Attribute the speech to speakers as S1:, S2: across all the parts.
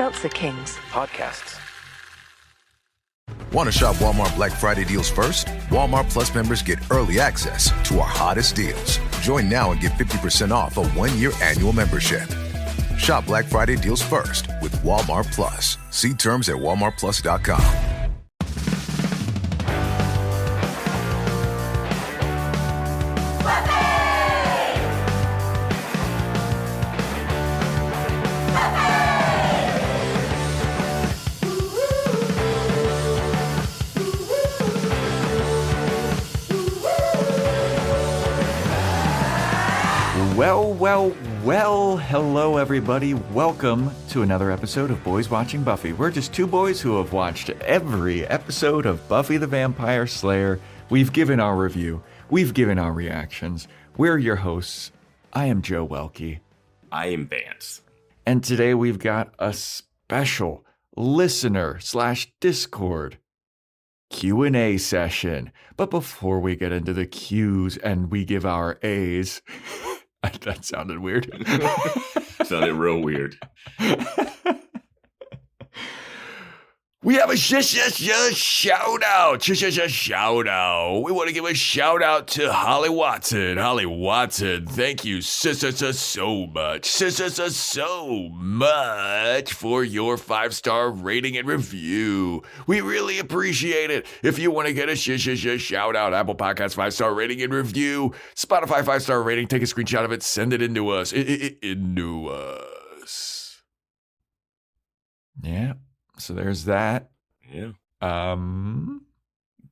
S1: Seltzer Kings
S2: Podcasts.
S3: Want to shop Walmart Black Friday deals first? Walmart Plus members get early access to our hottest deals. Join now and get 50% off a 1-year annual membership. Shop Black Friday deals first with Walmart Plus. See terms at walmartplus.com.
S4: Well, hello everybody. Welcome to another episode of Boys Watching Buffy. We're just two boys who have watched every episode of Buffy the Vampire Slayer. We've given our review. We've given our reactions. We're your hosts. I am Joe Welke.
S5: I am Vance.
S4: And today we've got a special listener/Discord Q&A session. But before we get into the Q's and we give our A's... That sounded weird.
S5: Sounded real weird.
S4: We have a shout out. Shout out. We want to give a shout out to Holly Watson. Holly Watson, thank you so much. So much for your 5-star rating and review. We really appreciate it. If you want to get a shout out, Apple Podcast 5-star rating and review, Spotify 5-star rating, take a screenshot of it, send it into us. Into us. Yeah. So there's that.
S5: Yeah.
S4: Do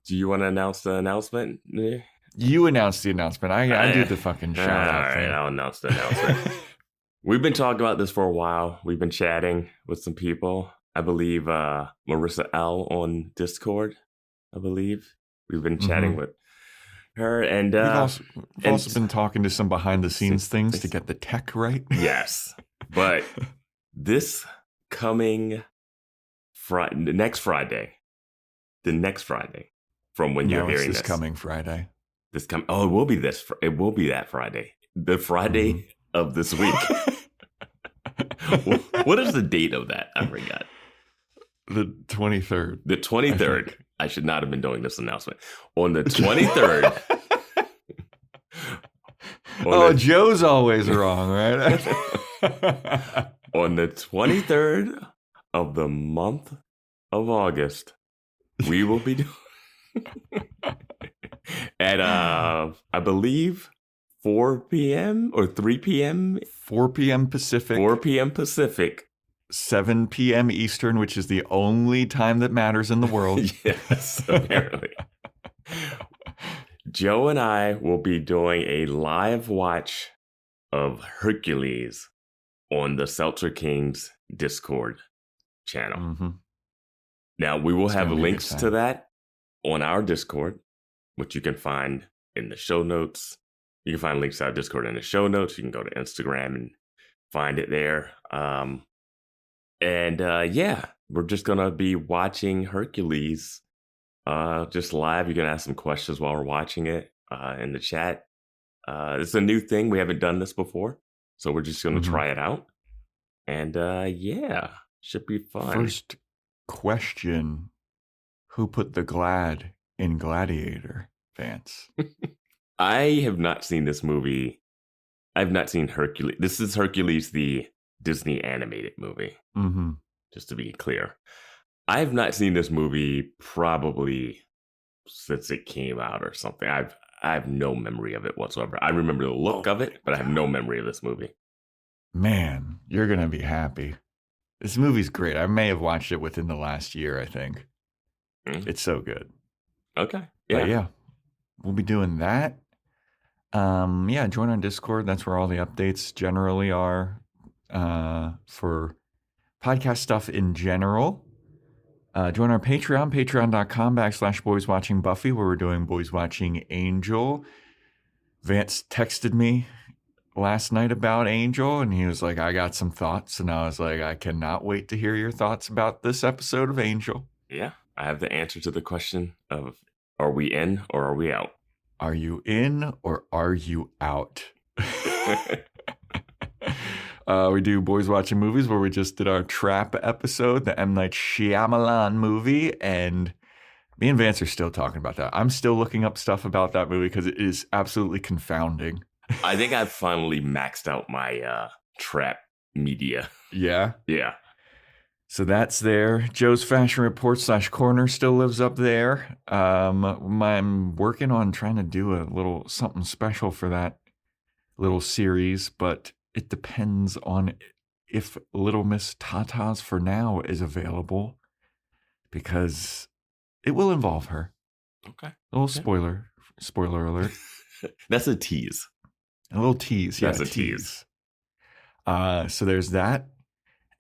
S5: you want to announce the announcement? Yeah.
S4: You announce the announcement. I do the fucking shout out.
S5: All right, I'll announce the announcement. We've been talking about this for a while. We've been chatting with some people. I believe Marissa L on Discord. I believe we've been chatting with her, and
S4: we've also been talking to some behind the scenes things to get the tech right.
S5: Yes, but this coming the next Friday from when you're hearing this.
S4: Coming Friday.
S5: It will be it will be that Friday. The Friday of this week. What is the date of that? I forgot.
S4: The 23rd.
S5: The 23rd. I should not have been doing this announcement. On the 23rd.
S4: Joe's always wrong, right?
S5: On the 23rd of the month of August, we will be doing at I believe 4 p.m. or 3 p.m.
S4: 4 p.m. Pacific.
S5: 4 p.m. Pacific.
S4: 7 p.m. Eastern, which is the only time that matters in the world.
S5: Yes, apparently. Joe and I will be doing a live watch of Hercules on the Seltzer Kings Discord channel.
S4: Mm-hmm.
S5: Now, we will have links to that on our Discord, which you can find in the show notes. You can find links to our Discord in the show notes. You can go to Instagram and find it there. We're just going to be watching Hercules just live. You can ask some questions while we're watching it in the chat. It's a new thing. We haven't done this before, so we're just going to try it out. And should be fun.
S4: First question: who put the glad in Gladiator, Vance?
S5: I have not seen this movie. I've not seen Hercules. This is Hercules, the Disney animated movie.
S4: Mm-hmm.
S5: Just to be clear, I have not seen this movie probably since it came out or something. I have no memory of it whatsoever. I remember the look of it, but I have no memory of this movie.
S4: Man, you're going to be happy. This movie's great. I may have watched it within the last year, I think. It's so good.
S5: Okay.
S4: Yeah. But yeah, we'll be doing that. Join our Discord. That's where all the updates generally are for podcast stuff in general. Join our Patreon, patreon.com/Boys Watching Buffy, where we're doing Boys Watching Angel. Vance texted me last night about Angel, and he was like, I got some thoughts. And I was like, I cannot wait to hear your thoughts about this episode of Angel.
S5: Yeah, I have the answer to the question of, are we in or are we out?
S4: Are you in or are you out? We do Boys Watching Movies, where we just did our Trap episode, the M. Night Shyamalan movie, and me and Vance are still talking about that. I'm still looking up stuff about that movie because it is absolutely confounding.
S5: I think I've finally maxed out my Trap media.
S4: Yeah?
S5: Yeah.
S4: So that's there. Joe's Fashion Report / Corner still lives up there. I'm working on trying to do a little something special for that little series, but it depends on if Little Miss Tata's for Now is available, because it will involve her.
S5: Okay.
S4: A little spoiler alert.
S5: That's a tease.
S4: A little tease. Yeah,
S5: That's a tease.
S4: So there's that.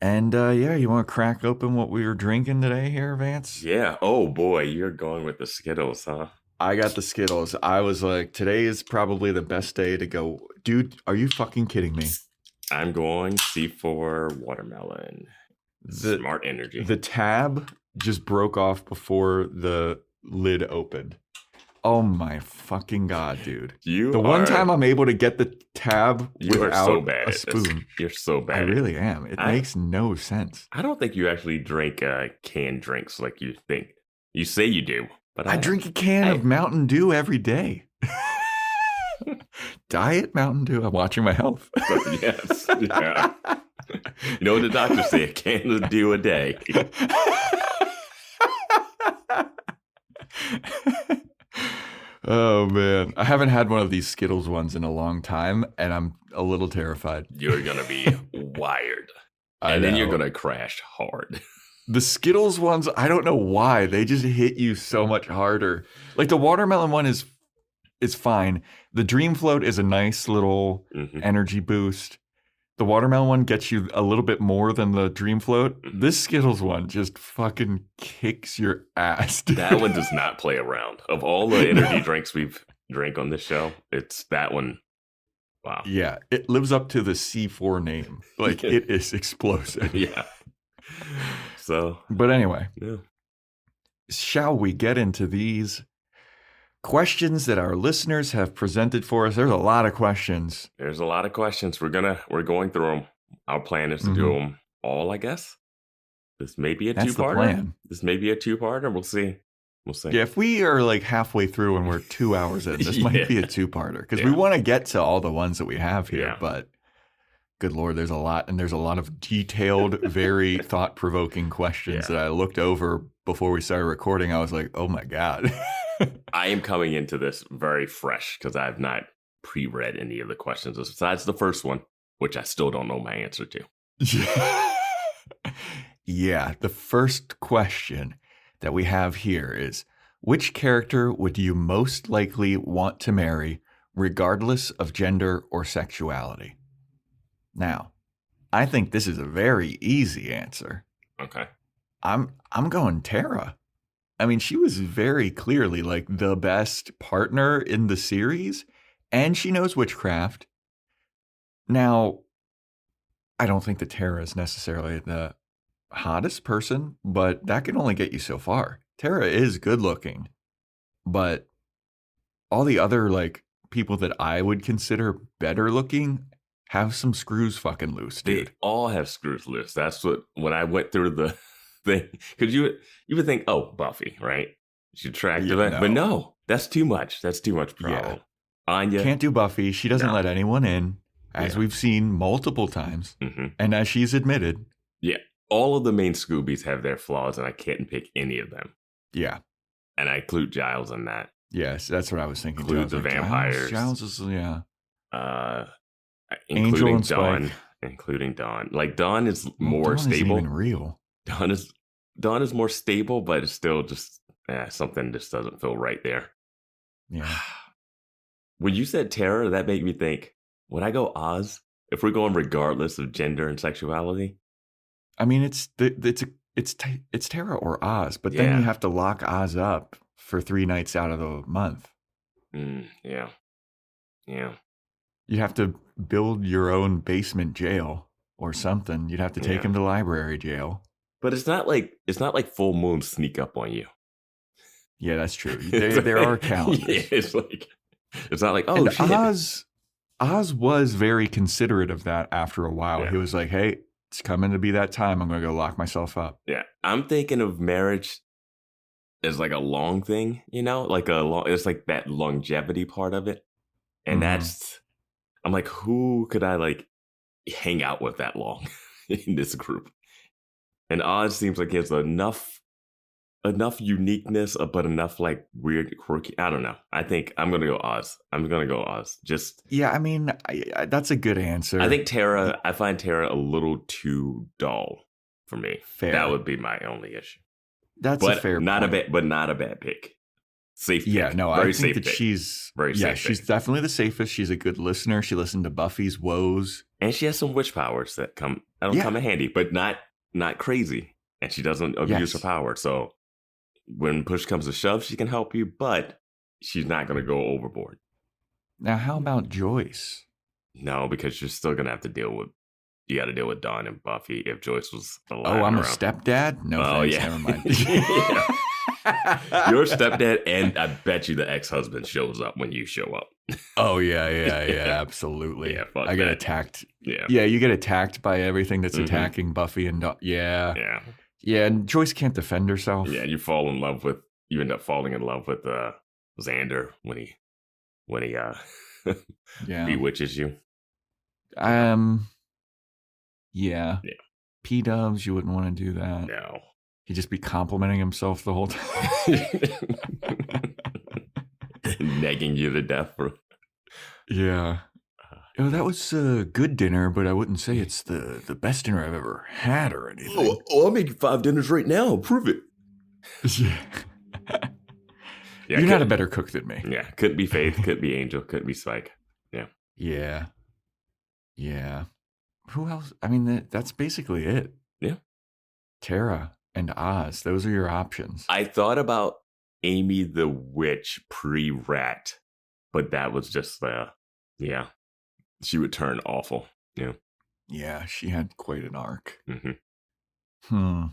S4: And you want to crack open what we were drinking today here, Vance?
S5: Yeah. Oh boy, you're going with the Skittles, huh?
S4: I got the Skittles. I was like, today is probably the best day to go. Dude, are you fucking kidding me?
S5: I'm going C4 watermelon. Smart energy.
S4: The tab just broke off before the lid opened. Oh my fucking God, dude. One time I'm able to get the tab without a spoon.
S5: You're so bad.
S4: I really am. It makes no sense.
S5: I don't think you actually drink canned drinks like you think. You say you do. But
S4: I drink a can of Mountain Dew every day. Diet Mountain Dew. I'm watching my health.
S5: Yes. Yeah. You know what the doctors say? A can of Dew a day.
S4: Oh, man. I haven't had one of these Skittles ones in a long time, and I'm a little terrified.
S5: You're going to be wired. And then you're going to crash hard.
S4: The Skittles ones, I don't know why. They just hit you so much harder. Like the watermelon one is fine. The Dream Float is a nice little energy boost. The watermelon one gets you a little bit more than the Dream Float. This Skittles one just fucking kicks your ass, dude.
S5: That one does not play around. Of all the energy drinks we've drank on this show, it's that one. Wow.
S4: Yeah, it lives up to the C4 name. Like it is explosive.
S5: Yeah. So,
S4: but anyway,
S5: yeah.
S4: Shall we get into these questions that our listeners have presented for us? There's a lot of questions.
S5: There's a lot of questions. We're going through them. Our plan is to do them all, I guess. This may be a two-parter.
S4: The plan.
S5: This may be a two-parter. We'll see.
S4: Yeah, if we are like halfway through and we're 2 hours in, this might be a two-parter because we want to get to all the ones that we have here, but good Lord, there's a lot, and there's a lot of detailed, very thought-provoking questions that I looked over before we started recording. I was like, oh my God.
S5: I am coming into this very fresh because I have not pre-read any of the questions besides the first one, which I still don't know my answer to.
S4: Yeah, the first question that we have here is, which character would you most likely want to marry regardless of gender or sexuality? Now, I think this is a very easy answer.
S5: Okay.
S4: I'm going Tara. I mean, she was very clearly like the best partner in the series, and she knows witchcraft. Now, I don't think that Tara is necessarily the hottest person, but that can only get you so far. Tara is good looking, but all the other like people that I would consider better looking have some screws fucking loose, dude.
S5: They all have screws loose. That's what, when I went through the thing, because you would think, oh, Buffy, right? She's attractive, but no, that's too much. That's too much problem.
S4: Yeah.
S5: Anya
S4: can't do Buffy. She doesn't let anyone in, as we've seen multiple times, and as she's admitted.
S5: Yeah, all of the main Scoobies have their flaws, and I can't pick any of them.
S4: Yeah,
S5: and I include Giles in that.
S4: Yes, that's what I was thinking.
S5: Include the vampires.
S4: Giles is
S5: including
S4: Angel
S5: Dawn.
S4: Spike.
S5: Including Dawn. Like Dawn is more
S4: Dawn
S5: stable.
S4: Isn't even real.
S5: Dawn is more stable, but it's still just something just doesn't feel right there.
S4: Yeah.
S5: When you said Tara, that made me think, would I go Oz if we're going regardless of gender and sexuality?
S4: I mean, it's Tara or Oz, but then you have to lock Oz up for 3 nights out of the month.
S5: Yeah.
S4: You'd have to build your own basement jail or something. You'd have to take him to library jail.
S5: But it's not like full moons sneak up on you.
S4: Yeah, that's true. There are calendars.
S5: Yeah, it's not like, oh,
S4: and
S5: shit.
S4: Oz,
S1: Oz was very considerate of that after a while.
S5: Yeah.
S1: He was like, hey, it's coming to be that time. I'm going to go lock myself up.
S5: Yeah. I'm thinking of marriage as like a long thing, it's like that longevity part of it. And I'm like, who could I like hang out with that long in this group? And Oz seems like he has enough uniqueness, but enough like weird, quirky. I don't know. I think I'm going to go Oz. Just
S1: yeah. I mean, that's a good answer.
S5: I think I find Tara a little too dull for me.
S1: Fair.
S5: That would be my only issue.
S1: That's a fair point.
S5: But not a bad pick. Safe pick.
S1: Yeah, no,
S5: Very
S1: I think that
S5: pick.
S1: she's
S5: Safe
S1: definitely the safest. She's a good listener. She listened to Buffy's woes.
S5: And she has some witch powers that come in handy, but not crazy. And she doesn't abuse her power. So when push comes to shove, she can help you, but she's not going to go overboard.
S1: Now, how about Joyce?
S5: No, because you're still going to have to deal with Dawn and Buffy if Joyce was alive.
S1: Oh, I'm a stepdad? No, thanks.
S5: Yeah.
S1: Never mind.
S5: Your stepdad, and I bet you the ex-husband shows up when you show up.
S1: Oh, yeah, absolutely.
S5: Yeah,
S1: I get attacked.
S5: Yeah,
S1: you get attacked by everything that's attacking Buffy and
S5: Yeah,
S1: and Joyce can't defend herself.
S5: Yeah, you end up falling in love with Xander when he bewitches you.
S1: Yeah. P-dubs, you wouldn't want to do that.
S5: No.
S1: He'd just be complimenting himself the whole time.
S5: Negging you to death.
S1: Yeah. That was a good dinner, but I wouldn't say it's the best dinner I've ever had or anything.
S5: Oh, I'll make you 5 dinners right now. Prove it.
S1: You're not a better cook than me.
S5: Yeah. Could be Faith. Could be Angel. Could be Spike. Yeah.
S1: Yeah. Who else? I mean, that's basically it.
S5: Yeah.
S1: Tara and Oz. Those are your options.
S5: I thought about Amy the Witch pre-Rat, but that was just, she would turn awful. Yeah.
S1: Yeah, she had quite an arc.
S5: Mm-hmm.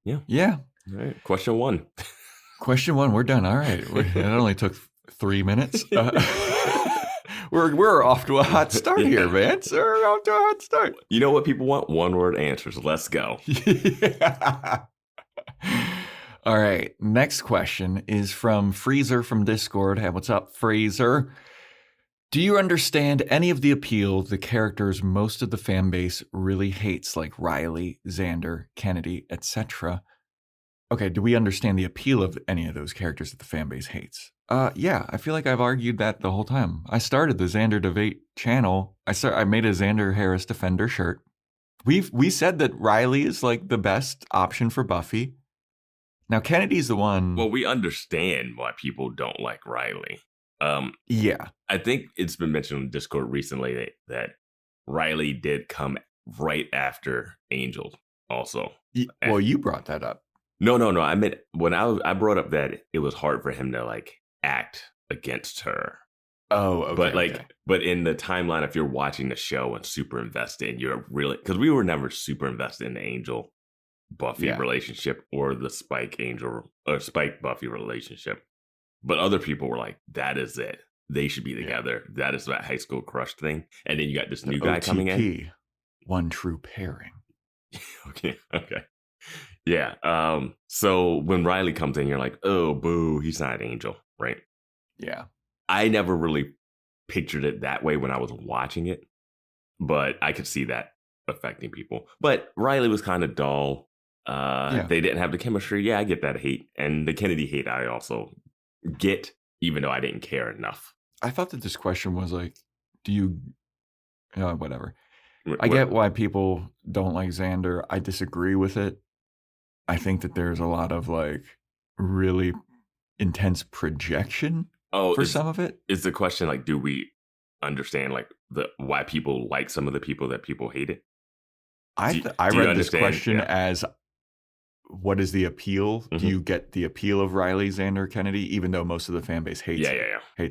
S1: Yeah.
S5: All right. Question 1.
S1: Question 1. We're done. All right. It only took 3 minutes. We're off to a hot start here, Vance. We're off to a hot start.
S5: You know what people want? 1-word answers. Let's go.
S1: Yeah. All right. Next question is from Freezer from Discord. Hey, what's up, Freezer? Do you understand any of the appeal the characters most of the fan base really hates, like Riley, Xander, Kennedy, etc.? Okay, do we understand the appeal of any of those characters that the fan base hates? Yeah, I feel like I've argued that the whole time. I started the Xander Debate channel. I made a Xander Harris Defender shirt. We said that Riley is like the best option for Buffy. Now Kennedy's the one.
S5: Well, we understand why people don't like Riley.
S1: Yeah,
S5: I think it's been mentioned on Discord recently that Riley did come right after Angel. Also,
S1: well, you brought that up.
S5: No. I meant when I brought up that it was hard for him to like act against her.
S1: Oh, okay.
S5: But in the timeline, if you're watching the show and super invested, you're really, because we were never super invested in the Angel Buffy relationship or the Spike Buffy relationship. But other people were like, that is it. They should be together. Yeah. That is that high school crush thing. And then you got this new guy coming in.
S1: One true pairing.
S5: Okay. Yeah. So when Riley comes in, you're like, oh, boo, he's not Angel, right?
S1: Yeah.
S5: I never really pictured it that way when I was watching it, but I could see that affecting people. But Riley was kind of dull. They didn't have the chemistry. Yeah, I get that hate. And the Kennedy hate I also get, even though I didn't care enough.
S1: I thought that this question was like, do you, whatever. I get why people don't like Xander. I disagree with it. I think that there's a lot of like really intense projection for some of it.
S5: Is the question like, do we understand like why people like some of the people that people hate it?
S1: I read this question as, what is the appeal? Mm-hmm. Do you get the appeal of Riley, Xander, Kennedy, even though most of the fan base hates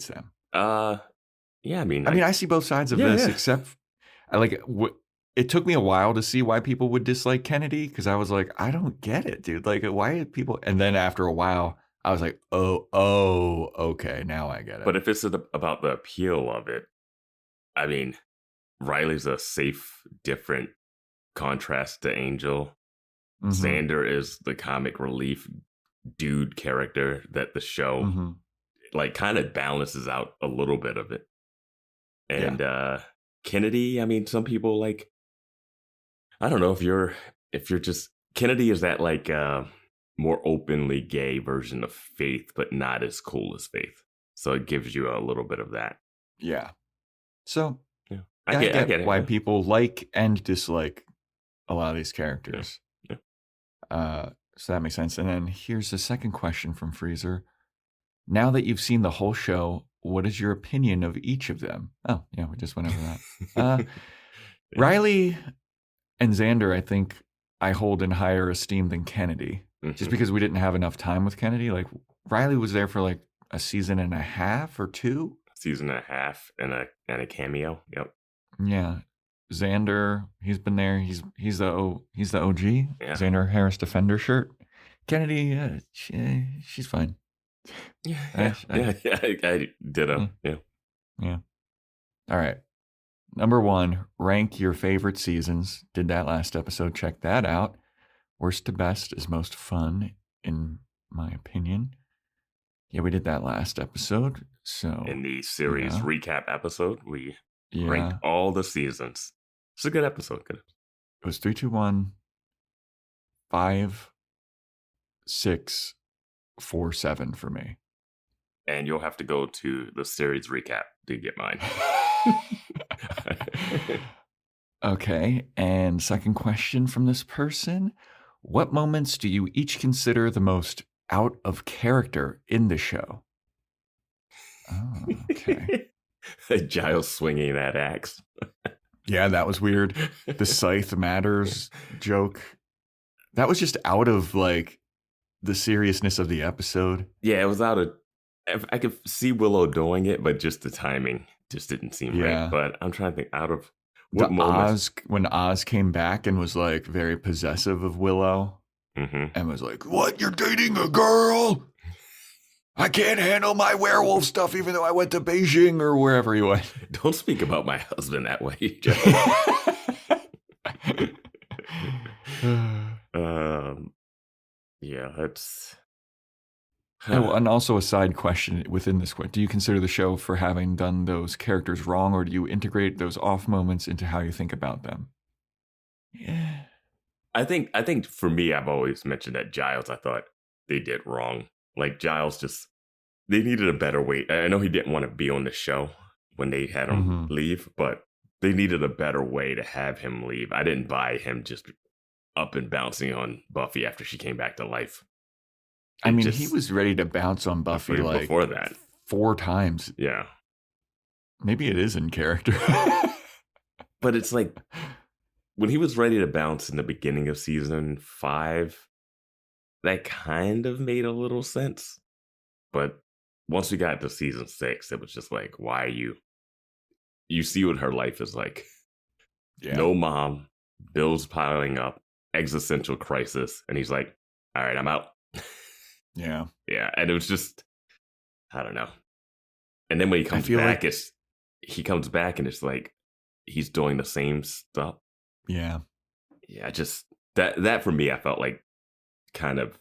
S1: them?
S5: Yeah, I mean,
S1: I see both sides of this, except it took me a while to see why people would dislike Kennedy, because I was like, I don't get it, dude. Like, why are people? And then after a while, I was like, oh, okay, now I get it.
S5: But if it's about the appeal of it, I mean, Riley's a safe, different contrast to Angel.
S1: Mhm.
S5: Xander is the comic relief dude character that the show
S1: Mhm.
S5: like kind of balances out a little bit of it. And Kennedy, I mean, some people like, I don't know if you're just, Kennedy is that like more openly gay version of Faith, but not as cool as Faith. So it gives you a little bit of that.
S1: Yeah. So
S5: Yeah.
S1: I get
S5: it.
S1: why
S5: Yeah.
S1: people like and dislike a lot of these characters.
S5: Yeah.
S1: So that makes sense. And then here's the second question from Freezer. Now that you've seen the whole show, what is your opinion of each of them? Oh, yeah, we just went over that. Riley and Xander, I think I hold in higher esteem than Kennedy, just because we didn't have enough time with Kennedy. Like Riley was there for like a season and a half or two.
S5: Season and a half and a cameo. Yep.
S1: Yeah. Xander, he's been there. He's the OG.
S5: Yeah.
S1: Xander Harris Defender shirt. Kennedy, she's fine.
S5: Yeah. I ditto. Yeah.
S1: Yeah. All right. Number 1, rank your favorite seasons. Did that last episode. Check that out. Worst to best is most fun, in my opinion. Yeah, we did that last episode. So
S5: In the series recap episode, we ranked
S1: yeah,
S5: all the seasons. It's a good episode. Good.
S1: it was 3, 2, 1, 5, 6, 4, 7 for me.
S5: And you'll have to go to the series recap to get mine.
S1: Okay, and second question from this person. What moments do you each consider the most out of character in the show? Oh, okay.
S5: Giles swinging that axe.
S1: Yeah, that was weird. The scythe matters joke. That was just out of like the seriousness of the episode.
S5: Yeah, it was out of. I could see Willow doing it, but just the timing just didn't seem right. But I'm trying to think out of what moments.
S1: When Oz came back and was like very possessive of Willow and was like, "What? You're dating a girl? I can't handle my werewolf stuff, even though I went to Beijing or wherever he went."
S5: Don't speak about my husband that way, Joe. Yeah, that's.
S1: And also a side question within this question. Do you consider the show for having done those characters wrong, or do you integrate those off moments into how you think about them? Yeah.
S5: I think for me, I've always mentioned that Giles, I thought they did wrong. Like Giles they needed a better way. I know he didn't want to be on the show when they had him leave, but they needed a better way to have him leave. I didn't buy him just up and bouncing on Buffy after she came back to life.
S1: I mean, he was ready to bounce on Buffy like
S5: before that
S1: 4 times.
S5: Yeah.
S1: Maybe it is in character.
S5: But it's like when he was ready to bounce in the beginning of season 5, that kind of made a little sense. But once we got to season 6, it was just like, why are you see what her life is like. Yeah. No mom, bills piling up, existential crisis. And he's like, all right, I'm out.
S1: Yeah.
S5: Yeah. And it was just, I don't know. And then when he comes back, he comes back and it's like, he's doing the same stuff.
S1: Yeah.
S5: Yeah. Just that for me, I felt like kind of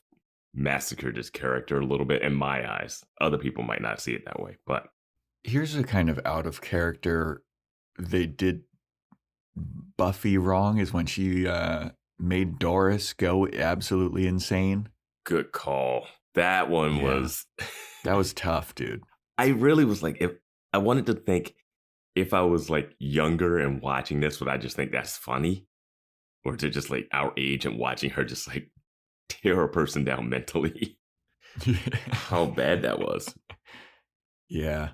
S5: massacred his character a little bit in my eyes. Other people might not see it that way, but.
S1: Here's a kind of out of character they did Buffy wrong is when she made Doris go absolutely insane.
S5: Good call. That one was...
S1: That was tough, dude.
S5: I really was like, if I wanted to think if I was like younger and watching this, would I just think that's funny? Or to just like our age and watching her just like tear a person down mentally. How bad that was.
S1: Yeah.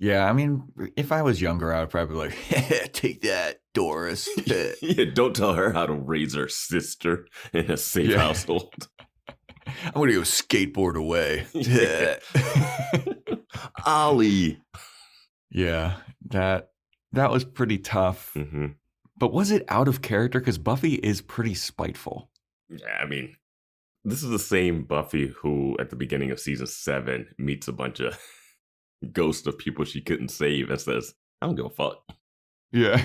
S1: Yeah, I mean, if I was younger, I would probably be like, take that, Doris.
S5: Yeah, don't tell her how to raise her sister in a safe household.
S1: I'm going to go skateboard away.
S5: Ollie.
S1: Yeah, that was pretty tough. Mm-hmm. But was it out of character? Because Buffy is pretty spiteful.
S5: Yeah, I mean, this is the same Buffy who, at the beginning of season 7, meets a bunch of ghosts of people she couldn't save and says, I don't give a fuck.
S1: Yeah.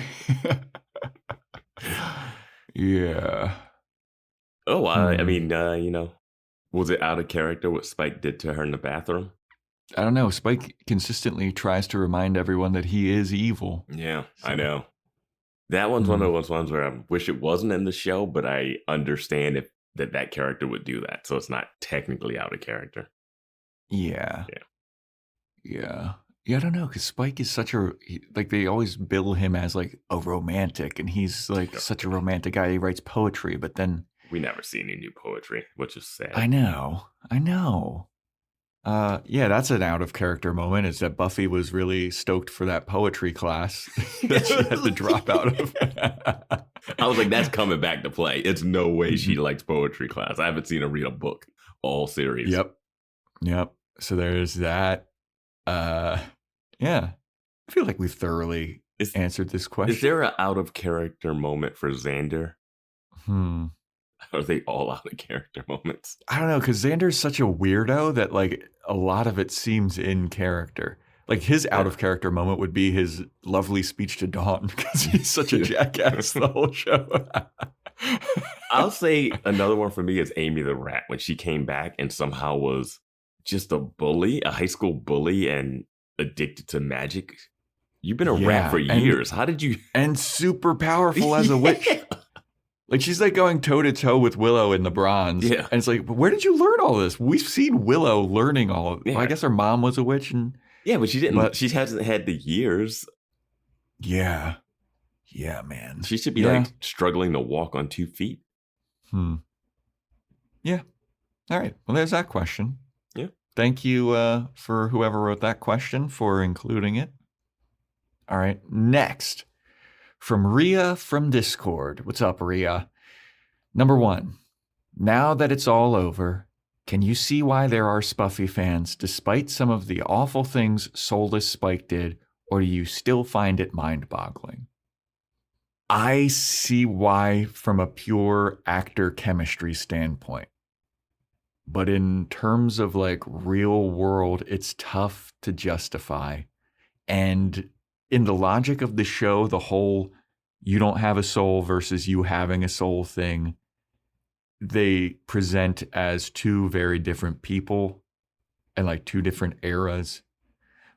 S1: Yeah.
S5: Oh, I
S1: Hmm.
S5: mean, was it out of character what Spike did to her in the bathroom?
S1: I don't know. Spike consistently tries to remind everyone that he is evil.
S5: Yeah, I
S1: So,
S5: know. That one's one
S1: hmm.
S5: of those ones where I wish it wasn't in the show, but I understand if that character would do that, so it's not technically out of character.
S1: Yeah.
S5: Yeah.
S1: Yeah. Yeah, I don't know, because Spike is like, they always bill him as, like, a romantic, and he's, like, such a romantic guy. He writes poetry, but then...
S5: We never see any new poetry, which is sad.
S1: I know. Yeah, that's an out of character moment, is that Buffy was really stoked for that poetry class that she had to drop out of.
S5: I was like, that's coming back to play. It's no way she likes poetry class. I haven't seen her read a book all series.
S1: Yep. So there's that. Yeah. I feel like we've thoroughly answered this question.
S5: Is there an out of character moment for Xander? Are they all out of character moments?
S1: I don't know, because Xander's such a weirdo that, like, a lot of it seems in character. Like, his out of character moment would be his lovely speech to Dawn, because he's such a jackass the whole show.
S5: I'll say another one for me is Amy the Rat, when she came back and somehow was just a bully, a high school bully, and addicted to magic. You've been a rat for years. How did you...
S1: And super powerful as a witch. Like, she's like going toe to toe with Willow in the Bronze.
S5: Yeah.
S1: And it's like, but where did you learn all this? We've seen Willow learning all of it.
S5: Yeah.
S1: Well, I guess her mom was a witch.
S5: Yeah, but she didn't. But she hasn't had the years.
S1: Yeah. Yeah, man.
S5: She should be like struggling to walk on 2 feet.
S1: Yeah. All right. Well, there's that question.
S5: Yeah.
S1: Thank you for whoever wrote that question for including it. All right. Next. From Rhea from Discord. What's up, Rhea? Number 1. Now that it's all over, can you see why there are Spuffy fans despite some of the awful things Soulless Spike did, or do you still find it mind-boggling? I see why from a pure actor chemistry standpoint. But in terms of like real world, it's tough to justify. And in the logic of the show, the whole you don't have a soul versus you having a soul thing, they present as 2 very different people and like 2 different eras.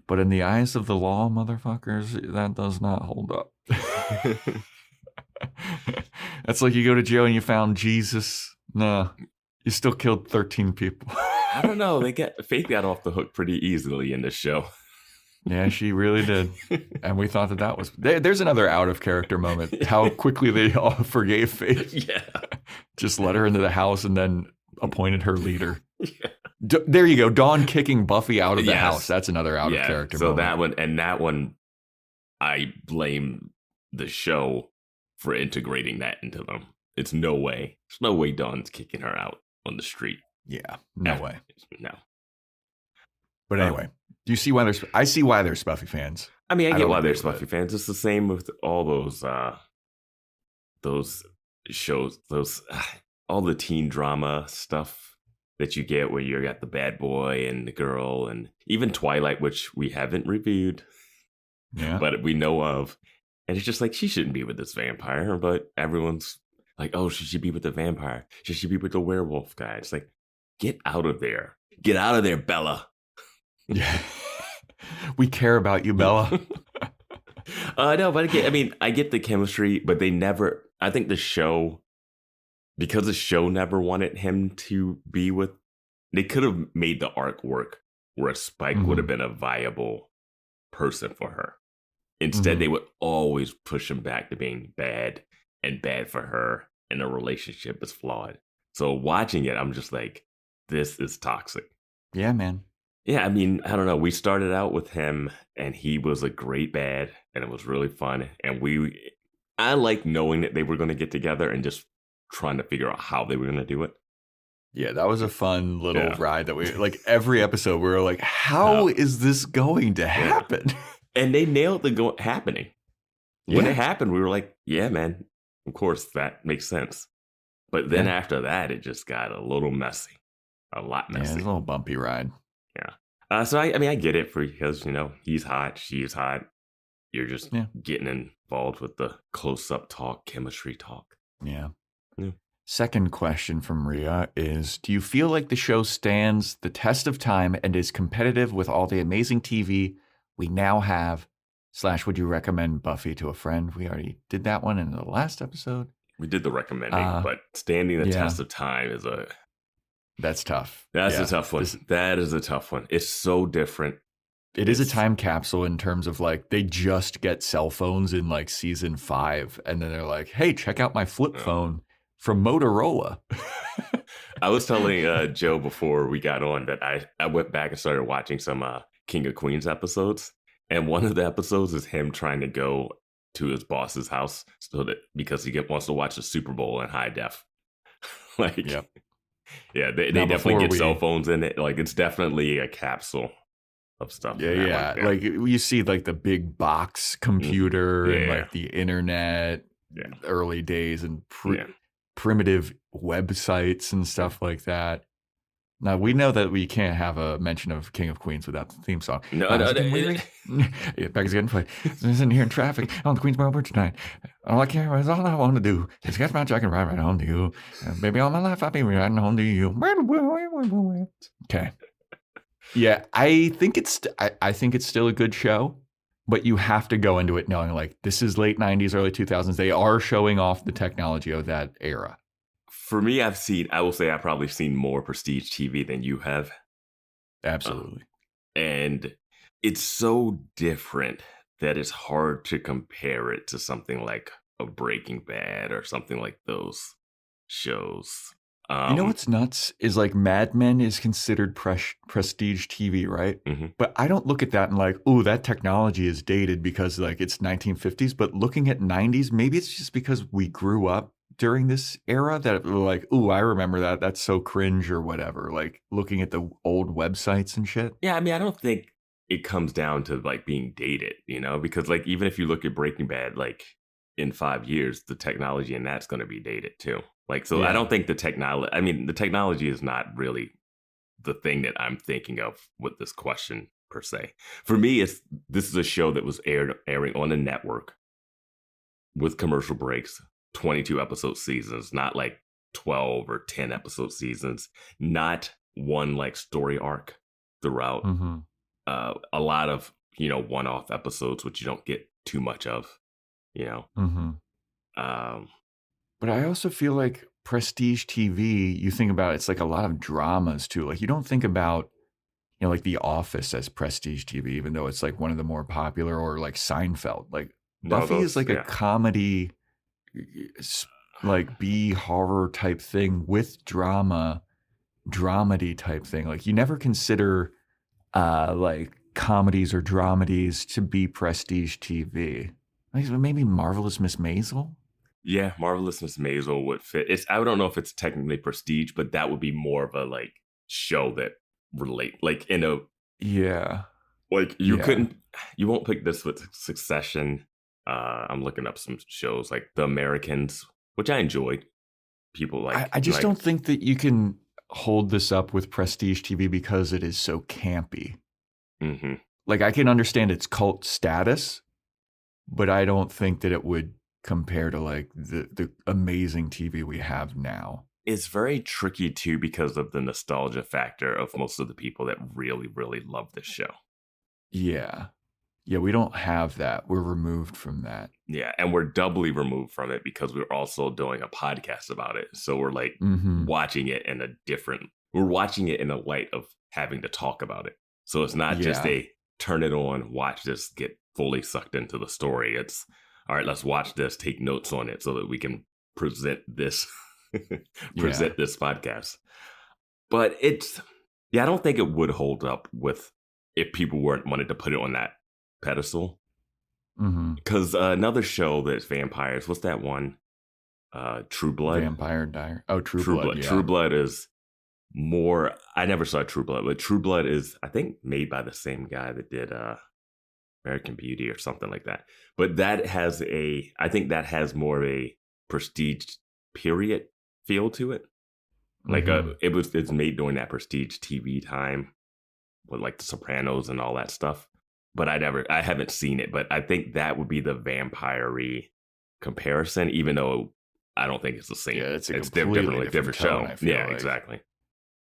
S1: But in the eyes of the law, motherfuckers, that does not hold up. That's like you go to jail and you found Jesus. No, you still killed 13 people.
S5: I don't know. Faith got off the hook pretty easily in this show.
S1: Yeah, she really did. And we thought that was... There's another out of character moment. How quickly they all forgave Faith.
S5: Yeah.
S1: Just let her into the house and then appointed her leader. Yeah. There you go. Dawn kicking Buffy out of the house. That's another out of character moment.
S5: So that one, I blame the show for integrating that into them. It's no way. There's no way Dawn's kicking her out on the street.
S1: Yeah, no way.
S5: No.
S1: But anyway, do you see why I see why there's Buffy fans.
S5: I mean, I get why there's Buffy fans. It's the same with all those shows, all the teen drama stuff that you get where you got the bad boy and the girl, and even Twilight, which we haven't reviewed, but we know of. And it's just like, she shouldn't be with this vampire, but everyone's like, oh, should she be with the vampire? Should she be with the werewolf guy? It's like, get out of there. Get out of there, Bella.
S1: Yeah. We care about you, Bella.
S5: No, but I get the chemistry, but I think the show, because the show never wanted him to be with, they could have made the arc work where Spike would have been a viable person for her. Instead, they would always push him back to being bad and bad for her, and the relationship is flawed. So watching it, I'm just like, this is toxic.
S1: Yeah, man.
S5: Yeah, I mean, I don't know. We started out with him, and he was a great bad, and it was really fun. And I like knowing that they were going to get together and just trying to figure out how they were going to do it.
S1: Yeah, that was a fun little ride that we, like, every episode, we were like, how is this going to happen?
S5: And they nailed the happening. When it happened, we were like, yeah, man, of course, that makes sense. But then after that, it just got a little messy. A lot messy.
S1: Yeah, it's a little bumpy ride.
S5: Yeah. So, I get it because, he's hot, she's hot. you're just getting involved with the close-up talk, chemistry talk.
S1: Yeah.
S5: Yeah.
S1: Second question from Rhea is, do you feel like the show stands the test of time and is competitive with all the amazing TV we now have? / would you recommend Buffy to a friend? We already did that one in the last episode.
S5: We did the recommending, but standing the test of time is
S1: that's tough.
S5: That's a tough one. That is a tough one. It's so different.
S1: It is a time capsule in terms of like they just get cell phones in like season 5, and then they're like, "Hey, check out my flip phone from Motorola."
S5: I was telling Joe before we got on that I went back and started watching some King of Queens episodes, and one of the episodes is him trying to go to his boss's house because he wants to watch the Super Bowl in high def. Like, yeah, they definitely get cell phones in it. Like, it's definitely a capsule of stuff.
S1: Yeah. Like you see like the big box computer and like the internet, early days and primitive websites and stuff like that. Now, we know that we can't have a mention of King of Queens without the theme song.
S5: No.
S1: Back is getting played. I'm sitting here in traffic on the Queensboro Bridge tonight. All I want to do is get my jacket right home to you. Baby, all my life I'll be riding home to you. Okay. Yeah, I think it's still a good show, but you have to go into it knowing like this is late 90s, early 2000s. They are showing off the technology of that era.
S5: For me, I will say I've probably seen more prestige TV than you have.
S1: Absolutely.
S5: And it's so different that it's hard to compare it to something like a Breaking Bad or something like those shows.
S1: You know what's nuts is like Mad Men is considered prestige TV, right?
S5: Mm-hmm.
S1: But I don't look at that and like, oh, that technology is dated because like it's 1950s. But looking at 90s, maybe it's just because we grew up during this era that we're like, oh, I remember that. That's so cringe or whatever. Like looking at the old websites and shit.
S5: Yeah, I mean, I don't think it comes down to like being dated, you know, because like even if you look at Breaking Bad, like in 5 years, the technology in that's going to be dated too. Like, so I don't think the technology is not really the thing that I'm thinking of with this question per se. For me, this is a show that was airing on a network with commercial breaks, 22 episode seasons, not like 12 or 10 episode seasons, not one like story arc throughout.
S1: Mm-hmm.
S5: A lot of, one-off episodes, which you don't get too much of,
S1: Mm-hmm. But I also feel like prestige TV, you think about it's like a lot of dramas too. Like you don't think about, like The Office as prestige TV, even though it's like one of the more popular, or like Seinfeld. Like Buffy is like a comedy, like B horror type thing with dramedy type thing. Like you never consider like comedies or dramedies to be prestige TV. Like maybe Marvelous Miss Maisel.
S5: Yeah, Marvelous Miss Maisel would fit. I don't know if it's technically prestige, but that would be more of a like show that relate like in a like you won't pick this with Succession. I'm looking up some shows like The Americans, which I enjoyed. People like
S1: I just don't think that you can hold this up with prestige TV because it is so campy.
S5: Mm-hmm.
S1: Like I can understand its cult status, but I don't think that it would compare to like the amazing TV we have now.
S5: It's very tricky too because of the nostalgia factor of most of the people that really, really love this show.
S1: Yeah, we don't have that. We're removed from that.
S5: Yeah, and we're doubly removed from it because we're also doing a podcast about it. So we're like watching it we're watching it in a light of having to talk about it. So it's not just a turn it on, watch this, get fully sucked into the story. It's all right, let's watch this, take notes on it so that we can present this this podcast. But I don't think it would hold up with if people wanted to put it on that pedestal. Because another show that's vampires, what's that one? True Blood?
S1: Vampire Diary. Oh, True Blood. Yeah.
S5: True Blood is more, I never saw True Blood, but True Blood is, I think, made by the same guy that did American Beauty or something like that. But that has I think that has more of a prestige period feel to it. Like it's made during that prestige TV time with like The Sopranos and all that stuff. but I haven't seen it. But I think that would be the vampire-y comparison, even though I don't think it's the same.
S1: Yeah, it's a
S5: definitely
S1: different tone,
S5: show.
S1: I feel
S5: Yeah,
S1: like.
S5: exactly.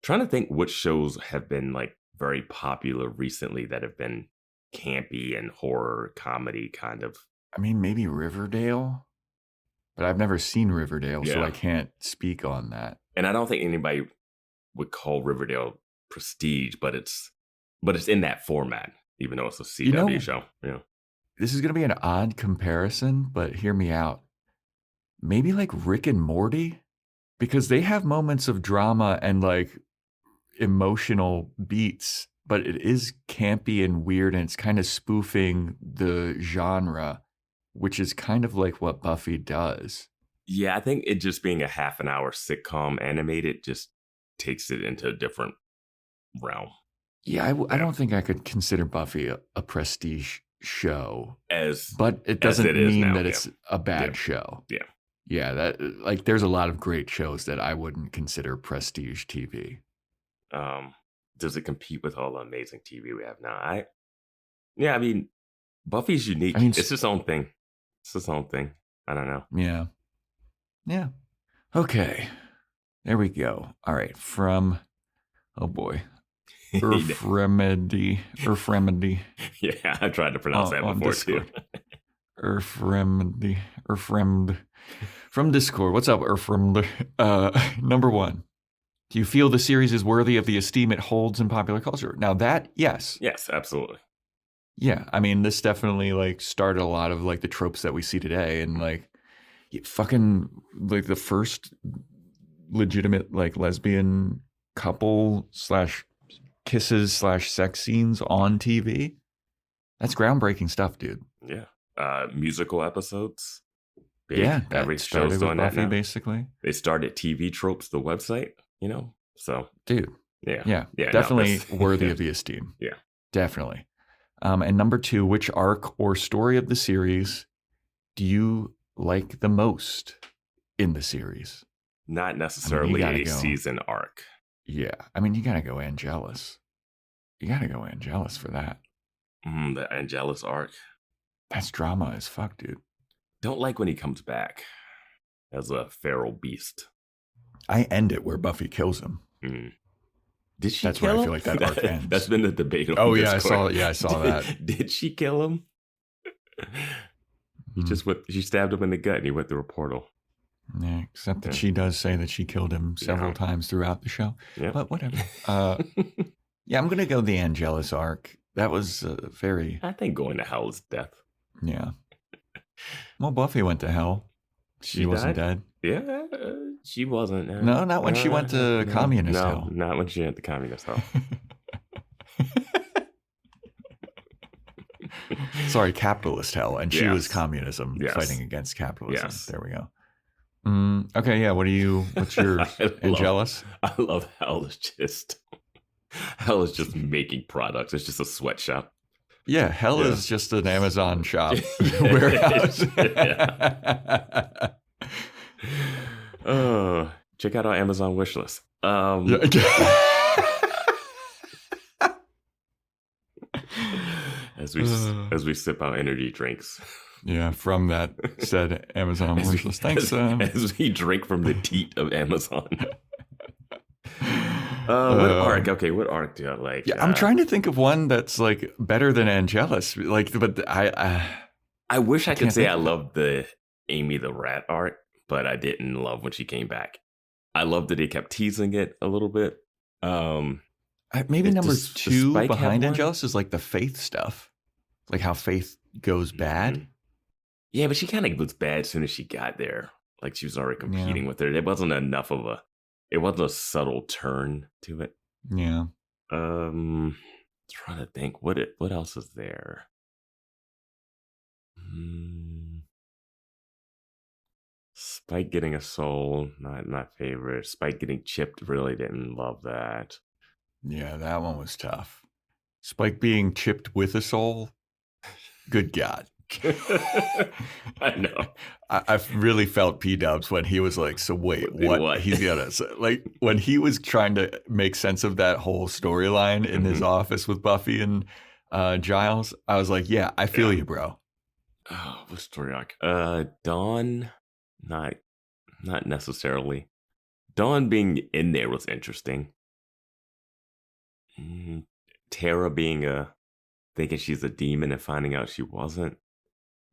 S5: Trying to think which shows have been like very popular recently that have been campy and horror comedy kind of.
S1: I mean, maybe Riverdale, but I've never seen Riverdale, so
S5: Yeah.
S1: I can't speak on that.
S5: And I don't think anybody would call Riverdale prestige, but it's in that format, even though it's a CW show. Yeah.
S1: This is going to be an odd comparison, but hear me out. Maybe like Rick and Morty, because they have moments of drama and like emotional beats, but it is campy and weird, and it's kind of spoofing the genre, which is kind of like what Buffy does.
S5: Yeah, I think it just being a half an hour sitcom animated just takes it into a different realm.
S1: Yeah, I don't think I could consider Buffy a prestige show, but it doesn't
S5: it is
S1: mean
S5: now,
S1: that
S5: yeah.
S1: it's a bad show.
S5: Yeah.
S1: Yeah, that like there's a lot of great shows that I wouldn't consider prestige TV.
S5: Does it compete with all the amazing TV we have now? I mean, Buffy's unique.
S1: I mean,
S5: it's its own thing. It's its own thing. I don't know.
S1: Yeah. Yeah. Okay. There we go. All right. From, oh boy. Urfremedy.
S5: Yeah, I tried to pronounce that before too.
S1: Urfremedy. From Discord. What's up, Urfremd? Number 1. Do you feel the series is worthy of the esteem it holds in popular culture? Now that, yes.
S5: Yes, absolutely.
S1: Yeah. I mean, this definitely like started a lot of like the tropes that we see today, and like fucking like the first legitimate like lesbian couple / kisses / sex scenes on TV. That's groundbreaking stuff, dude.
S5: Yeah. Musical episodes. Big.
S1: Yeah,
S5: every
S1: that started
S5: show's
S1: with
S5: doing
S1: Buffy,
S5: that now.
S1: basically.
S5: They started TV Tropes, the website, so.
S1: Dude.
S5: Yeah.
S1: Definitely worthy of the esteem.
S5: Yeah.
S1: Definitely. And number 2, which arc or story of the series do you like the most in the series?
S5: Not necessarily a
S1: go.
S5: season arc.
S1: Yeah. I mean, you got to go Angelus. You got to go Angelus for that.
S5: The Angelus arc.
S1: That's drama as fuck, dude.
S5: Don't like when he comes back as a feral beast.
S1: I end it where Buffy kills him.
S5: Did she
S1: That's
S5: kill
S1: where
S5: him?
S1: I feel like that arc ends.
S5: That's been the debate on
S1: Oh, yeah,
S5: Discord.
S1: I saw that.
S5: Did she kill him? She stabbed him in the gut and he went through a portal.
S1: Yeah, except that she does say that she killed him several times throughout the show.
S5: Yeah.
S1: But whatever. Yeah, I'm going to go the Angelus arc. That was very...
S5: I think going to hell is death.
S1: Yeah. Well, Buffy went to hell. She wasn't dead.
S5: Yeah, she wasn't.
S1: No, not when she went to communist hell.
S5: No, not when she went to communist hell.
S1: Sorry, capitalist hell. And she was communism, fighting against capitalism.
S5: Yes.
S1: There we go. Okay, yeah. What's your Angelus?
S5: I love hell is just making products. It's just a sweatshop.
S1: Yeah, hell is just an Amazon shop warehouse.
S5: Oh, check out our Amazon wish list. As we sip our energy drinks.
S1: Yeah, from that said Amazon wish list. Thanks.
S5: As we drink from the teat of Amazon. What arc? Okay, what arc do I like?
S1: Yeah, I'm trying to think of one that's like better than Angelus. Like, but
S5: I wish I could say I loved the Amy the Rat arc, but I didn't love when she came back. I loved that they kept teasing it a little bit.
S1: Maybe number
S5: does
S1: 2
S5: Spike have
S1: behind
S5: one?
S1: Angelus is like the Faith stuff, like how Faith goes bad.
S5: Yeah, but she kind of was bad as soon as she got there. Like she was already competing with her. It wasn't enough of a. It wasn't a subtle turn to it.
S1: Yeah.
S5: Trying to think what else is there. Spike getting a soul, not my favorite. Spike getting chipped, really didn't love that.
S1: Yeah, that one was tough. Spike being chipped with a soul. Good God.
S5: I know.
S1: I really felt P-Dubs when he was like, so wait, what? He's gonna like when he was trying to make sense of that whole storyline in his office with Buffy and Giles, I was like, yeah, I feel you, bro.
S5: Oh, what story arc? Dawn, not necessarily. Dawn being in there was interesting. Tara being thinking she's a demon and finding out she wasn't.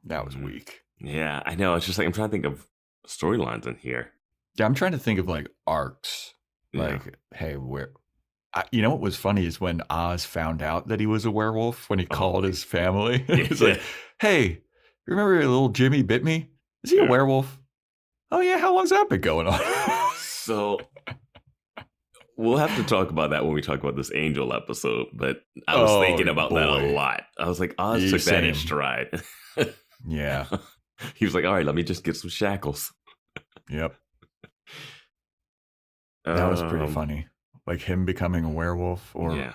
S1: That was weak.
S5: Yeah, I know. It's just like I'm trying to think of storylines in here.
S1: Yeah, I'm trying to think of like arcs. Like, hey, you know what was funny is when Oz found out that he was a werewolf when he called his family. He's like, hey, remember little Jimmy bit me? Is he a werewolf? Oh, yeah. How long's that been going on?
S5: So we'll have to talk about that when we talk about this Angel episode. But I was thinking about that a lot. I was like, Oz took that in stride.
S1: Yeah.
S5: He was like, all right, let me just get some shackles.
S1: Yep. That was pretty funny. Like him becoming a werewolf him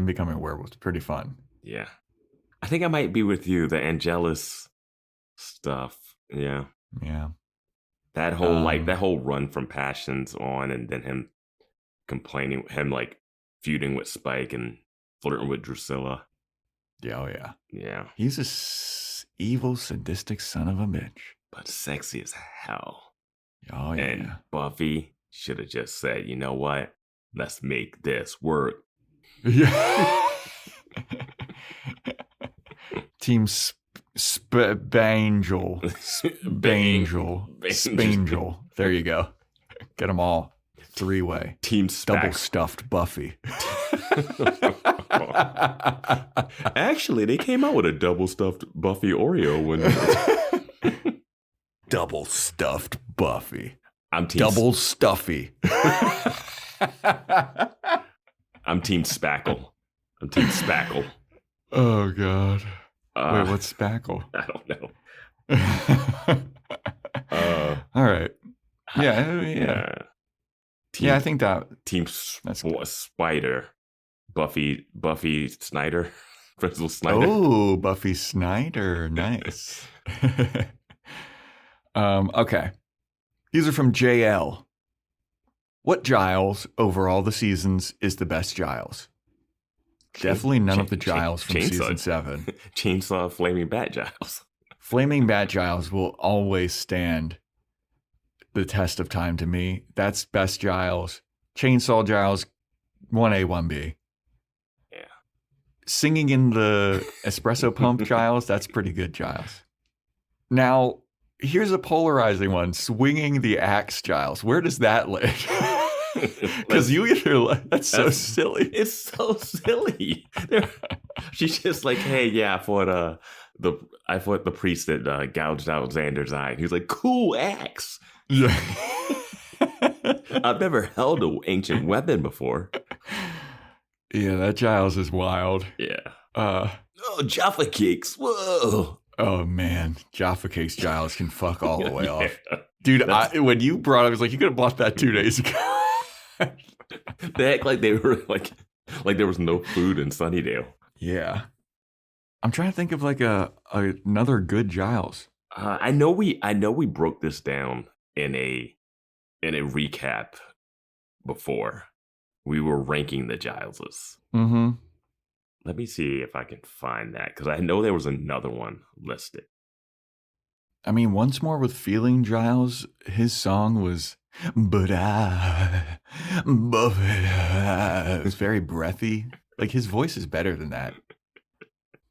S1: becoming a werewolf was pretty fun.
S5: Yeah. I think I might be with you, the Angelus stuff. Yeah.
S1: Yeah.
S5: That whole run from Passions on, and then him complaining, him like feuding with Spike and flirting with Drusilla.
S1: Yeah, oh yeah.
S5: Yeah.
S1: He's a evil, sadistic son of a bitch.
S5: But sexy as hell.
S1: Oh yeah.
S5: And Buffy should have just said, you know what? Let's make this work.
S1: Yeah. Team Spangel. Spangel. There you go. Get them all. 3-way.
S5: Team
S1: Double stuffed Buffy.
S5: Actually, they came out with a double stuffed Buffy Oreo when
S1: double stuffed Buffy.
S5: I'm team
S1: double stuffy.
S5: I'm Team Spackle. I'm Team Spackle.
S1: Oh God. Wait, what's Spackle?
S5: I don't know.
S1: All right. Yeah. I think that
S5: Team Spider. Buffy Snyder. Frizzle Snyder.
S1: Oh, Buffy Snyder. Nice. Okay. These are from JL. What Giles over all the seasons is the best Giles? Definitely none of the Giles from season 7.
S5: Chainsaw Flaming Bat Giles.
S1: Flaming Bat Giles will always stand the test of time to me. That's best Giles. Chainsaw Giles, 1A, 1B.
S5: Yeah.
S1: Singing in the espresso pump Giles, that's pretty good Giles. Now, here's a polarizing one. Swinging the axe Giles. Where does that live? Because you either that's so silly.
S5: It's so silly. She's just like, hey, yeah, I fought the priest that gouged out Xander's eye. And he's like, cool axe.
S1: Yeah.
S5: I've never held an ancient weapon before.
S1: Yeah, that Giles is wild.
S5: Yeah.
S1: Oh,
S5: Jaffa cakes. Whoa.
S1: Oh man, Jaffa Cakes Giles can fuck all the way off. Dude, when you brought it, I was like, you could have bought that 2 days ago.
S5: They act like they were like there was no food in Sunnydale.
S1: Yeah. I'm trying to think of like another good Giles.
S5: I know we broke this down in a recap before. We were ranking the Gileses.
S1: Mm-hmm.
S5: Let me see if I can find that, because I know there was another one listed.
S1: I mean, Once More with Feeling Giles, his song was But I, Buffy. It was very breathy. Like, his voice is better than that.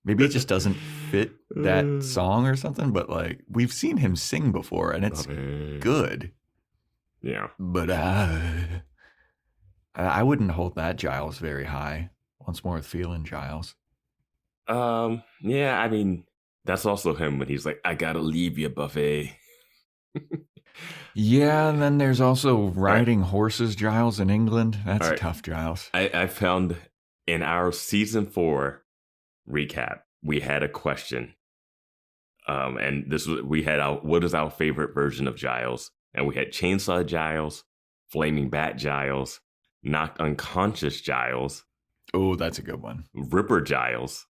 S1: Maybe it just doesn't fit that song or something, but like, we've seen him sing before, and it's good.
S5: Yeah.
S1: But I wouldn't hold that Giles very high. Once More with Feeling Giles.
S5: Yeah, I mean, that's also him when he's like, I gotta leave you, Buffy.
S1: Yeah, and then there's also riding horses Giles in England. That's a tough Giles.
S5: I found in our season 4 recap, we had a question. And we had what is our favorite version of Giles? And we had Chainsaw Giles, Flaming Bat Giles, Knocked Unconscious Giles.
S1: Oh, that's a good one.
S5: Ripper Giles,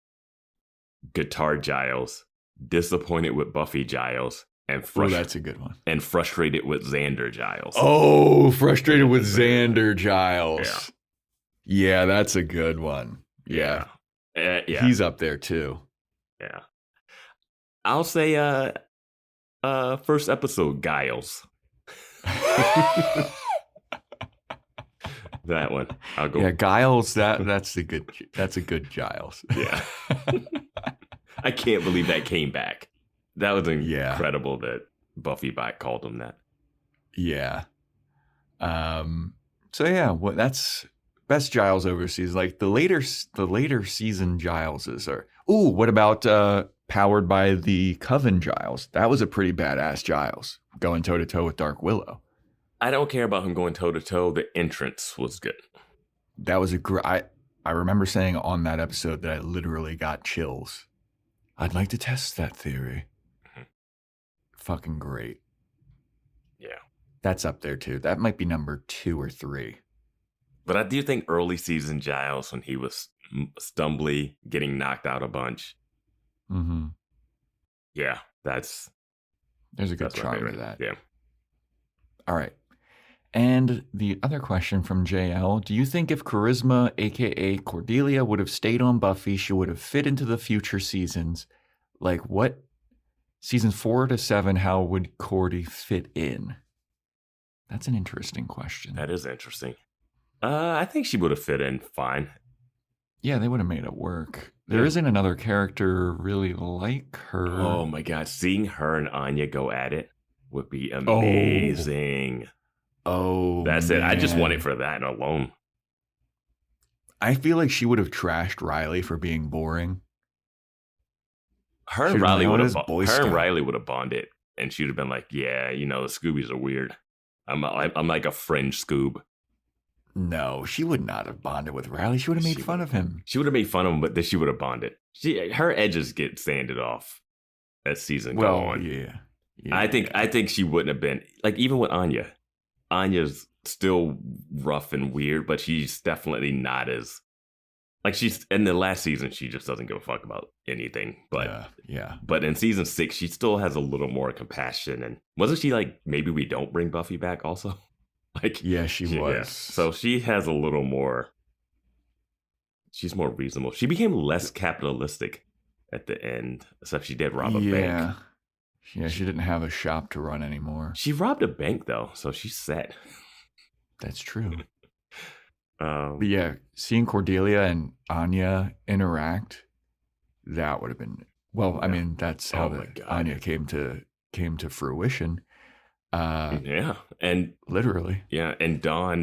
S5: Guitar Giles, Disappointed with Buffy Giles, and
S1: that's a good one.
S5: And Frustrated with Xander Giles.
S1: Oh, Frustrated with Xander Giles. Yeah, that's a good one. Yeah.
S5: Yeah.
S1: He's up there too.
S5: Yeah. I'll say first episode, Giles. That one. I'll go.
S1: Yeah, Giles, that's a good Giles.
S5: Yeah. I can't believe that came back. That was incredible that Buffy called him that.
S1: Yeah. So yeah, that's best Giles overseas. Like the later season Gileses are. Ooh, what about powered by the Coven Giles? That was a pretty badass Giles going toe to toe with Dark Willow.
S5: I don't care about him going toe to toe. The entrance was good.
S1: That was I remember saying on that episode that I literally got chills. I'd like to test that theory. Mm-hmm. Fucking great.
S5: Yeah.
S1: That's up there too. That might be number 2 or 3.
S5: But I do think early season Giles, when he was stumbly, getting knocked out a bunch.
S1: Mm-hmm.
S5: Yeah,
S1: there's a good charm to that.
S5: Yeah.
S1: All right. And the other question from JL, do you think if Charisma, aka Cordelia, would have stayed on Buffy, she would have fit into the future seasons? Like what? Seasons 4 to 7, how would Cordy fit in? That's an interesting question.
S5: That is interesting. I think she would have fit in fine.
S1: Yeah, they would have made it work. There isn't another character really like her.
S5: Oh my God. Seeing her and Anya go at it would be amazing.
S1: Oh,
S5: that's
S1: man.
S5: it. I just want it for that alone.
S1: I feel like she would have trashed Riley for being boring.
S5: Her and Riley would have bonded, and she'd have been like, "Yeah, the Scoobies are weird. I'm like a fringe Scoob."
S1: No, she would not have bonded with Riley. She would have made fun of him.
S5: She would have made fun of him, but then she would have bonded. Her edges get sanded off as season go on.
S1: Yeah.
S5: I think she wouldn't have been like, even with Anya. Anya's still rough and weird, but she's definitely not as like, she's in the last season. She just doesn't give a fuck about anything. But
S1: yeah.
S5: But in season 6, she still has a little more compassion. And wasn't she like, maybe we don't bring Buffy back also? Like,
S1: yeah, she was. Yeah.
S5: So she has a little more. She's more reasonable. She became less capitalistic at the end, except she did rob a bank.
S1: Yeah, she didn't have a shop to run anymore.
S5: She robbed a bank, though, so she's set.
S1: That's true. But yeah, seeing Cordelia and Anya interact, that would have been... Well, I mean, that's how Anya came to fruition.
S5: Yeah, and...
S1: Literally.
S5: Yeah, and Dawn...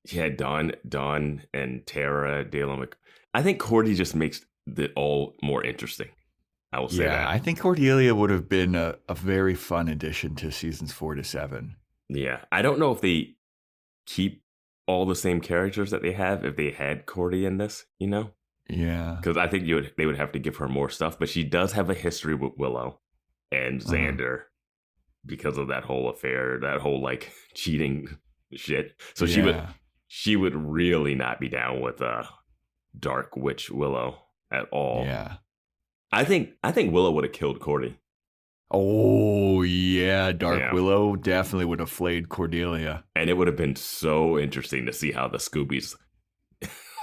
S5: Dawn and Tara, Dale, I think Cordy just makes it all more interesting. I will say that.
S1: I think Cordelia would have been a very fun addition to seasons 4 to 7.
S5: Yeah. I don't know if they keep all the same characters that they have if they had Cordy in this,
S1: Yeah.
S5: Because I think they would have to give her more stuff, but she does have a history with Willow and Xander because of that whole affair, that whole like cheating shit. So she would really not be down with Dark Witch Willow at all.
S1: Yeah.
S5: I think Willow would have killed Cordy.
S1: Oh, yeah. Dark Willow definitely would have flayed Cordelia.
S5: And it would have been so interesting to see how the Scoobies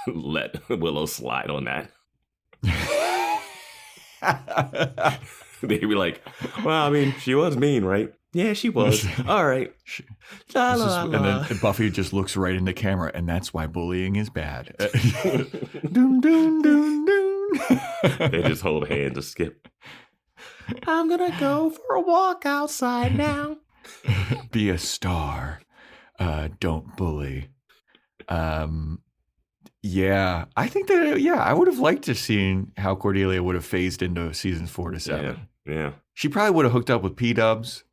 S5: let Willow slide on that. They'd be like, well, I mean, she was mean, right? Yeah, she was. All right.
S1: And then Buffy just looks right in the camera, and that's why bullying is bad. Doom, doom, doom, doom.
S5: They just hold hands and skip. I'm going to go for a walk outside now.
S1: Be a star. Don't bully. Yeah, I think that, I would have liked to seen how Cordelia would have phased into seasons 4 to 7.
S5: Yeah.
S1: She probably would have hooked up with P-Dubs.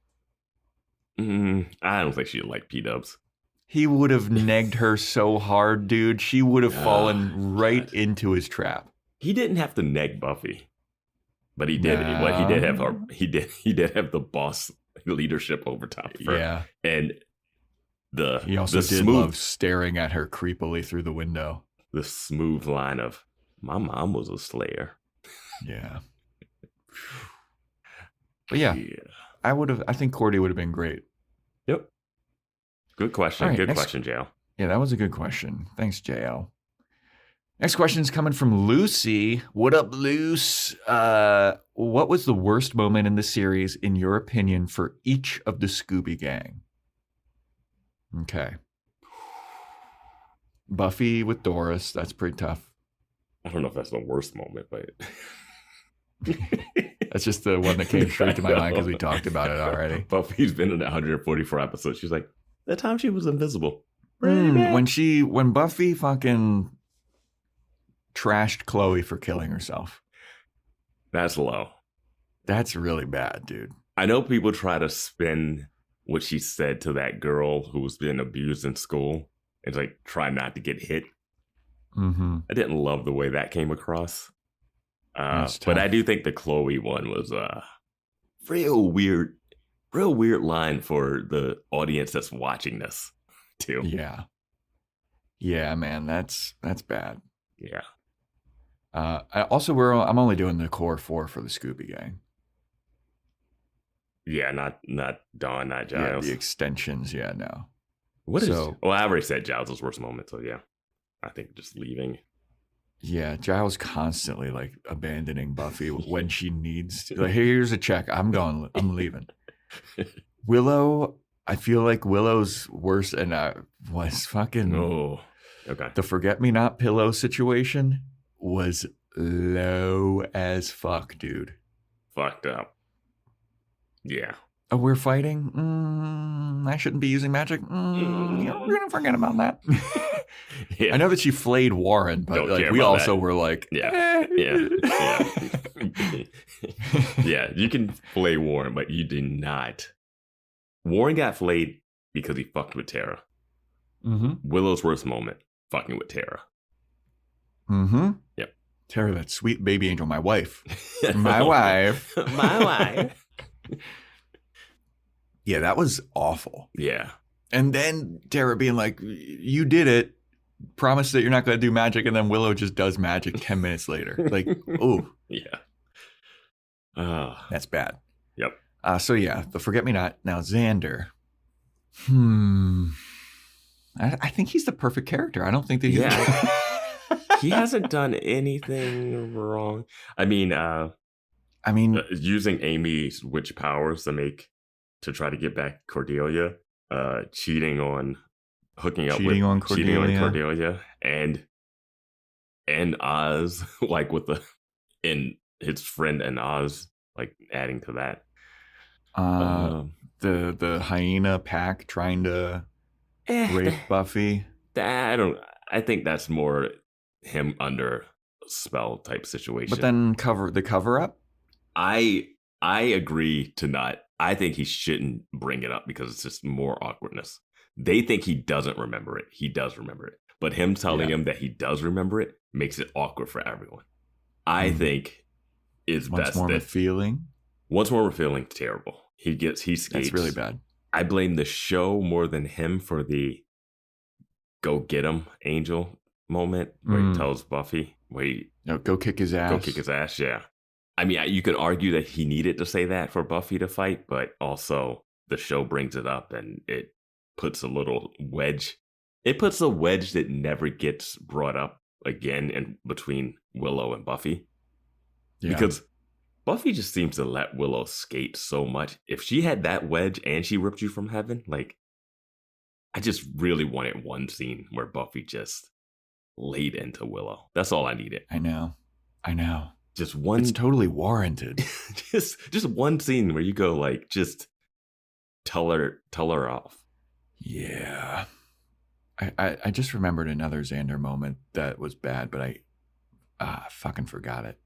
S5: I don't think she'd like P-Dubs.
S1: He would have negged her so hard, dude. She would have fallen right into his trap.
S5: He didn't have to neg Buffy, but he did. What he did have he did have the boss leadership over top of her.
S1: Yeah,
S5: and
S1: he also did love staring at her creepily through the window.
S5: The smooth line of "My mom was a Slayer."
S1: Yeah, but I think Cordy would have been great.
S5: Yep. Good question.
S1: Right,
S5: good question, JL.
S1: Yeah, that was a good question. Thanks, JL. Next question is coming from Lucy. What up, Luce? What was the worst moment in the series, in your opinion, for each of the Scooby Gang? Okay. Buffy with Doris. That's pretty tough.
S5: I don't know if that's the worst moment, but
S1: That's just the one that came straight to my mind because we talked about it already.
S5: Buffy's been in 144 episodes. She's like, that time she was invisible.
S1: When Buffy fucking trashed Chloe for killing herself.
S5: That's low.
S1: That's really bad, dude.
S5: I know people try to spin what she said to that girl who was being abused in school. It's like, try not to get hit.
S1: Mm-hmm.
S5: I didn't love the way that came across. But I do think the Chloe one was real weird line for the audience that's watching this too.
S1: Yeah. Yeah, man, that's bad.
S5: Yeah.
S1: I'm only doing the core 4 for the Scooby Gang.
S5: Yeah, not Dawn, not Giles.
S1: Yeah, the extensions, no.
S5: Well, I already said Giles' worst moment, so yeah. I think just leaving.
S1: Yeah, Giles constantly like abandoning Buffy when she needs to. Like, here's a check. I'm leaving. Willow, I feel like Willow's worst and was fucking
S5: okay.
S1: The forget-me-not pillow situation was low as fuck, dude.
S5: Fucked up. Yeah.
S1: Oh, we're fighting? I shouldn't be using magic? We're going to forget about that.
S5: Yeah.
S1: I know that she flayed Warren, but like, we also were like,
S5: yeah. Yeah, you can flay Warren, but you did not. Warren got flayed because he fucked with Tara.
S1: Mm-hmm.
S5: Willow's worst moment, fucking with Tara.
S1: Mm-hmm.
S5: Yep.
S1: Tara, that sweet baby angel, my wife. My wife.
S5: My wife.
S1: Yeah, that was awful.
S5: Yeah.
S1: And then Tara being like, you did it. Promise that you're not going to do magic. And then Willow just does magic 10 minutes later. Like, oh.
S5: Yeah.
S1: That's bad.
S5: Yep.
S1: So yeah, the forget-me-not. Now, Xander. I think he's the perfect character. I don't think that he's...
S5: Yeah. He hasn't done anything wrong. I mean, using Amy's witch powers to try to get back Cordelia, cheating on Cordelia, and Oz, like and his friend and Oz, like adding to that.
S1: The hyena pack trying to rape Buffy.
S5: I think that's more him under spell type situation.
S1: But then the cover up.
S5: I agree to not. I think he shouldn't bring it up because it's just more awkwardness. They think he doesn't remember it. He does remember it. But him telling him that he does remember it makes it awkward for everyone. I think is best.
S1: Once more feeling.
S5: Once more feeling terrible. He skates.
S1: That's really bad.
S5: I blame the show more than him for the go get him Angel moment where he tells Buffy,
S1: go kick his ass.
S5: Go kick his ass, yeah. I mean, you could argue that he needed to say that for Buffy to fight, but also the show brings it up and it puts a little wedge. It puts a wedge that never gets brought up again in between Willow and Buffy. Yeah. Because Buffy just seems to let Willow skate so much. If she had that wedge and she ripped you from heaven, like, I just really wanted one scene where Buffy just laid into Willow. That's all I needed.
S1: I know.
S5: Just one.
S1: It's totally warranted.
S5: just one scene where you go like, just tell her off.
S1: Yeah. I just remembered another Xander moment that was bad, but I fucking forgot it.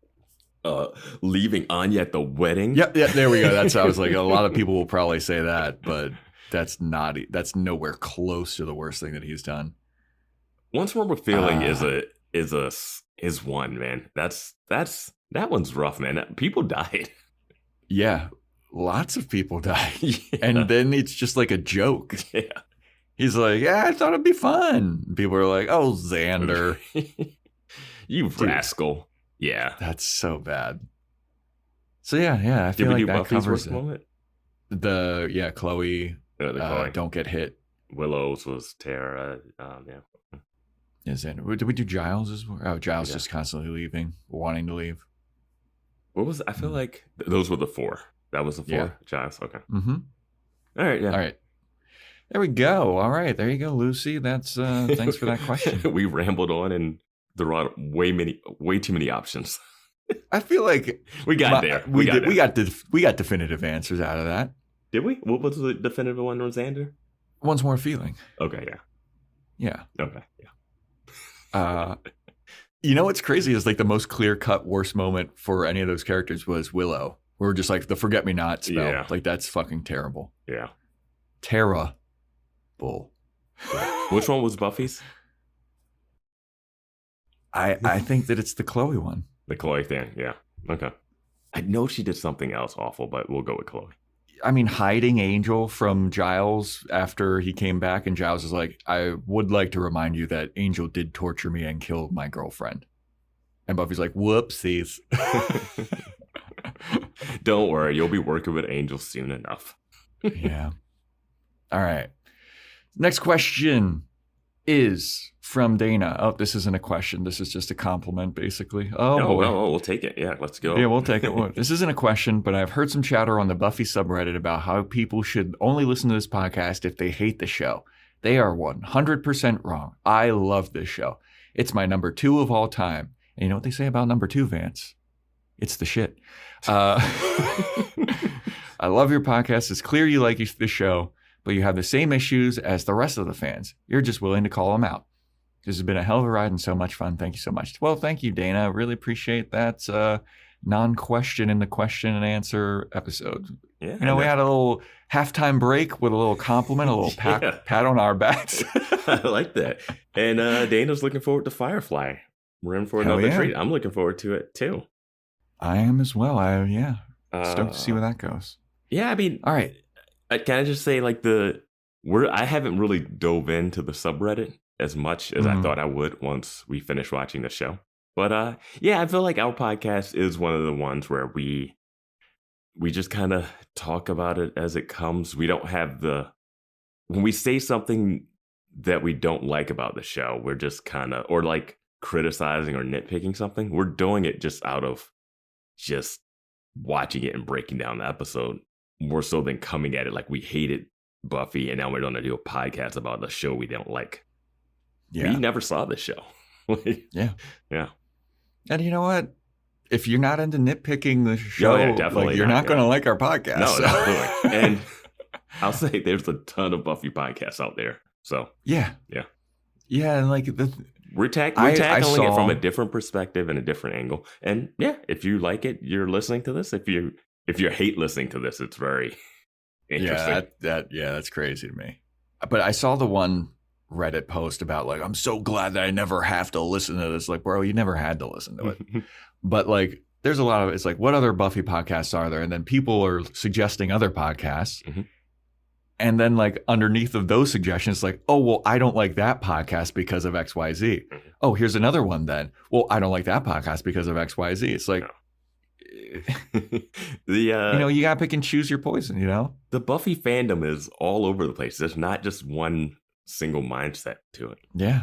S5: Leaving Anya at the wedding.
S1: Yeah, there we go. That's I was like, a lot of people will probably say that, but that's nowhere close to the worst thing that he's done.
S5: Once More with Feeling is one, man. That one's rough, man. People died.
S1: Yeah, lots of people died. Yeah. And then it's just like a joke.
S5: Yeah.
S1: He's like, yeah, I thought it'd be fun. People are like, oh, Xander.
S5: You rascal. Yeah.
S1: That's so bad. So yeah, I feel like that covers it.
S5: Moment?
S1: Chloe,
S5: Chloe.
S1: don't get hit.
S5: Willow's was Tara. Yeah.
S1: Is it? Did we do Giles as well? Oh, Giles
S5: Yeah.
S1: just constantly leaving, wanting to leave.
S5: What was? I feel like those were the 4. That was the 4.
S1: Yeah.
S5: Giles. Okay.
S1: Mm-hmm.
S5: All right. Yeah.
S1: All right. There we go. All right. There you go, Lucy. That's thanks for that question.
S5: We rambled on and there were way too many options.
S1: I feel like
S5: We got there.
S1: We got definitive answers out of that.
S5: Did we? What was the definitive one on Xander?
S1: Once more feeling.
S5: Okay. Yeah.
S1: Yeah.
S5: Okay. Yeah.
S1: You know what's crazy is like the most clear-cut worst moment for any of those characters was Willow. We were just like the forget-me-not spell.
S5: Yeah.
S1: Like that's fucking terrible.
S5: Yeah.
S1: Terrible.
S5: Which one was Buffy's?
S1: I think that it's the Chloe one.
S5: The Chloe thing. Yeah. Okay. I know she did something else awful, but we'll go with Chloe.
S1: I mean, hiding Angel from Giles after he came back, and Giles is like, I would like to remind you that Angel did torture me and kill my girlfriend. And Buffy's like, whoopsies.
S5: Don't worry, you'll be working with Angel soon enough.
S1: Yeah. All right. Next question is from Dana. Oh, this isn't a question. This is just a compliment, basically. Oh, boy.
S5: No, we'll take it. Yeah, let's go.
S1: Yeah, we'll take it. Well, this isn't a question, but I've heard some chatter on the Buffy subreddit about how people should only listen to this podcast if they hate the show. They are 100% wrong. I love this show. It's my number 2 of all time. And you know what they say about number 2, Vance? It's the shit. I love your podcast. It's clear you like the show, but you have the same issues as the rest of the fans. You're just willing to call them out. This has been a hell of a ride and so much fun. Thank you so much. Well, thank you, Dana. I really appreciate that non-question in the question and answer episode.
S5: Yeah,
S1: we had a little halftime break with a little compliment, a little pat on our backs.
S5: I like that. And Dana's looking forward to Firefly. We're in for
S1: Hell
S5: another
S1: yeah.
S5: treat. I'm looking forward to it too.
S1: I am as well. Stoked to see where that goes.
S5: Yeah, I mean,
S1: all right.
S5: Can I just say, like, I haven't really dove into the subreddit as much as I thought I would once we finish watching the show. But yeah, I feel like our podcast is one of the ones where we just kind of talk about it as it comes. We don't have when we say something that we don't like about the show, we're just kind of, or like criticizing or nitpicking something, we're doing it just out of just watching it and breaking down the episode more so than coming at it like we hated Buffy and now we're going to do a podcast about the show we don't like.
S1: Yeah.
S5: We never saw the show.
S1: Yeah.
S5: Yeah.
S1: And you know what? If you're not into nitpicking the show,
S5: definitely
S1: you're not going to like our podcast.
S5: No, definitely. And I'll say there's a ton of Buffy podcasts out there. So
S1: yeah. And like
S5: we're tackling it from a different perspective and a different angle. And yeah, if you like it, you're listening to this. If you hate listening to this, it's very interesting.
S1: Yeah, that's crazy to me. But I saw the one Reddit post about like, I'm so glad that I never have to listen to this. Like, bro, you never had to listen to it. But like, there's a lot of, it's like, what other Buffy podcasts are there? And then people are suggesting other podcasts. Mm-hmm. And then like underneath of those suggestions, like, oh, well, I don't like that podcast because of XYZ. Mm-hmm. Oh, here's another one then. Well, I don't like that podcast because of XYZ. It's like, you gotta pick and choose your poison,
S5: The Buffy fandom is all over the place. There's not just one single mindset to it.
S1: Yeah.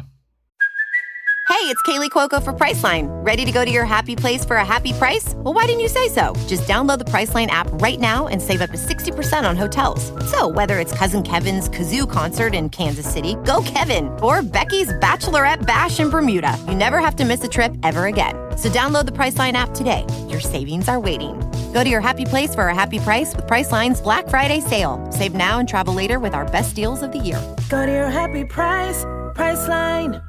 S2: Hey, it's Kaylee Cuoco for Priceline. Ready to go to your happy place for a happy price? Well, why didn't you say so? Just download the Priceline app right now and save up to 60% on hotels. So whether it's Cousin Kevin's Kazoo Concert in Kansas City, go Kevin, or Becky's Bachelorette Bash in Bermuda, you never have to miss a trip ever again. So download the Priceline app today. Your savings are waiting. Go to your happy place for a happy price with Priceline's Black Friday sale. Save now and travel later with our best deals of the year.
S6: Go to your happy price, Priceline.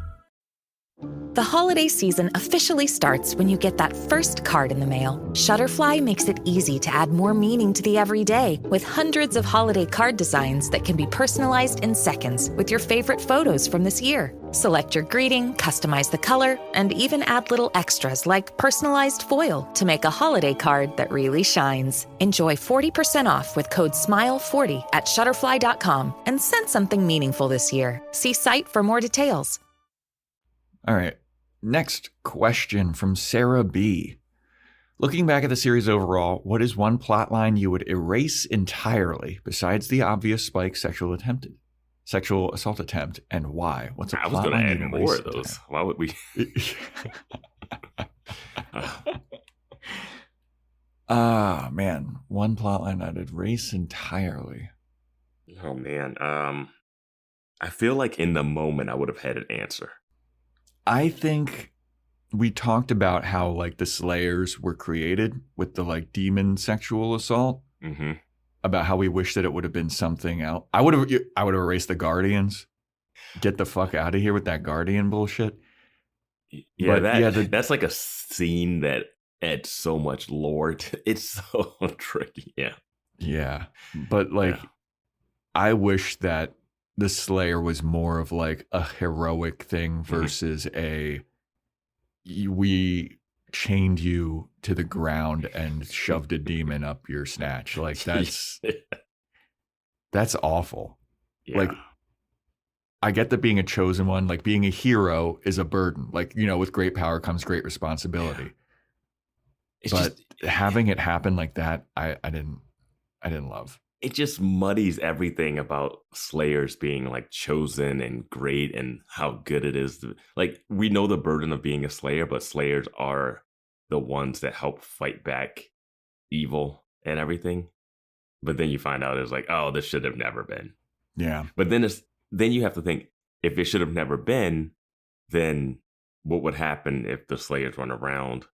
S7: The holiday season officially starts when you get that first card in the mail. Shutterfly makes it easy to add more meaning to the everyday with hundreds of holiday card designs that can be personalized in seconds with your favorite photos from this year. Select your greeting, customize the color, and even add little extras like personalized foil to make a holiday card that really shines. Enjoy 40% off with code SMILE40 at Shutterfly.com and send something meaningful this year. See site for more details.
S1: All right. Next question from Sarah B. Looking back at the series overall, what is one plot line you would erase entirely besides the obvious Spike sexual attempted? sexual assault attempt, and why? What's a
S5: I was
S1: plot
S5: going to
S1: line
S5: add
S1: you'd
S5: more
S1: erase
S5: of those.
S1: entirely?
S5: Why would we?
S1: Ah, man. One plot line I'd erase entirely.
S5: Oh man. I feel like in the moment I would have had an answer.
S1: I think we talked about how like the Slayers were created with the like demon sexual assault.
S5: Mm-hmm.
S1: About how we wish that it would have been something else. I would have erased the Guardians. Get the fuck out of here with that Guardian bullshit.
S5: Yeah,
S1: But
S5: that's like a scene that adds so much lore. It's so tricky. Yeah.
S1: Yeah. But like, I wish that the Slayer was more of like a heroic thing versus we chained you to the ground and shoved a demon up your snatch. Like that's awful.
S5: Yeah.
S1: Like, I get that being a chosen one, like being a hero is a burden. Like, you know, with great power comes great responsibility. But having it happen like that, I didn't love.
S5: It just muddies everything about Slayers being like chosen and great and how good it is. Like, we know the burden of being a Slayer, but Slayers are the ones that help fight back evil and everything. But then you find out it's like, oh, this should have never been.
S1: Yeah.
S5: But then you have to think, if it should have never been, then what would happen if the Slayers run around?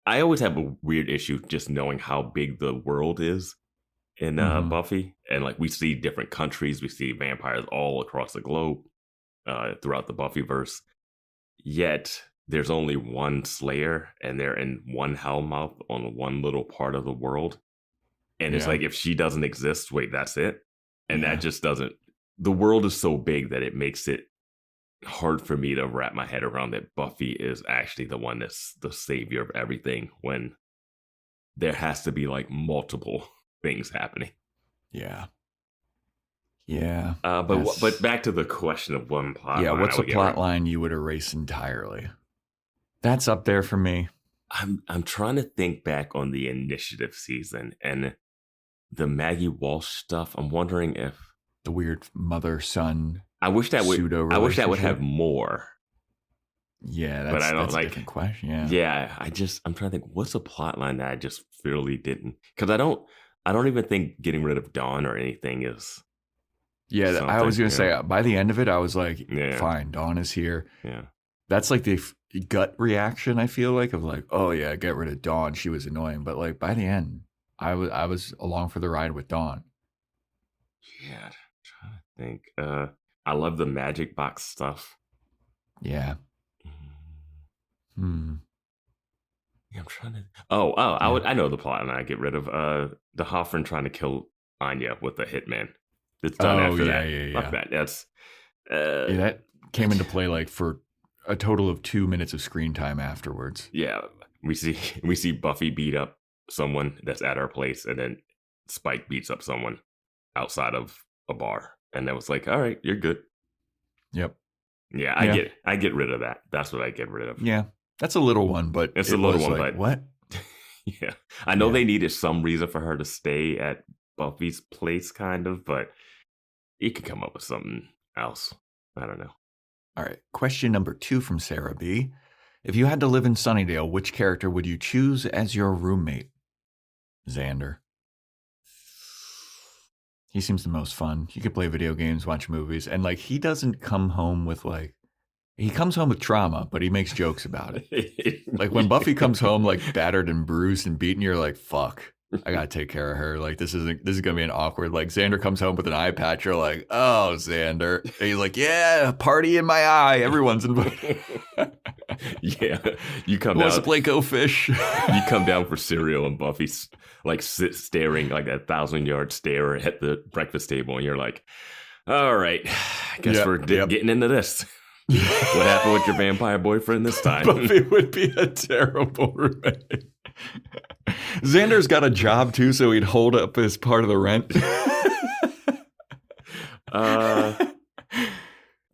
S5: I always have a weird issue just knowing how big the world is in Buffy. And like, we see different countries, we see vampires all across the globe throughout the Buffyverse. Yet there's only one Slayer and they're in one Hellmouth on one little part of the world. And it's like, if she doesn't exist, wait, that's it? And that just doesn't... The world is so big that it makes it hard for me to wrap my head around that Buffy is actually the one that's the savior of everything, when there has to be like multiple things happening.
S1: Yeah. Yeah.
S5: But back to the question of one plot.
S1: Yeah,
S5: line,
S1: what's a plot line you would erase entirely? That's up there for me.
S5: I'm trying to think back on the Initiative season and the Maggie Walsh stuff. I'm wondering if
S1: the weird mother-son.
S5: I wish that would have more.
S1: Yeah, that's a different question.
S5: Yeah. I'm trying to think, what's a plot line that I just really didn't? Because I don't even think getting rid of Dawn or anything is.
S1: Yeah, I was gonna say by the end of it, I was like, fine, Dawn is here.
S5: Yeah,
S1: that's like the gut reaction. I feel like of like, oh yeah, get rid of Dawn. She was annoying, but like by the end, I was along for the ride with Dawn.
S5: Yeah, I'm trying to think. I love the magic box stuff.
S1: Yeah.
S5: Yeah, I'm trying to. I know the plot, and I get rid of the Hoffman trying to kill Anya with the hitman. It's done after that.
S1: Yeah.
S5: Fuck that. That's
S1: that came into play like for a total of 2 minutes of screen time afterwards.
S5: Yeah, we see Buffy beat up someone that's at her place, and then Spike beats up someone outside of a bar, and that was like, all right, you're good.
S1: Yep.
S5: Yeah, I get rid of that. That's what I get rid of.
S1: Yeah, that's a little one, but
S5: it's a little one.
S1: Like,
S5: but
S1: what?
S5: Yeah, I know they needed some reason for her to stay at Buffy's place, kind of, but you could come up with something else. I don't know.
S1: All right. Question number 2 from Sarah B. If you had to live in Sunnydale, which character would you choose as your roommate? Xander. He seems the most fun. He could play video games, watch movies, and like he doesn't come home with like he comes home with trauma, but he makes jokes about it. Like when Buffy comes home like battered and bruised and beaten, you're like, fuck. I gotta take care of her. Like this is gonna be an awkward. Like Xander comes home with an eye patch. You're like, oh, Xander. And he's like, yeah, party in my eye. Everyone's invited.
S5: Yeah, you come
S1: Who
S5: down
S1: wants to play Go Fish.
S5: You come down for cereal, and Buffy's like staring like a 1,000-yard stare at the breakfast table, and you're like, all right, guess we're getting into this. What happened with your vampire boyfriend this time?
S1: Buffy would be a terrible roommate. Xander's got a job too, so he'd hold up his part of the rent.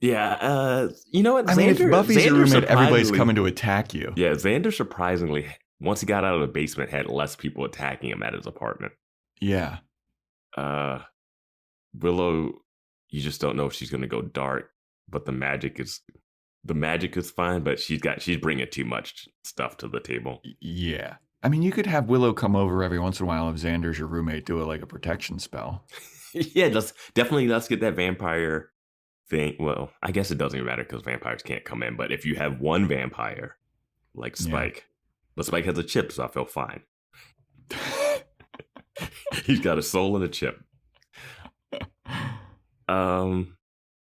S5: You know what?
S1: I mean, if Buffy's your roommate, everybody's coming to attack you.
S5: Yeah, Xander surprisingly, once he got out of the basement, had less people attacking him at his apartment.
S1: Yeah.
S5: Willow you just don't know if she's going to go dark. But the magic is fine, but she's bringing too much stuff to the table.
S1: Yeah. I mean, you could have Willow come over every once in a while if Xander's your roommate, do it like a protection spell.
S5: Yeah, let's get that vampire thing. Well, I guess it doesn't even matter because vampires can't come in. But if you have one vampire like Spike, but Spike has a chip, so I feel fine. He's got a soul and a chip.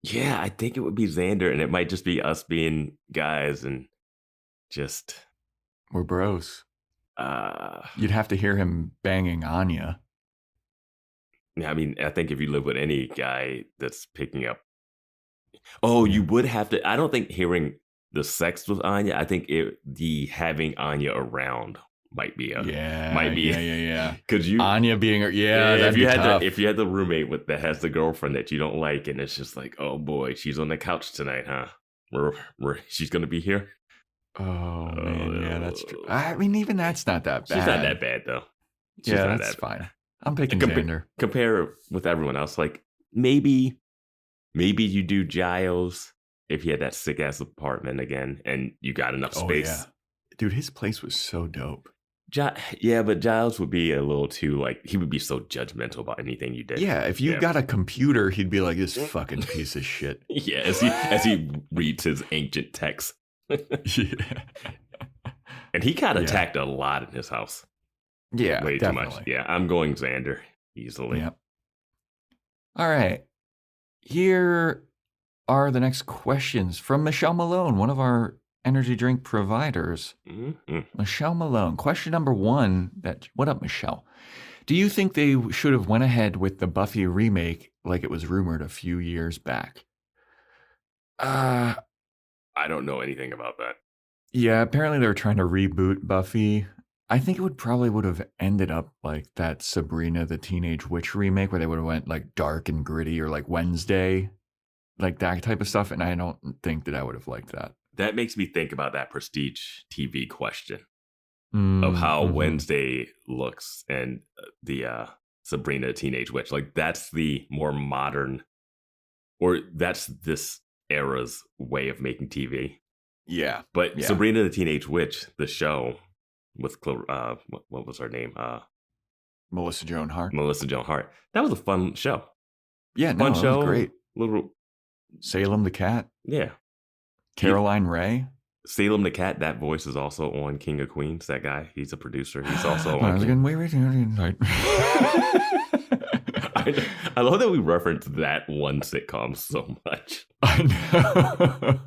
S5: Yeah, I think it would be Xander, and it might just be us being guys and just
S1: we're bros. You'd have to hear him banging Anya.
S5: Yeah, I mean, I think if you live with any guy that's picking up, you would have to. I don't think hearing the sex with Anya. I think the having Anya around might be
S1: yeah.
S5: Because you
S1: Anya being that'd be tough.
S5: If you had the roommate that has the girlfriend that you don't like, and it's just like, oh boy, she's on the couch tonight, huh? She's gonna be here.
S1: Oh man, yeah, that's true. I mean, even that's not that bad.
S5: She's not that bad though.
S1: That's fine. I'm picking Xander.
S5: Compare with everyone else. Like maybe you do Giles if he had that sick ass apartment again, and you got enough space.
S1: Yeah. Dude, his place was so dope.
S5: But Giles would be a little too he would be so judgmental about anything you did.
S1: Yeah, if you got a computer, he'd be like, this fucking piece of shit.
S5: Yeah, as he reads his ancient text.
S1: Yeah.
S5: And he got attacked a lot in his house.
S1: Yeah,
S5: way
S1: definitely.
S5: too much. Yeah, I'm going Xander easily.
S1: Yep. All right. Here are the next questions from Michelle Malone, one of our energy drink providers.
S5: Mm-hmm.
S1: Michelle Malone. Question number 1. What up, Michelle? Do you think they should have went ahead with the Buffy remake like it was rumored a few years back?
S5: I don't know anything about that.
S1: Yeah, apparently they were trying to reboot Buffy. I think it would have ended up like that Sabrina the Teenage Witch remake where they would have went like dark and gritty, or like Wednesday, like that type of stuff. And I don't think that I would have liked that.
S5: That makes me think about that Prestige TV question of how Wednesday looks and the Sabrina Teenage Witch. Like that's the more modern, or that's this era's way of making TV.
S1: Yeah.
S5: But Sabrina the Teenage Witch, the show with, what was her name?
S1: Melissa Joan Hart.
S5: That was a fun show.
S1: Yeah,
S5: fun show.
S1: Was great.
S5: Little
S1: Salem the Cat.
S5: Yeah.
S1: Caroline Ray.
S5: Salem the Cat, that voice is also on King of Queens. That guy, he's a producer. He's also on. I love that we reference that one sitcom so much.
S1: I know.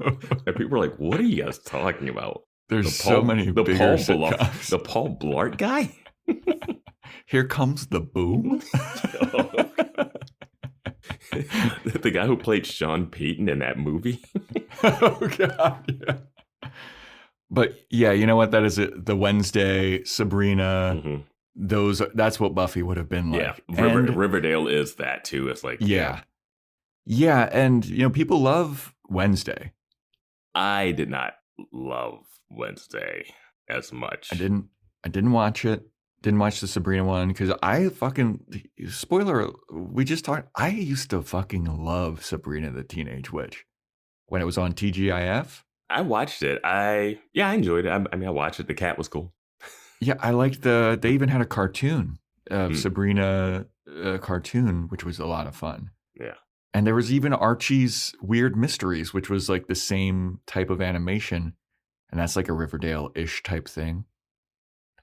S5: And people are like, what are you guys talking about?
S1: There's so many bigger sitcoms.
S5: The Paul Blart guy?
S1: Here Comes the Boom.
S5: The guy who played Sean Payton in that movie.
S1: Oh, God. Yeah. But yeah, you know what? That is the Wednesday, Sabrina.
S5: Mm-hmm.
S1: That's what Buffy would have been like.
S5: Yeah, Riverdale is that too. It's like
S1: yeah, and people love Wednesday.
S5: I did not love Wednesday as much.
S1: I didn't watch it. Didn't watch the Sabrina one because spoiler. We just talked. I used to fucking love Sabrina the Teenage Witch when it was on TGIF.
S5: I watched it. I enjoyed it. I mean, I watched it. The cat was cool.
S1: Yeah, I liked they even had a cartoon, Sabrina cartoon, which was a lot of fun.
S5: Yeah.
S1: And there was even Archie's Weird Mysteries, which was like the same type of animation. And that's like a Riverdale-ish type thing.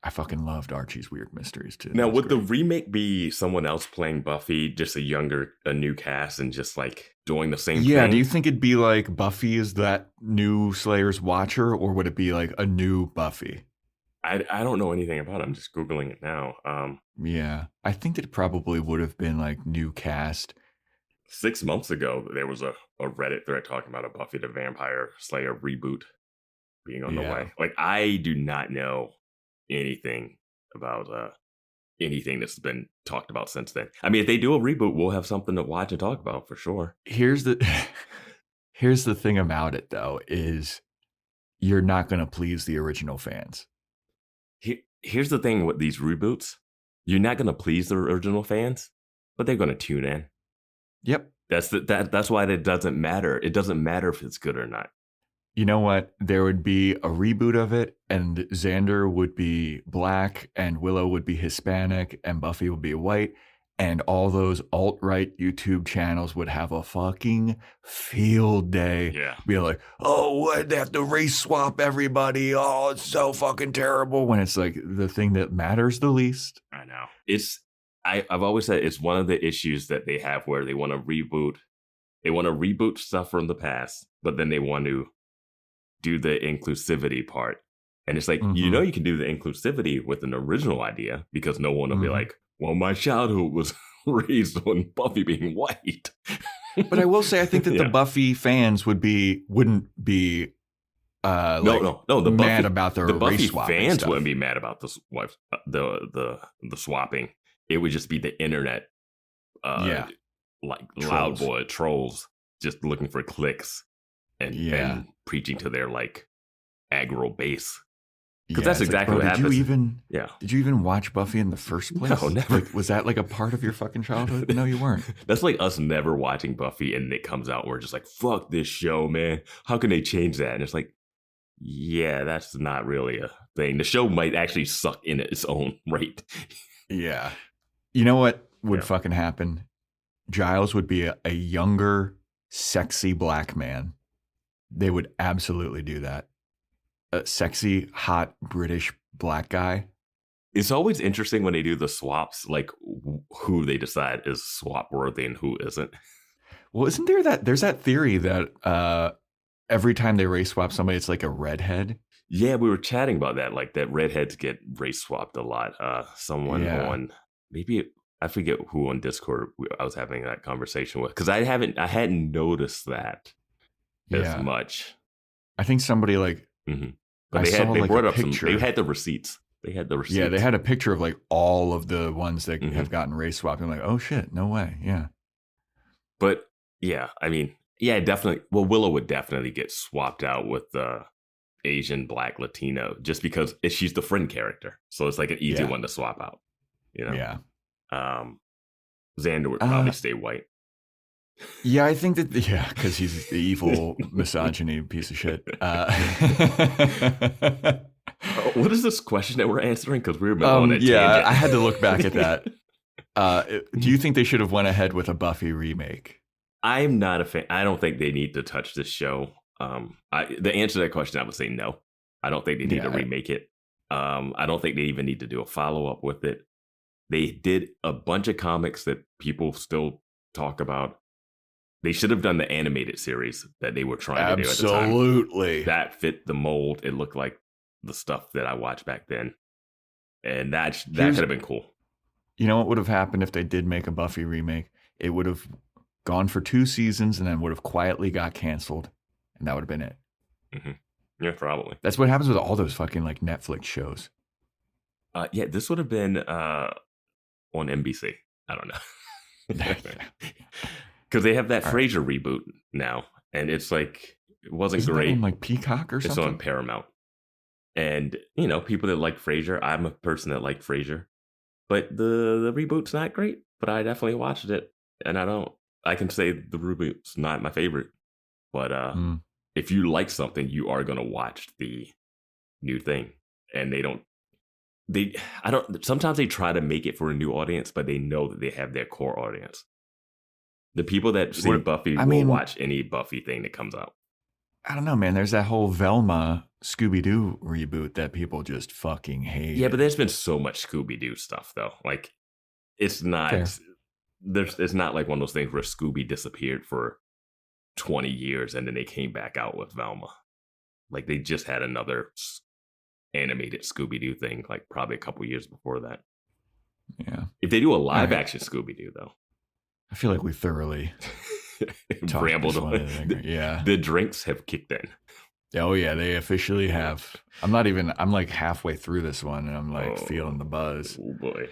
S1: I fucking loved Archie's Weird Mysteries too.
S5: Now, would the remake be someone else playing Buffy, just a new cast, and just like doing the same thing?
S1: Yeah, do you think it'd be like Buffy is that new Slayer's Watcher, or would it be like a new Buffy?
S5: I don't know anything about it. I'm just Googling it now.
S1: Yeah, I think that it probably would have been like new cast.
S5: 6 months ago, there was a Reddit thread talking about a Buffy the Vampire Slayer reboot being on the way. Like, I do not know anything about anything that's been talked about since then. I mean, if they do a reboot, we'll have something to watch and talk about for sure.
S1: Here's the thing about it, though, is you're not going to please the original fans.
S5: Here's the thing with these reboots. You're not going to please the original fans, but they're going to tune in.
S1: Yep.
S5: That's why it doesn't matter. It doesn't matter if it's good or not.
S1: You know what? There would be a reboot of it, and Xander would be black, and Willow would be Hispanic, and Buffy would be white, and all those alt-right YouTube channels would have a fucking field day.
S5: Yeah.
S1: Be like, oh, what? They have to race swap everybody. Oh, it's so fucking terrible. When it's like the thing that matters the least.
S5: I know. I've always said it's one of the issues that they have where they want to reboot. They want to reboot stuff from the past, but then they want to do the inclusivity part. And it's like, you know, you can do the inclusivity with an original idea because no one will be like, well, my childhood was raised on Buffy being white.
S1: But I will say, I think that the Buffy fans wouldn't be
S5: no, the
S1: mad
S5: Buffy,
S1: about the
S5: Buffy
S1: race swap
S5: fans wouldn't be mad about the swapping. It would just be the internet, like Loud Boy trolls just looking for clicks and preaching to their like aggro base. Because that's exactly what happens. Did you even watch Buffy in the first place? No, never.
S1: Like, was that like a part of your fucking childhood? No, you weren't.
S5: That's like us never watching Buffy, and it comes out and we're just like, fuck this show, man. How can they change that? And it's like, yeah, that's not really a thing. The show might actually suck in its own right.
S1: Yeah. You know what would fucking happen? Giles would be a younger, sexy black man. They would absolutely do that. A sexy, hot British black guy.
S5: It's always interesting when they do the swaps, like who they decide is swap worthy and who isn't.
S1: Well, isn't there's that theory that every time they race swap somebody, it's like a redhead?
S5: Yeah, we were chatting about that, like that redheads get race swapped a lot. Someone on, maybe, I forget who on Discord I was having that conversation with, because I hadn't noticed that as much.
S1: I think somebody like...
S5: But they brought up picture. They had the receipts. Yeah,
S1: they had a picture of like all of the ones that have gotten race swapped. I'm like, oh shit, no way. Yeah.
S5: But yeah, I mean, yeah, definitely. Well, Willow would definitely get swapped out with the Asian, Black, Latino, just because she's the friend character. So it's like an easy one to swap out. You know?
S1: Yeah.
S5: Xander would probably stay white.
S1: Yeah, I think that, because he's the evil misogyny piece of shit.
S5: What is this question that we're answering? Because we were on a tangent.
S1: I had to look back at that. Do you think they should have went ahead with a Buffy remake?
S5: I'm not a fan. I don't think they need to touch this show. The answer to that question, I would say no. I don't think they need to remake it. I don't think they even need to do a follow-up with it. They did a bunch of comics that people still talk about. They should have done the animated series that they were trying to do at the time.
S1: Absolutely.
S5: That fit the mold. It looked like the stuff that I watched back then. And that could have been cool.
S1: You know what would have happened if they did make a Buffy remake? It would have gone for 2 seasons and then would have quietly got canceled. And that would have been it.
S5: Mm-hmm. Yeah, probably.
S1: That's what happens with all those fucking like Netflix shows.
S5: Yeah, this would have been on NBC. I don't know. Because they have that Frasier reboot now, and it's like it wasn't
S1: Isn't
S5: great.
S1: That on like Peacock or something?
S5: It's on Paramount, and you know, people that like Frasier. I'm a person that liked Frasier, but the reboot's not great. But I definitely watched it, and I can say the reboot's not my favorite, but if you like something, you are gonna watch the new thing, and sometimes they try to make it for a new audience, but they know that they have their core audience. The people that see Buffy will watch any Buffy thing that comes out.
S1: I don't know, man. There's that whole Velma Scooby-Doo reboot that people just fucking hate.
S5: Yeah, but there's been so much Scooby-Doo stuff, though. Like, it's not... It's not like one of those things where Scooby disappeared for 20 years and then they came back out with Velma. Like, they just had another animated Scooby-Doo thing, like, probably a couple years before that.
S1: Yeah.
S5: If they do a live-action Scooby-Doo, though.
S1: I feel like we thoroughly
S5: rambled on it.
S1: Yeah.
S5: The drinks have kicked in.
S1: Oh, yeah, they officially have. I'm like halfway through this one and I'm like feeling the buzz.
S5: Oh, boy.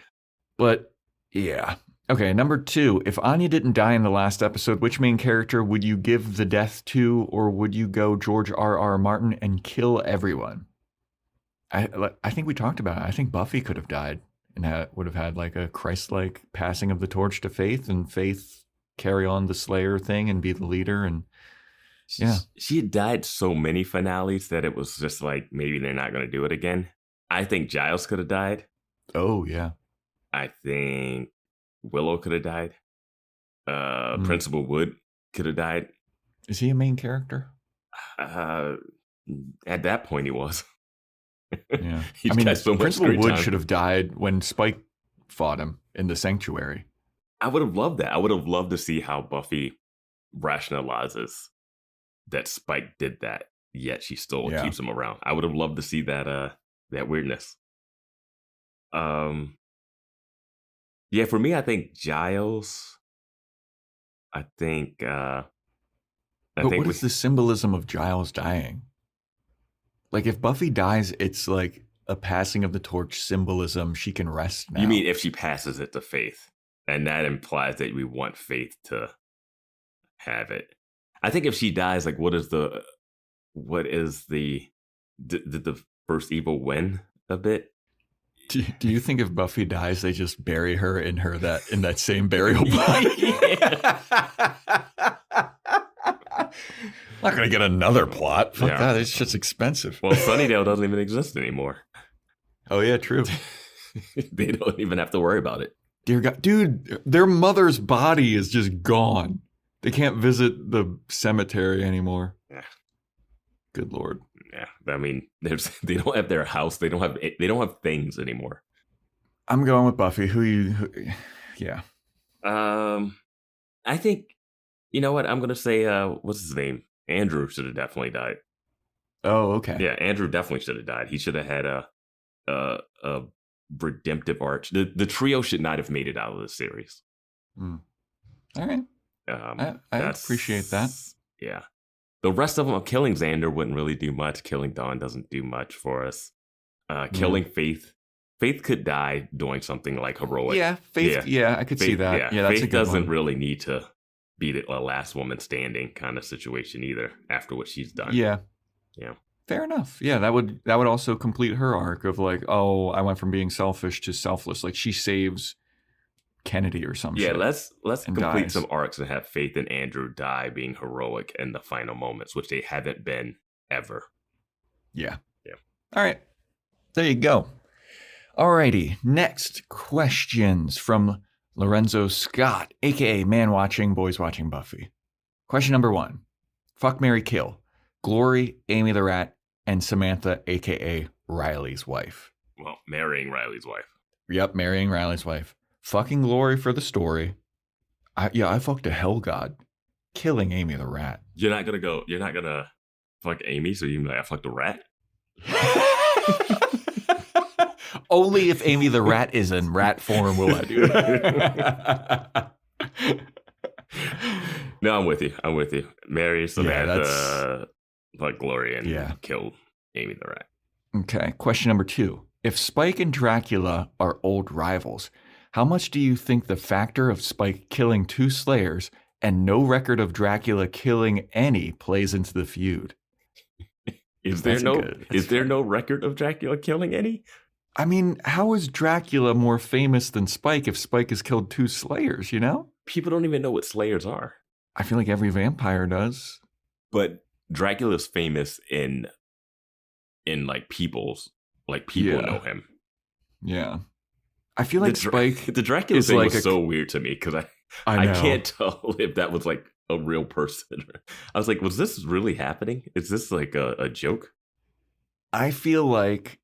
S1: But yeah. Okay, number 2. If Anya didn't die in the last episode, which main character would you give the death to, or would you go George R.R. Martin and kill everyone? I think we talked about it. I think Buffy could have died and would have had like a Christ-like passing of the torch to Faith, and Faith carry on the Slayer thing and be the leader. And yeah,
S5: she had died so many finales that it was just like, maybe they're not going to do it again. I think Giles could have died.
S1: Oh, yeah.
S5: I think Willow could have died. Principal Wood could have died.
S1: Is he a main character?
S5: At that point, he was.
S1: Yeah.
S5: I mean, so
S1: Principal Wood should have died when Spike fought him in the sanctuary.
S5: I would have loved that. I would have loved to see how Buffy rationalizes that Spike did that, yet she still keeps him around. I would have loved to see that weirdness. Yeah, for me, I think Giles. I think. But
S1: what is the symbolism of Giles dying? Like, if Buffy dies, it's like a passing of the torch symbolism. She can rest now.
S5: You mean if she passes it to Faith? And that implies that we want Faith to have it. I think if she dies, like, did the first evil win a bit?
S1: Do you think if Buffy dies, they just bury her in that same burial plot? Not gonna get another plot. Fuck that. It's just expensive.
S5: Well, Sunnydale doesn't even exist anymore.
S1: Oh yeah, true.
S5: They don't even have to worry about it.
S1: Dear God, dude, their mother's body is just gone. They can't visit the cemetery anymore. Yeah. Good Lord.
S5: Yeah, I mean, they don't have their house. They don't have things anymore.
S1: I'm going with Buffy. Yeah.
S5: I think, you know what? I'm gonna say, what's his name? Andrew should have definitely died.
S1: Oh, okay.
S5: Yeah, Andrew definitely should have died. He should have had a redemptive arc. The trio should not have made it out of the series.
S1: All right. I appreciate that.
S5: Yeah. The rest of them, killing Xander wouldn't really do much. Killing Dawn doesn't do much for us. Killing Faith. Faith could die doing something like heroic.
S1: Yeah, Faith. Yeah, I could see that. Yeah, that's
S5: Faith
S1: a good
S5: doesn't
S1: one.
S5: really need to be the last woman standing kind of situation either after what she's done.
S1: Yeah.
S5: Yeah.
S1: Fair enough. Yeah, that would also complete her arc of like, oh, I went from being selfish to selfless. Like she saves Kennedy or something.
S5: Yeah, let's complete
S1: dies.
S5: some arcs and have Faith and Andrew die being heroic in the final moments, which they haven't been ever.
S1: Yeah.
S5: Yeah.
S1: All right. There you go. Alrighty. Next questions from Lorenzo Scott, aka Man Watching, Boys Watching Buffy. Question number 1. Fuck, marry, kill. Glory, Amy the Rat, and Samantha, aka Riley's wife.
S5: Well, marrying Riley's wife.
S1: Yep, marrying Riley's wife. Fucking Glory for the story. I fucked a hell god. Killing Amy the Rat.
S5: You're not gonna fuck Amy, so you I fucked a rat?
S1: Only if Amy the Rat is in rat form will I do it.
S5: No, I'm with you. Marry Samantha, fuck Glory, and kill Amy the Rat.
S1: Okay, question number 2. If Spike and Dracula are old rivals, how much do you think the factor of Spike killing 2 Slayers and no record of Dracula killing any plays into the feud?
S5: Is there no record of Dracula killing any?
S1: I mean, how is Dracula more famous than Spike if Spike has killed 2 Slayers, you know?
S5: People don't even know what Slayers are.
S1: I feel like every vampire does.
S5: But Dracula's famous in like people know him.
S1: Yeah. I feel like Spike
S5: the Dracula thing was so weird to me because I can't tell if that was like a real person. I was like, was this really happening? Is this like a joke?
S1: I feel like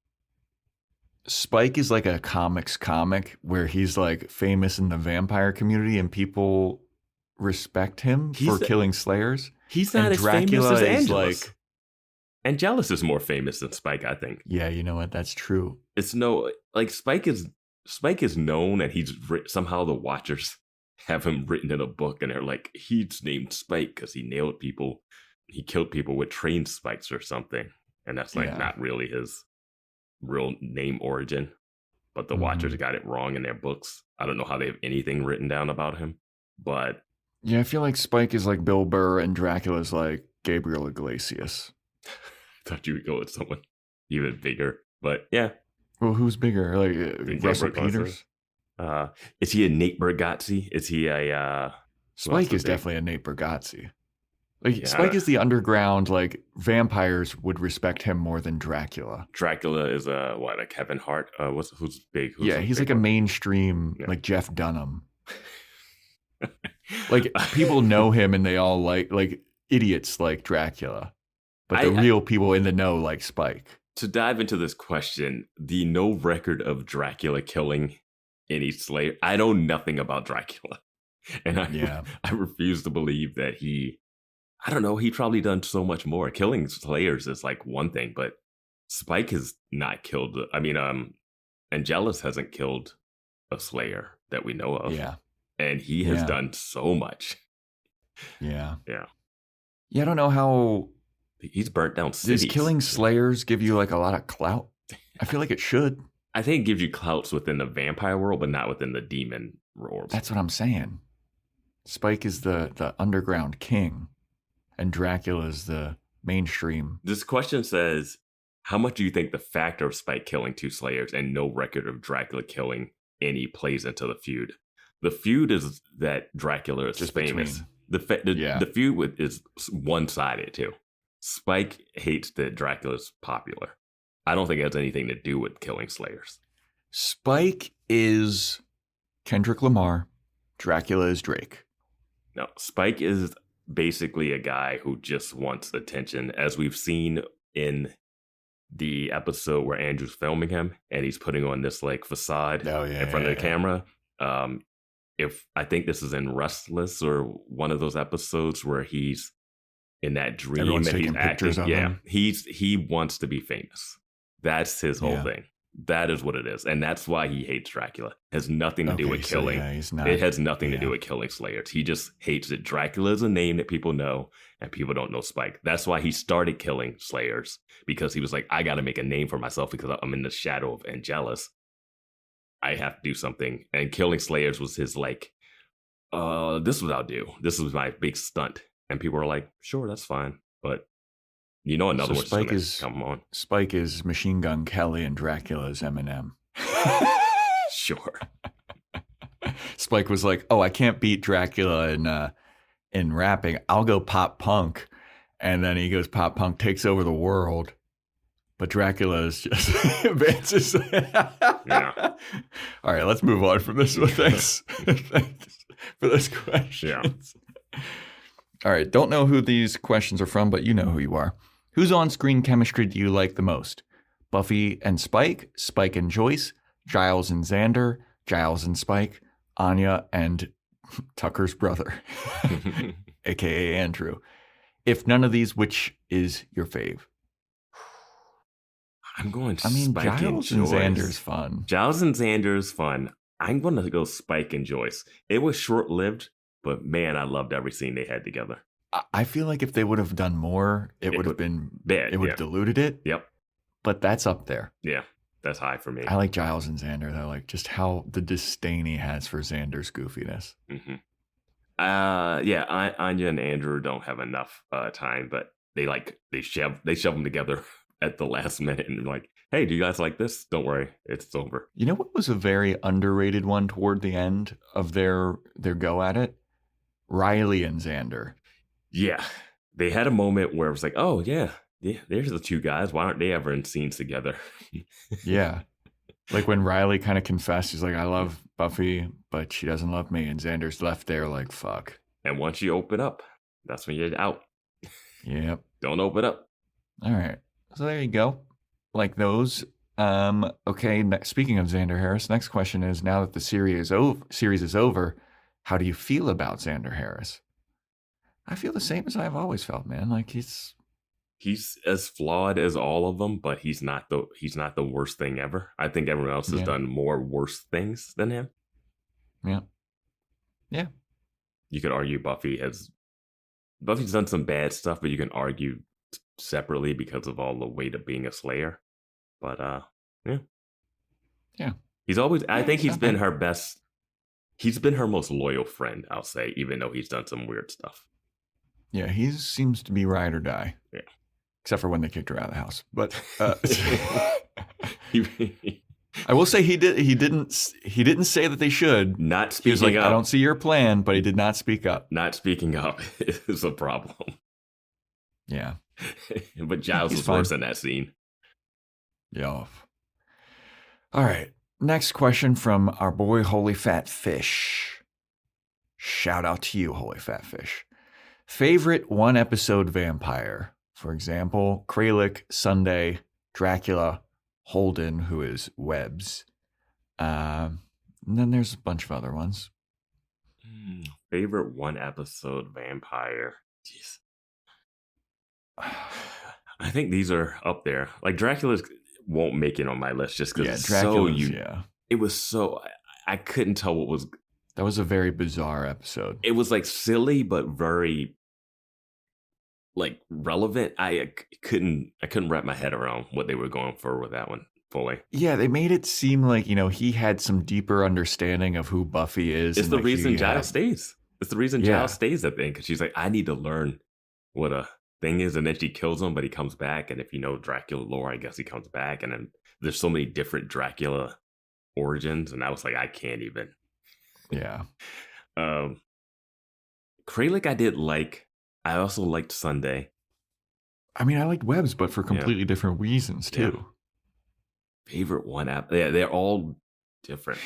S1: Spike is like a comic where he's like famous in the vampire community and people respect him for killing Slayers.
S5: He's not as famous as Angelus. Angelus is more famous than Spike, I think.
S1: Yeah, you know what? That's true.
S5: It's Spike is known, and he's somehow the Watchers have him written in a book, and they're like, he's named Spike because he nailed people, he killed people with train spikes or something, and that's not really his real name origin. But the Watchers got it wrong in their books. I don't know how they have anything written down about him, but
S1: yeah, I feel like Spike is like Bill Burr and Dracula's like Gabriel Iglesias.
S5: I thought you would go with someone even bigger, but yeah.
S1: Well, who's bigger? Like Russell Peters?
S5: Is he a Nate Bargatze? Is he a
S1: Spike is definitely a Nate Bargatze. Like Spike is the underground, like vampires would respect him more than Dracula.
S5: Dracula is a Kevin Hart? Who's big?
S1: He's like a mainstream, like Jeff Dunham. Like people know him and they all like idiots like Dracula, but the real people in the know like Spike.
S5: To dive into this question, the no record of Dracula killing any Slayer. I know nothing about Dracula, and I refuse to believe that he. I don't know. He probably done so much more. Killing Slayers is like one thing, but Spike has not killed. I mean, Angelus hasn't killed a Slayer that we know of.
S1: Yeah,
S5: and he has done so much.
S1: Yeah.
S5: I
S1: don't know how
S5: he's burnt down cities.
S1: Does killing Slayers give you like a lot of clout? I feel like it should.
S5: I think it gives you clouts within the vampire world, but not within the demon world.
S1: That's what I'm saying. Spike is the underground king. And Dracula is the mainstream.
S5: This question says, how much do you think the factor of Spike killing 2 Slayers and no record of Dracula killing any plays into the feud? The feud is that Dracula is just famous. The feud is one-sided, too. Spike hates that Dracula's popular. I don't think it has anything to do with killing Slayers.
S1: Spike is Kendrick Lamar. Dracula is Drake.
S5: No, Spike is basically a guy who just wants attention, as we've seen in the episode where Andrew's filming him and he's putting on this like facade in front of the camera. If I think this is in Restless or one of those episodes where he's in that dream.
S1: Everyone's
S5: and
S1: taking
S5: he's
S1: pictures
S5: acting.
S1: of him.
S5: He wants to be famous. That's his whole thing. That is what it is. And that's why he hates Dracula. It has nothing to do with killing.
S1: He's not,
S5: it has nothing to do with killing Slayers. He just hates that Dracula is a name that people know and people don't know Spike. That's why he started killing Slayers, because he was like, I got to make a name for myself because I'm in the shadow of Angelus. I have to do something. And killing Slayers was his like, this is what I'll do. This was my big stunt. And people were like, sure, that's fine. But you know, another one
S1: Spike is
S5: come on.
S1: Spike is Machine Gun Kelly and Dracula's Eminem.
S5: Sure.
S1: Spike was like, "Oh, I can't beat Dracula in rapping. I'll go pop punk," and then he goes pop punk, takes over the world. But Dracula is just Vance's.
S5: Yeah.
S1: All right, let's move on from this one. Thanks for those questions.
S5: Yeah.
S1: All right, don't know who these questions are from, but you know who you are. Whose on-screen chemistry do you like the most? Buffy and Spike, Spike and Joyce, Giles and Xander, Giles and Spike, Anya and Tucker's brother, a.k.a. Andrew. If none of these, which is your fave?
S5: I'm going
S1: Spike Giles and Xander's fun.
S5: Giles and Xander's fun. I'm going to go Spike and Joyce. It was short-lived, but man, I loved every scene they had together.
S1: I feel like if they would have done more, it would have been bad. It would have diluted it.
S5: Yep.
S1: But that's up there.
S5: Yeah, that's high for me.
S1: I like Giles and Xander, though. Like just how the disdain he has for Xander's goofiness.
S5: Mm-hmm. Anya and Andrew don't have enough time, but they shove them together at the last minute and like, hey, do you guys like this? Don't worry, it's over.
S1: You know what was a very underrated one toward the end of their go at it? Riley and Xander.
S5: Yeah, they had a moment where it was like, oh yeah, there's the 2 guys. Why aren't they ever in scenes together?
S1: Yeah, like when Riley kind of confessed, he's like, I love Buffy, but she doesn't love me, and Xander's left there like, fuck.
S5: And once you open up, that's when you're out.
S1: Yep.
S5: Don't open up.
S1: All right, so there you go. Like those. Okay. Speaking of Xander Harris, next question is: now that the series is over, how do you feel about Xander Harris? I feel the same as I've always felt, man. Like he's
S5: as flawed as all of them, but he's not the worst thing ever. I think everyone else has done more worse things than him.
S1: Yeah. Yeah.
S5: You could argue Buffy's done some bad stuff, but you can argue separately because of all the weight of being a Slayer. But yeah.
S1: Yeah.
S5: I think he's been her best. He's been her most loyal friend, I'll say, even though he's done some weird stuff.
S1: Yeah, he seems to be ride or die.
S5: Yeah.
S1: Except for when they kicked her out of the house. But I will say he didn't say that they should.
S5: Not
S1: He was
S5: speaking
S1: like,
S5: up.
S1: I don't see your plan, but he did not speak up.
S5: Not speaking up is a problem.
S1: Yeah.
S5: But Giles
S1: He's
S5: was
S1: fine.
S5: worse in that scene.
S1: Yeah. All right. Next question from our boy Holy Fat Fish. Shout out to you, Holy Fat Fish. Favorite one episode vampire? For example, Kralik, Sunday, Dracula, Holden, who is Webbs. And then there's a bunch of other ones.
S5: Favorite one episode vampire. Jeez. I think these are up there. Like Dracula's won't make it on my list just because it's it was so I couldn't tell what was.
S1: That was a very bizarre episode.
S5: It was like silly but very like relevant. I couldn't wrap my head around what they were going for with that one fully.
S1: Yeah, they made it seem like, he had some deeper understanding of who Buffy is.
S5: It's
S1: and
S5: the
S1: like
S5: reason
S1: he
S5: Giles
S1: had-
S5: stays. It's the reason Giles stays at the end because she's like, I need to learn what a thing is, and then she kills him, but he comes back. And if you know Dracula lore, I guess he comes back. And then there's so many different Dracula origins, and I was like, I can't even.
S1: Yeah.
S5: Kralik, I did like. I also liked Sunday.
S1: I mean, I liked Webbs, but for completely different reasons too.
S5: Favorite one app? Yeah, they're all different.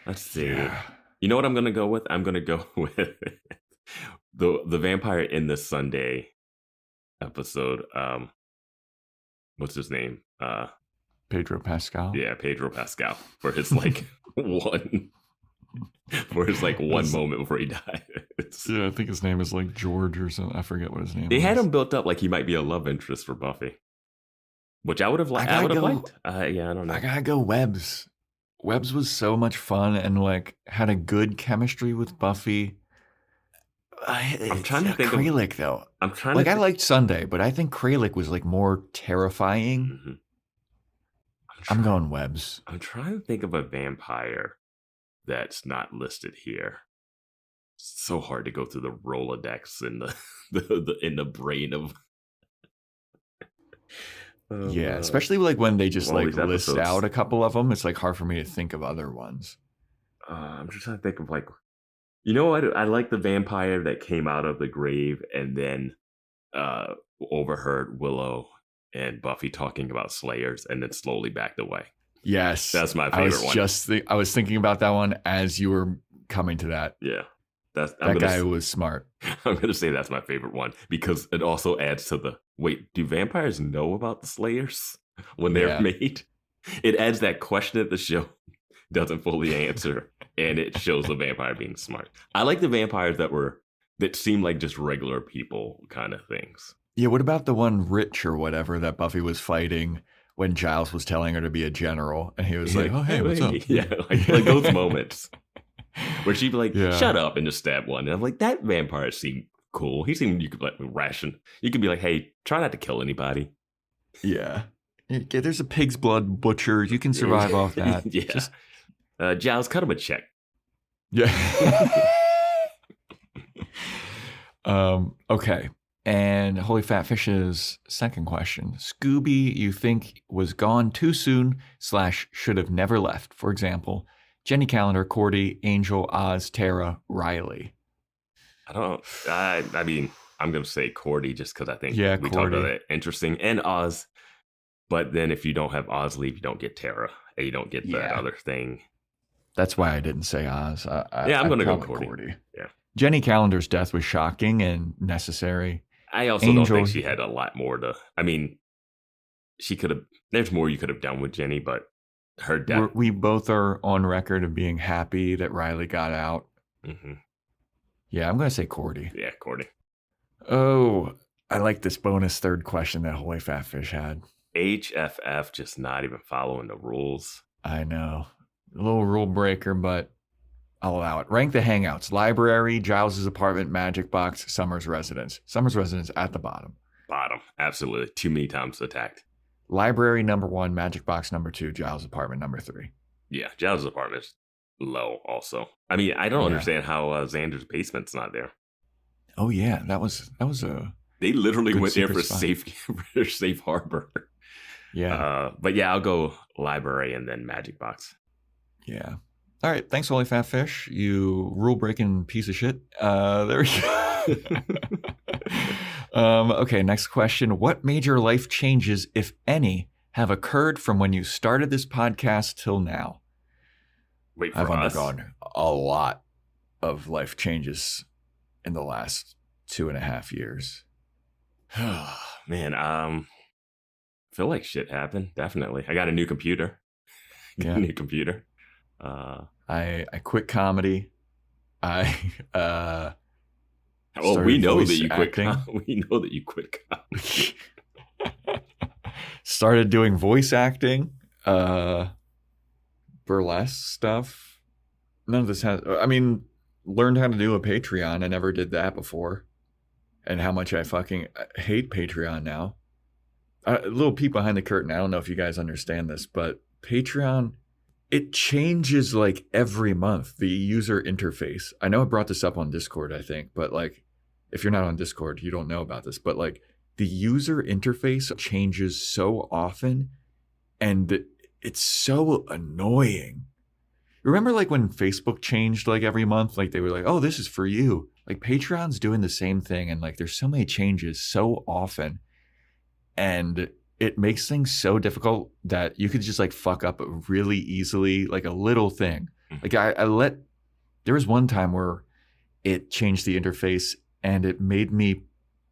S5: Let's see.
S1: Yeah.
S5: You know what I'm gonna go with? I'm gonna go with the vampire in the Sunday episode. What's his name?
S1: Pedro Pascal.
S5: Yeah, Pedro Pascal for his like one moment before he died.
S1: Yeah, I think his name is like George or something. I forget what his name
S5: They
S1: is.
S5: had him built up like he might be a love interest for Buffy, which I would have liked. I would have liked. Yeah, I don't know.
S1: I gotta go Webbs. Webbs was so much fun and like had a good chemistry with Buffy.
S5: I'm trying to think of
S1: Kralik though.
S5: I'm trying
S1: Like
S5: to
S1: I liked Sunday, but I think Kralik was like more terrifying.
S5: Mhm.
S1: I'm going Webbs.
S5: I'm trying to think of a vampire that's not listed here. It's so hard to go through the Rolodex in the in the brain of.
S1: Yeah, especially like when they just
S5: all
S1: like
S5: these
S1: list
S5: episodes.
S1: out a couple of them. It's like hard for me to think of other ones.
S5: I'm just trying to think of like, you know what? I like the vampire that came out of the grave and then overheard Willow and Buffy talking about Slayers and then slowly backed away.
S1: Yes,
S5: That's my favorite one.
S1: I was thinking about that one as you were coming to that.
S5: Yeah,
S1: That guy was smart.
S5: I'm gonna say that's my favorite one because it also adds to the wait. Do vampires know about the Slayers when they're
S1: Yeah.
S5: made? It adds that question that the show doesn't fully answer, and it shows the vampire being smart. I like the vampires that seem like just regular people kind of things.
S1: Yeah, what about the one Rich or whatever that Buffy was fighting when Giles was telling her to be a general, and he was like, "Oh, hey, what's up?"
S5: Yeah, like those moments where she'd be like,
S1: Yeah.
S5: "Shut up," and just stab one. And I'm like, that vampire seemed cool. He seemed you could like ration. You could be like, "Hey, try not to kill anybody."
S1: Yeah. Yeah, there's a pig's blood butcher. You can survive off that.
S5: Yeah.
S1: Just-
S5: Giles, cut him a check.
S1: yeah. Okay. And Holy Fat Fish's second question. Scooby, you think was gone too soon / should have never left. For example, Jenny Calendar, Cordy, Angel, Oz, Tara, Riley.
S5: I mean, I'm going to say Cordy just because I think
S1: Yeah,
S5: we talked
S1: Cordy.
S5: about it. Interesting. And Oz. But then if you don't have Oz leave, you don't get Tara. And you don't get that
S1: Yeah.
S5: other thing.
S1: That's why I didn't say Oz.
S5: I'm going to go
S1: probably
S5: Cordy. Yeah.
S1: Jenny Calendar's death was shocking and necessary.
S5: I also
S1: Angel-
S5: don't think she had a lot more to. I mean, she could have. There's more you could have done with Jenny, but her death.
S1: We both are on record of being happy that Riley got out.
S5: Mhm.
S1: Yeah, I'm going to say Cordy.
S5: Yeah, Cordy.
S1: Oh, I like this bonus third question that Holy Fat Fish had.
S5: HFF just not even following the rules.
S1: I know. A little rule breaker, but I'll allow it. Rank the hangouts. Library, Giles' apartment, Magic Box, Summer's residence. Summer's residence at the bottom.
S5: Bottom. Absolutely. Too many times attacked.
S1: Library number 1, Magic Box number 2, Giles' apartment number 3.
S5: Yeah, Giles' apartment is low also. I mean, I don't
S1: Yeah.
S5: understand how Xander's basement's not there.
S1: Oh yeah, that was a
S5: They literally
S1: Good
S5: went there
S1: secret
S5: for
S1: spot.
S5: safe harbor.
S1: yeah.
S5: But yeah, I'll go library, and then Magic Box.
S1: Yeah. All right. Thanks, Holy Fat Fish. You rule-breaking piece of shit. There we go. Okay, next question. What major life changes, if any, have occurred from when you started this podcast till now?
S5: Wait, for
S1: I've
S5: us?
S1: undergone a lot of life changes in the last 2.5 years.
S5: Man, I feel like shit happened. Definitely. I got a new computer.
S1: Yeah.
S5: New computer.
S1: I quit comedy. I
S5: we know
S1: voice
S5: that you
S1: acting.
S5: quit. We know that you quit comedy.
S1: started doing voice acting, burlesque stuff. None of this has. I mean, learned how to do a Patreon. I never did that before, and how much I fucking hate Patreon now. A little peek behind the curtain. I don't know if you guys understand this, but Patreon, it changes like every month, the user interface. I know I brought this up on Discord, I think, but like, if you're not on Discord, you don't know about this, but like the user interface changes so often and it's so annoying. Remember like when Facebook changed like every month, like they were like, oh, this is for you. Like Patreon's doing the same thing. And like, there's so many changes so often. And it makes things so difficult that you could just like fuck up really easily, like a little thing. Like there was one time where it changed the interface and it made me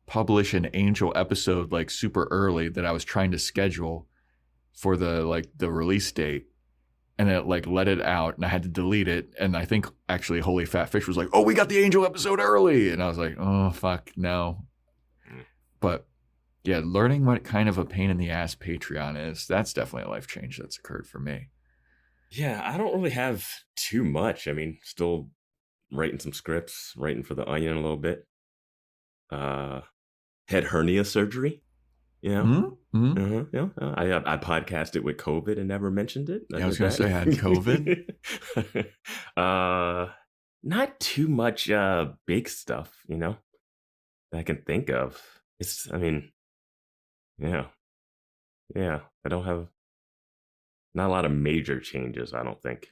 S1: publish an Angel episode like super early that I was trying to schedule for the release date. And it like let it out and I had to delete it. And I think actually Holy Fat Fish was like, oh, we got the Angel episode early. And I was like, oh, fuck, no. But yeah, learning what kind of a pain in the ass Patreon is, that's definitely a life change that's occurred for me.
S5: Yeah, I don't really have too much. I mean, still writing some scripts, writing for The Onion a little bit. Had hernia surgery. You know?
S1: Mm-hmm.
S5: Yeah. I podcasted with COVID and never mentioned it.
S1: I was going to say I had COVID.
S5: Not too much big stuff, you know, that I can think of. Yeah. I don't have not a lot of major changes, I don't think.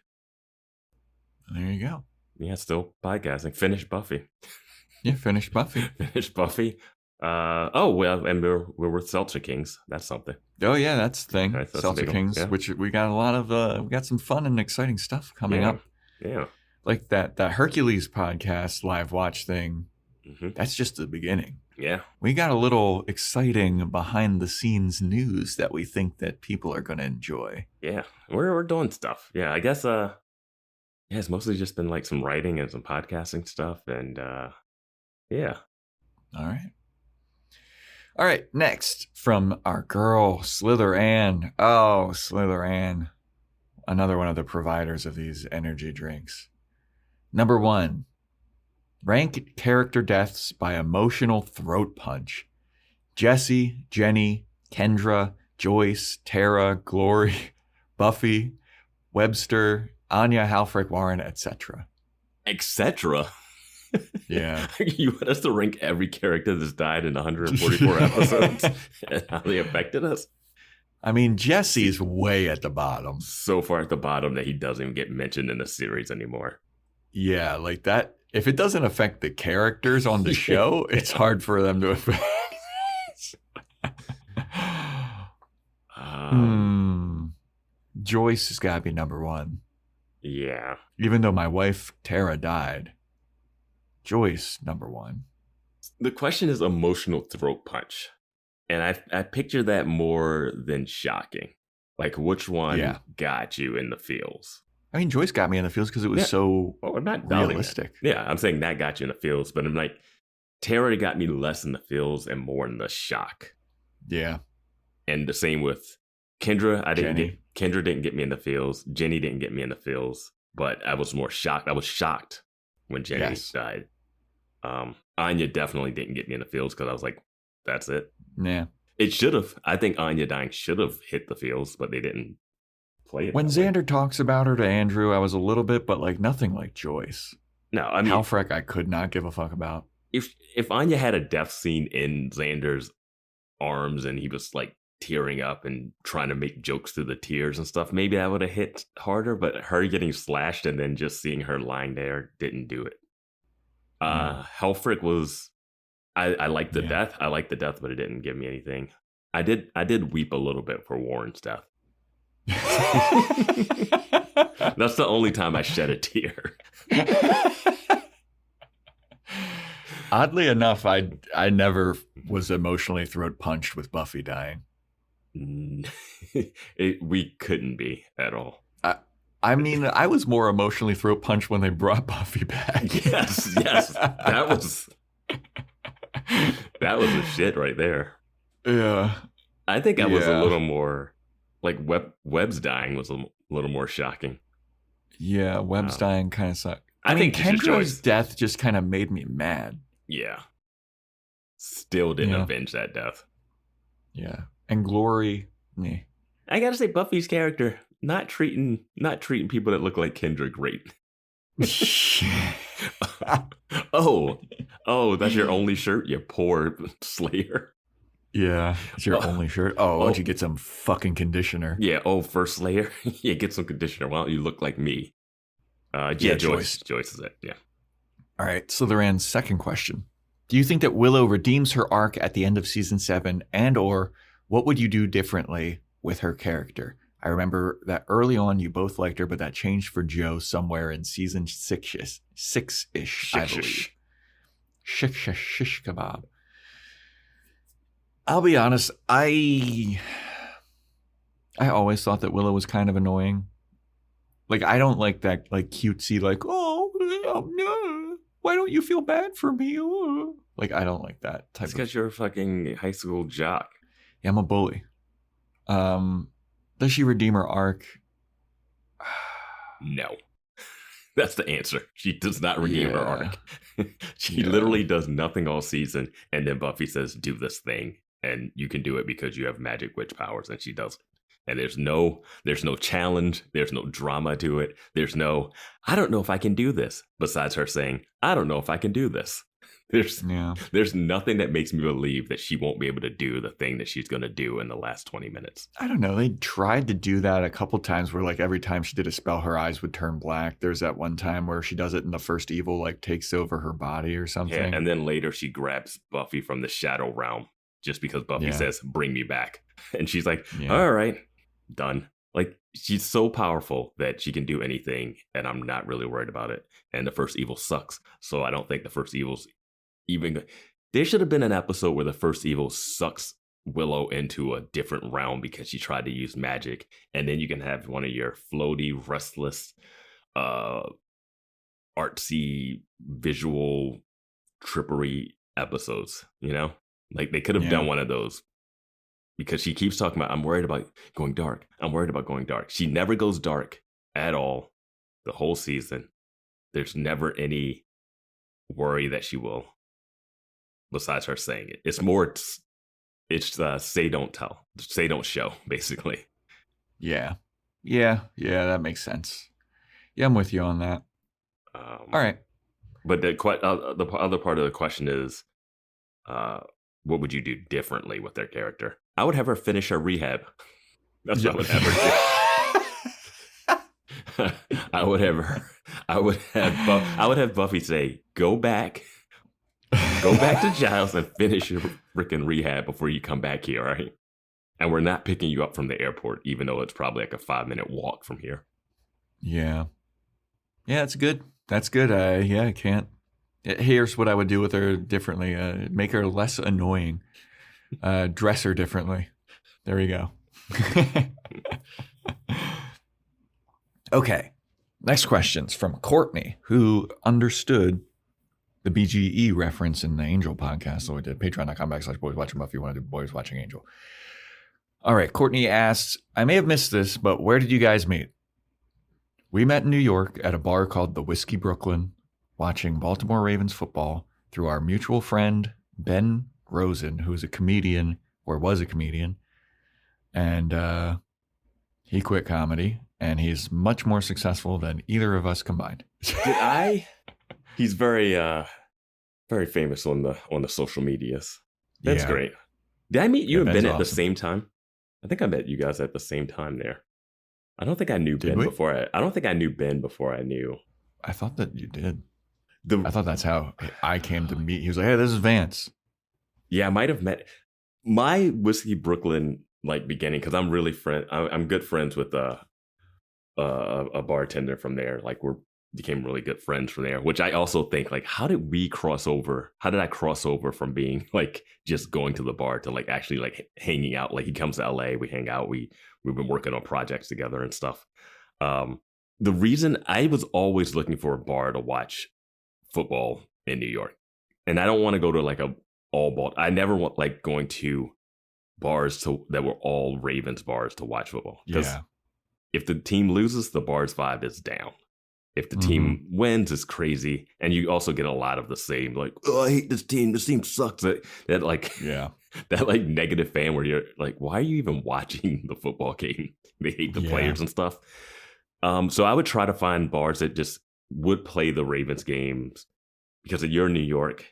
S1: There you go.
S5: Yeah, still podcasting. Finished Buffy.
S1: Yeah, finished Buffy.
S5: Finished Buffy. And we're with Seltzer Kings. That's something.
S1: Oh yeah, that's the thing.
S5: Right, that's
S1: Seltzer Kings,
S5: yeah.
S1: which we got a lot of. We got some fun and exciting stuff coming up.
S5: Yeah,
S1: like that Hercules podcast live watch thing.
S5: Mm-hmm.
S1: That's just the beginning.
S5: Yeah,
S1: we got a little exciting behind the scenes news that we think that people are going to enjoy.
S5: Yeah, we're doing stuff. Yeah, I guess. It's mostly just been like some writing and some podcasting stuff, and yeah.
S1: All right, next from our girl, Slither Ann. Oh, Slither Ann. Another one of the providers of these energy drinks. Number 1, rank character deaths by emotional throat punch. Jesse, Jenny, Kendra, Joyce, Tara, Glory, Buffy, Webster, Anya, Halfrek, Warren, etc.
S5: Etc.
S1: Yeah.
S5: You want us to rank every character that's died in 144 episodes and how they affected us?
S1: I mean, Jesse's way at the bottom.
S5: So far at the bottom that he doesn't even get mentioned in the series anymore.
S1: Yeah, like that. If it doesn't affect the characters on the show, it's hard for them to affect. Joyce has got to be number 1.
S5: Yeah.
S1: Even though my wife, Tara, died. Joyce, number 1.
S5: The question is emotional throat punch. And I picture that more than shocking. Like, which one got you in the feels?
S1: I mean, Joyce got me in the feels because it was so
S5: not
S1: realistic.
S5: Yeah, I'm saying that got you in the feels. But I'm like, Tara got me less in the feels and more in the shock.
S1: Yeah.
S5: And the same with Kendra. Kendra didn't get me in the feels. Jenny didn't get me in the feels. But I was more shocked. I was shocked when Jenny died. Anya definitely didn't get me in the feels because I was like, that's it.
S1: Yeah.
S5: It should have. I think Anya dying should have hit the feels, but they didn't play it.
S1: When Xander talks about her to Andrew, I was a little bit, but like nothing like Joyce.
S5: No, I mean,
S1: Halfrek, I could not give a fuck about.
S5: If Anya had a death scene in Xander's arms and he was like tearing up and trying to make jokes through the tears and stuff, maybe that would have hit harder. But her getting slashed and then just seeing her lying there didn't do it. Helfrich was, I liked the death. I liked the death, but it didn't give me anything. I did weep a little bit for Warren's death. That's the only time I shed a tear.
S1: Oddly enough, I never was emotionally throat punched with Buffy dying.
S5: We couldn't be at all.
S1: I mean, I was more emotionally throat punched when they brought Buffy back.
S5: Yes, that was a shit right there.
S1: Yeah,
S5: I think I was a little more like Webb's dying was a little more shocking.
S1: Yeah, Webb's dying kind of sucked.
S5: I think
S1: Kendra's death just kind of made me mad.
S5: Yeah. Still didn't avenge that death.
S1: Yeah. And Glory, nah.
S5: I gotta say, Buffy's character, not treating people that look like Kendra great. Oh, that's your only shirt, you poor Slayer.
S1: Yeah, it's your only shirt. Oh, why don't you get some fucking conditioner?
S5: Yeah, first Slayer. Yeah, get some conditioner. Why don't you look like me? Joyce. Joyce is it, yeah.
S1: All right, so Loren's second question. Do you think that Willow redeems her arc at the end of season 7, and or what would you do differently with her character? I remember that early on you both liked her, but that changed for Joe somewhere in season 6-ish, I believe. Shish kebab. I'll be honest, I always thought that Willow was kind of annoying. Like, I don't like that, like, cutesy, like, oh, no, why don't you feel bad for me? Oh. Like, I don't like that type of...
S5: It's because you're a fucking high school jock.
S1: Yeah, I'm a bully. Does she redeem her arc?
S5: No. That's the answer. She does not redeem her arc. She literally does nothing all season, and then Buffy says, do this thing, and you can do it because you have magic witch powers, and she does. And there's no challenge, there's no drama to it, there's no, I don't know if I can do this, besides her saying, I don't know if I can do this. There's nothing that makes me believe that she won't be able to do the thing that she's going to do in the last 20 minutes.
S1: I don't know. They tried to do that a couple times where, like, every time she did a spell, her eyes would turn black. There's that one time where she does it and the first evil, like, takes over her body or something.
S5: Yeah, and then later she grabs Buffy from the shadow realm just because Buffy says, bring me back. And she's like, all right, done. Like, she's so powerful that she can do anything, and I'm not really worried about it. And the first evil sucks, so I don't think the first evil's even. There should have been an episode where the first evil sucks Willow into a different realm because she tried to use magic, and then you can have one of your floaty, restless, artsy, visual, trippery episodes. You know, like they could have done one of those. Because she keeps talking about, I'm worried about going dark. I'm worried about going dark. She never goes dark at all the whole season. There's never any worry that she will, besides her saying it. It's more, it's say don't tell. Say don't show, basically.
S1: Yeah, that makes sense. Yeah, I'm with you on that. All right.
S5: But the other part of the question is, what would you do differently with their character? I would have her finish her rehab. That's what I would have her do. I would have Buffy say, go back to Giles and finish your freaking rehab before you come back here, all right? And we're not picking you up from the airport, even though it's probably like a 5-minute walk from here.
S1: Yeah, it's good. That's good. I can't. Here's what I would do with her differently. Make her less annoying. Dress her differently. There we go. Okay. Next question's from Courtney, who understood the BGE reference in the Angel podcast. So we did patreon.com/Boys Watching Buffy. You want to do Boys Watching Angel. All right. Courtney asks, I may have missed this, but where did you guys meet? We met in New York at a bar called the Whiskey Brooklyn, watching Baltimore Ravens football through our mutual friend, Ben Rosen, who's a comedian or was a comedian. And he quit comedy, and he's much more successful than either of us combined.
S5: He's very famous on the social medias. That's great. Did I meet you and Ben at the same time? I think I met you guys at the same time there. I don't think I knew
S1: Did
S5: Ben
S1: we?
S5: before. I don't think I knew Ben before I knew.
S1: I thought that you did. I thought that's how I came to meet. He was like, "Hey, this is Vance."
S5: Yeah, I might have met my Whiskey Brooklyn like beginning because I'm really I'm good friends with a bartender from there. Like became really good friends from there. Which I also think like, how did we cross over? How did I cross over from being like just going to the bar to like actually like hanging out? Like he comes to LA, we hang out, we've been working on projects together and stuff. The reason I was always looking for a bar to watch football in New York, and I don't want to go to like a all ball. I never want like going to bars that were all Ravens bars to watch football.
S1: Yeah.
S5: If the team loses, the bar's vibe is down. If the team wins, it's crazy, and you also get a lot of the same like, oh, I hate this team. This team sucks. That like that like negative fan where you're like, why are you even watching the football game? They hate the players and stuff. So I would try to find bars that just would play the Ravens games because you're in New York.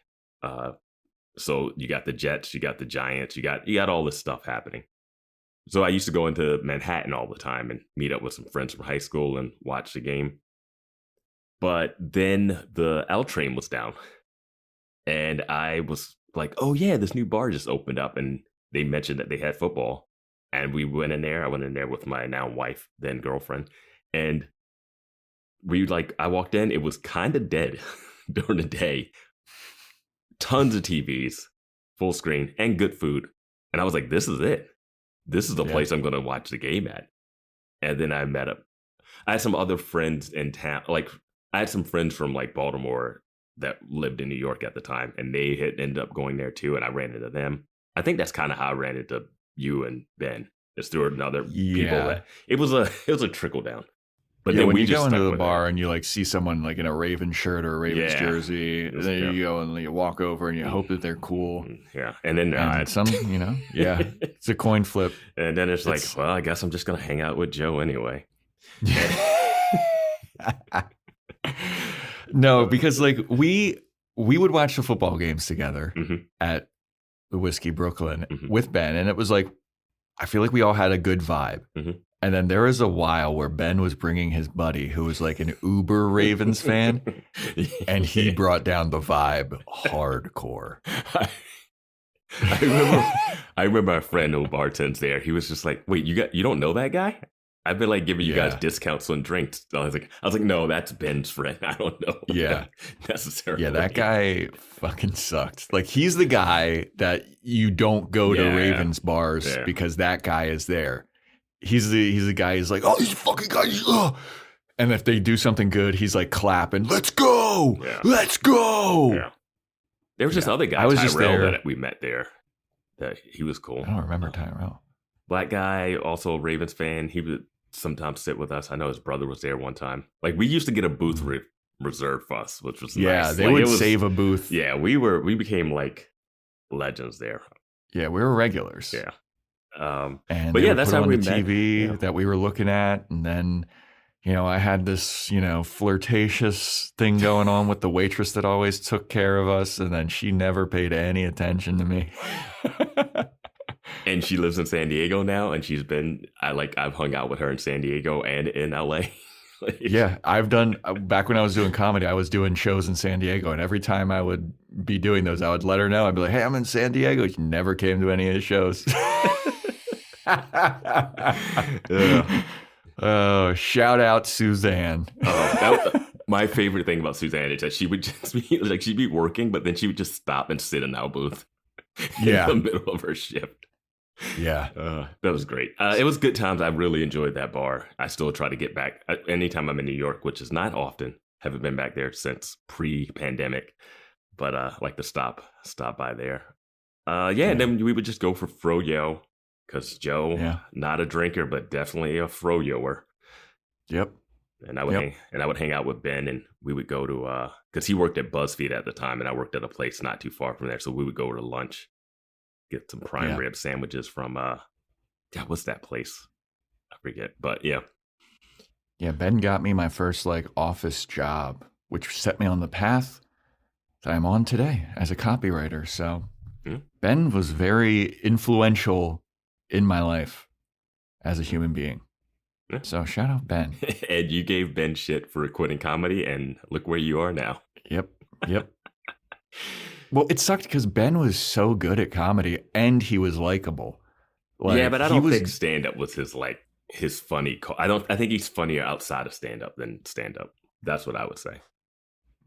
S5: So you got the Jets, you got the Giants, you got all this stuff happening. So I used to go into Manhattan all the time and meet up with some friends from high school and watch the game. But then the L train was down. And I was like, oh yeah, this new bar just opened up and they mentioned that they had football. And we went in there. I went in there with my now wife, then girlfriend. And I walked in, it was kind of dead during the day. Tons of TVs, full screen, and good food. And I was like, this is it. This is the place I'm going to watch the game at. And then I had some other friends in town. Like, I had some friends from like Baltimore that lived in New York at the time, and they had ended up going there too. And I ran into them. I think that's kind of how I ran into you and Ben. It's through another people. It was a trickle down. But then
S1: when
S5: we
S1: you
S5: just
S1: go into the
S5: with
S1: bar and you like see someone like in a Ravens shirt or a Ravens jersey, then you go and you walk over and you hope that they're cool.
S5: Yeah, and then
S1: it's a coin flip.
S5: And then it's like, well, I guess I'm just gonna hang out with Joe anyway.
S1: No, because like we would watch the football games together at the Whiskey Brooklyn with Ben, and it was like I feel like we all had a good vibe. And then there was a while where Ben was bringing his buddy who was like an uber Ravens fan, and he brought down the vibe hardcore.
S5: I remember a friend who bartends there. He was just like, wait, you don't know that guy? I've been like giving you guys discounts on drinks. So I was like, no, that's Ben's friend. I don't know.
S1: Yeah.
S5: Necessarily.
S1: Yeah, that guy fucking sucked. Like he's the guy that you don't go to Ravens bars because that guy is there. He's the guy who's like, oh, these fucking guys. And if they do something good, he's like clapping, let's go. Yeah. Let's go. Yeah.
S5: There was this other guy, Tyrell, that we met there. That he was cool.
S1: I don't remember Tyrell.
S5: Black guy, also a Ravens fan. He would sometimes sit with us. I know his brother was there one time. Like we used to get a booth reserved for us, which was nice.
S1: They would save a booth.
S5: Yeah, we became like legends there.
S1: Yeah, we were regulars.
S5: Yeah.
S1: But that's how we met. TV that we were looking at, and then I had this flirtatious thing going on with the waitress that always took care of us, and then she never paid any attention to me.
S5: And she lives in San Diego now, and I've hung out with her in San Diego and in LA.
S1: I've done back when I was doing comedy, I was doing shows in San Diego, and every time I would be doing those, I would let her know. I'd be like, hey, I'm in San Diego. She never came to any of the shows. Oh, shout out Suzanne.
S5: My favorite thing about Suzanne is that she would just be like, she'd be working, but then she would just stop and sit in our booth in the middle of her shift.
S1: Yeah.
S5: That was great. It was good times. I really enjoyed that bar. I still try to get back anytime I'm in New York, which is not often. Haven't been back there since pre-pandemic, but like to stop by there. And then we would just go for froyo because Joe, not a drinker, but definitely a froyoer.
S1: Yep.
S5: And I would hang out with Ben, and we would go to because he worked at BuzzFeed at the time, and I worked at a place not too far from there, so we would go to lunch, get some prime rib sandwiches from what's that place? I forget, but yeah.
S1: Ben got me my first like office job, which set me on the path that I'm on today as a copywriter. So Ben was very influential in my life. as a human being.
S5: Yeah.
S1: So shout out Ben.
S5: And you gave Ben shit for quitting comedy, and look where you are now.
S1: Yep. Well, it sucked because Ben was so good at comedy and he was likable.
S5: Yeah, but I don't think stand-up was his funny. I think he's funnier outside of stand-up than stand-up. That's what I would say.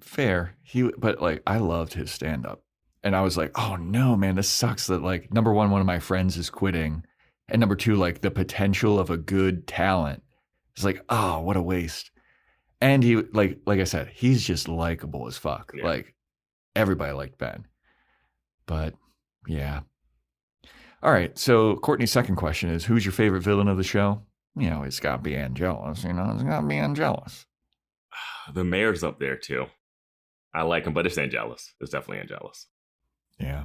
S1: Fair. But like, I loved his stand-up. And I was like, oh no, man, this sucks that like, number one of my friends is quitting. And number two, like the potential of a good talent. It's like, oh, what a waste. And he, like I said, he's just likable as fuck.
S5: Yeah.
S1: Like everybody liked Ben. But yeah. All right. So Courtney's second question is, who's your favorite villain of the show? You know, it's got to be Angelus. It's got to be Angelus.
S5: The mayor's up there too. I like him, but it's Angelus. It's definitely Angelus.
S1: Yeah.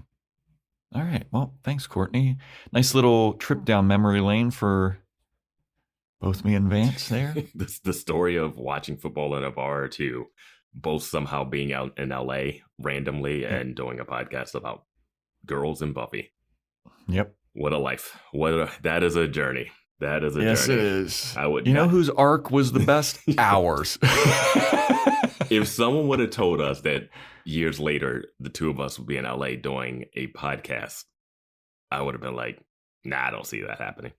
S1: All right. Well, thanks, Courtney. Nice little trip down memory lane for both me and Vance there.
S5: The story of watching football in a bar to both somehow being out in LA randomly and doing a podcast about girls and Buffy.
S1: Yep.
S5: What a life. That is a journey. That is a journey.
S1: Yes, it is.
S5: I would.
S1: You know whose arc was the best? Ours.
S5: If someone would have told us that years later, the two of us would be in LA doing a podcast, I would have been like, nah, I don't see that happening.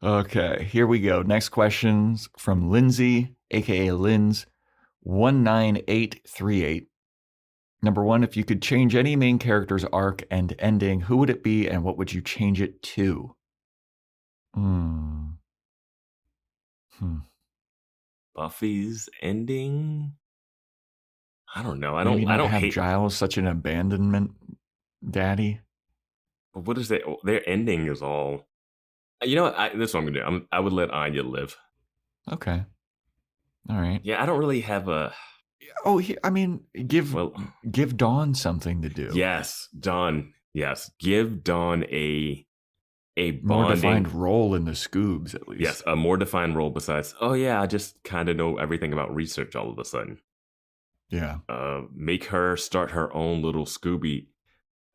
S1: Okay, here we go. Next question's from Lindsay, aka Linz, 19838. Number one, if you could change any main character's arc and ending, who would it be and what would you change it to?
S5: Buffy's ending? I don't know. I
S1: Maybe
S5: don't
S1: have
S5: hate
S1: Giles such an abandonment daddy.
S5: But what is that? Their ending is all. You know what? This is what I'm gonna do. I would let Anya live.
S1: Okay. All right.
S5: Yeah, I don't really have a.
S1: Oh, I mean, give Dawn something to do.
S5: Yes, Dawn. Yes, give Dawn a
S1: more
S5: bonding,
S1: defined role in the Scoobs, at least.
S5: Yes, a more defined role besides, oh yeah, I just kind of know everything about research all of a sudden.
S1: Yeah.
S5: Make her start her own little Scooby.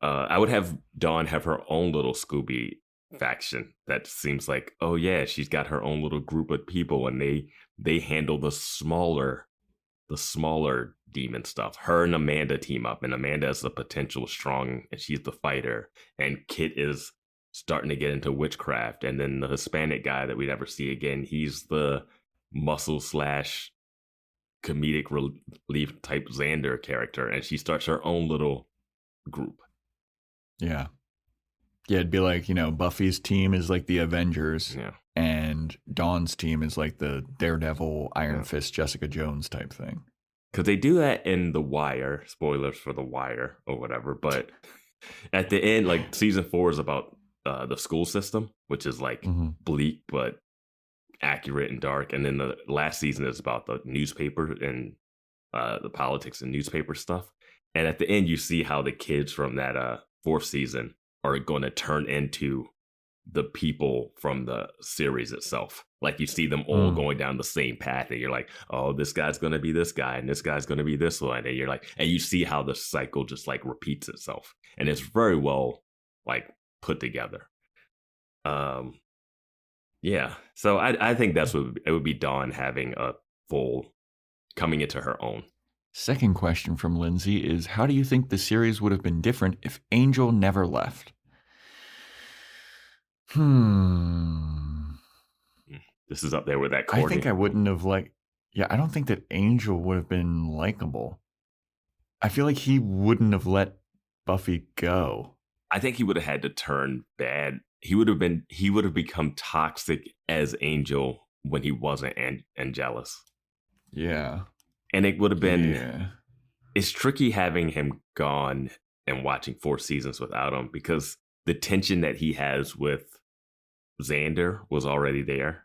S5: I would have Dawn have her own little Scooby faction. That seems like, oh yeah, she's got her own little group of people, and they handle the smaller demon stuff. Her and Amanda team up, and Amanda is the potential strong, and she's the fighter, and Kit is starting to get into witchcraft, and then the Hispanic guy that we never see again, he's the muscle / comedic relief type Xander character, and she starts her own little group.
S1: Yeah, it'd be like, Buffy's team is like the Avengers,
S5: yeah,
S1: and Dawn's team is like the Daredevil, Iron Fist, Jessica Jones type thing.
S5: Because they do that in The Wire. Spoilers for The Wire or whatever. But at the end, like season 4 is about the school system, which is like bleak but accurate and dark. And then the last season is about the newspaper and the politics and newspaper stuff. And at the end, you see how the kids from that 4th season are going to turn into the people from the series itself. Like you see them all going down the same path, and you're like, oh, this guy's going to be this guy, and this guy's going to be this one. And you're like, and you see how the cycle just like repeats itself. And it's very well like put together. Yeah. So I think that's what it would be, Dawn having a full coming into her own.
S1: Second question from Lindsay is, how do you think the series would have been different if Angel never left?
S5: This is up there with that Cordy.
S1: I think I wouldn't have I don't think that Angel would have been likable. I feel like he wouldn't have let Buffy go.
S5: I think he would have had to turn bad. He would have become toxic as Angel when he wasn't Angelus.
S1: Yeah.
S5: And it would have been, it's tricky having him gone and watching 4 seasons without him, because the tension that he has with Xander was already there.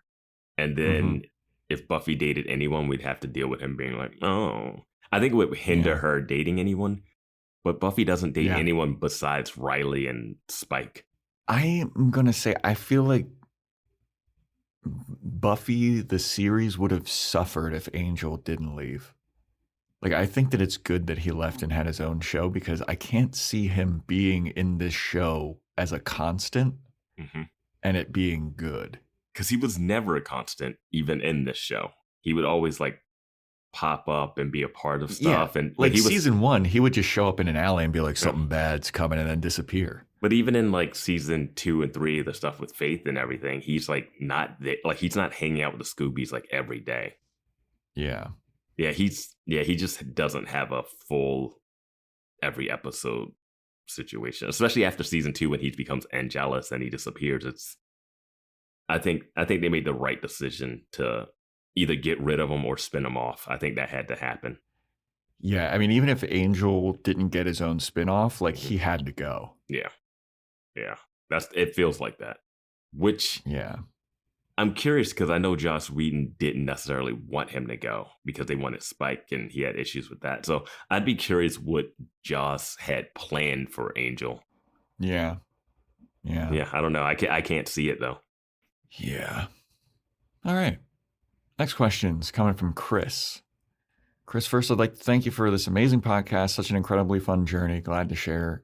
S5: And then if Buffy dated anyone, we'd have to deal with him being like, oh. I think it would hinder her dating anyone. But Buffy doesn't date anyone besides Riley and Spike.
S1: I am going to say, I feel like Buffy, the series, would have suffered if Angel didn't leave. Like, I think that it's good that he left and had his own show, because I can't see him being in this show as a constant and it being good.
S5: Because he was never a constant, even in this show. He would always like pop up and be a part of stuff.
S1: Yeah,
S5: and
S1: like
S5: he was,
S1: season 1, he would just show up in an alley and be like, something bad's coming, and then disappear.
S5: But even in like season 2 and 3, the stuff with Faith and everything, he's like he's not hanging out with the Scoobies like every day.
S1: Yeah.
S5: He just doesn't have a full every episode situation, especially after season 2 when he becomes Angelus and he disappears. I think they made the right decision to either get rid of him or spin him off. I think that had to happen.
S1: Yeah, I mean, even if Angel didn't get his own spinoff, like he had to go.
S5: Yeah. It feels like that. Which I'm curious because I know Joss Whedon didn't necessarily want him to go because they wanted Spike and he had issues with that. So I'd be curious what Joss had planned for Angel.
S1: Yeah.
S5: I don't know. I can't see it though.
S1: Yeah. All right. Next question's coming from Chris. Chris, first, I'd like to thank you for this amazing podcast. Such an incredibly fun journey. Glad to share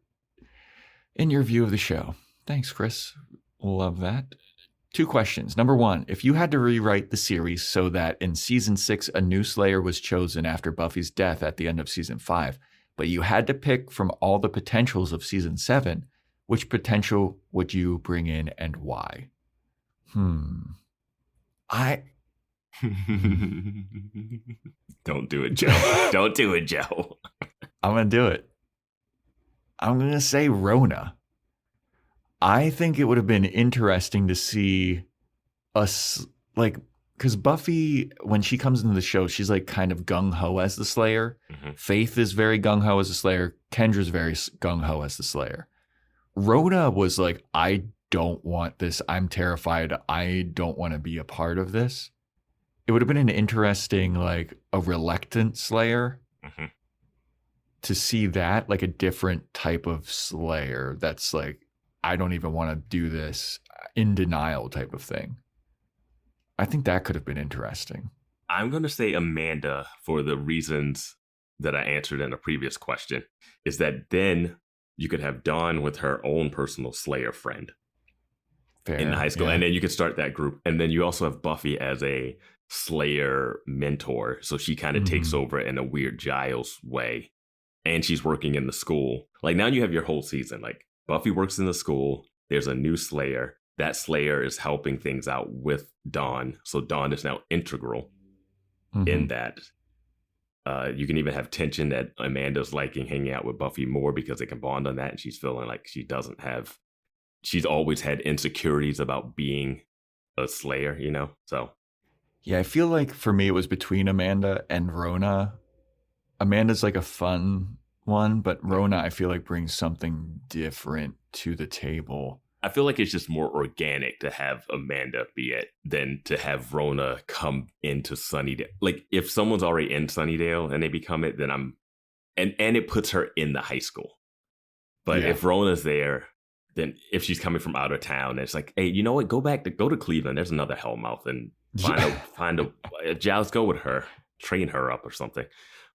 S1: in your view of the show. Thanks, Chris. Love that. 2 questions. Number 1, if you had to rewrite the series so that in season 6, a new Slayer was chosen after Buffy's death at the end of season 5, but you had to pick from all the potentials of season 7, which potential would you bring in and why?
S5: Don't do it, Joe. Don't do it, Joe.
S1: I'm going to do it. I'm going to say Rona. I think it would have been interesting to see us, like, because Buffy, when she comes into the show, she's like kind of gung-ho as the Slayer. Faith is very gung-ho as the Slayer. Kendra's very gung-ho as the Slayer. Rona was like, I don't want this. I'm terrified. I don't want to be a part of this. It would have been an interesting, like, a reluctant Slayer to see that, like a different type of Slayer that's like, I don't even want to do this, in denial type of thing. I think that could have been interesting.
S5: I'm going to say Amanda for the reasons that I answered in a previous question, is that then you could have Dawn with her own personal Slayer friend in high school. And then you could start that group. And then you also have Buffy as a Slayer mentor. So she kind of takes over in a weird Giles way. And she's working in the school. Like now you have your whole season. Like Buffy works in the school. There's a new Slayer. That Slayer is helping things out with Dawn. So Dawn is now integral in that. You can even have tension that Amanda's liking hanging out with Buffy more because they can bond on that. And she's feeling like she's always had insecurities about being a Slayer, you know? So.
S1: Yeah, I feel like for me, it was between Amanda and Rona. Amanda's like a fun one, but Rona, I feel like brings something different to the table.
S5: I feel like it's just more organic to have Amanda be it than to have Rona come into Sunnydale. Like if someone's already in Sunnydale and they become it, then and it puts her in the high school. But if Rona's there, then if she's coming from out of town, it's like, hey, you know what? Go to Cleveland. There's another Hellmouth and find a Giles, go with her, train her up or something.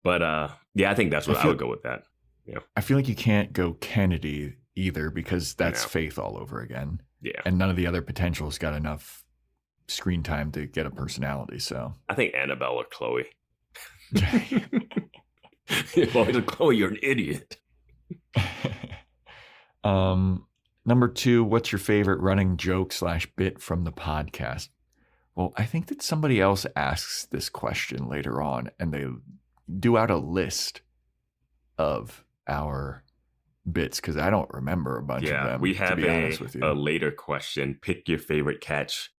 S5: But I think that's what I would go with that. Yeah.
S1: I feel like you can't go Kennedy either because that's Faith all over again.
S5: Yeah.
S1: And none of the other potentials got enough screen time to get a personality. So
S5: I think Annabelle or Chloe. Chloe, you're an idiot.
S1: Number 2, what's your favorite running joke / bit from the podcast? Well, I think that somebody else asks this question later on and they do out a list of our bits because I don't remember a bunch of them.
S5: We have
S1: to be honest with you.
S5: A later question. Pick your favorite catch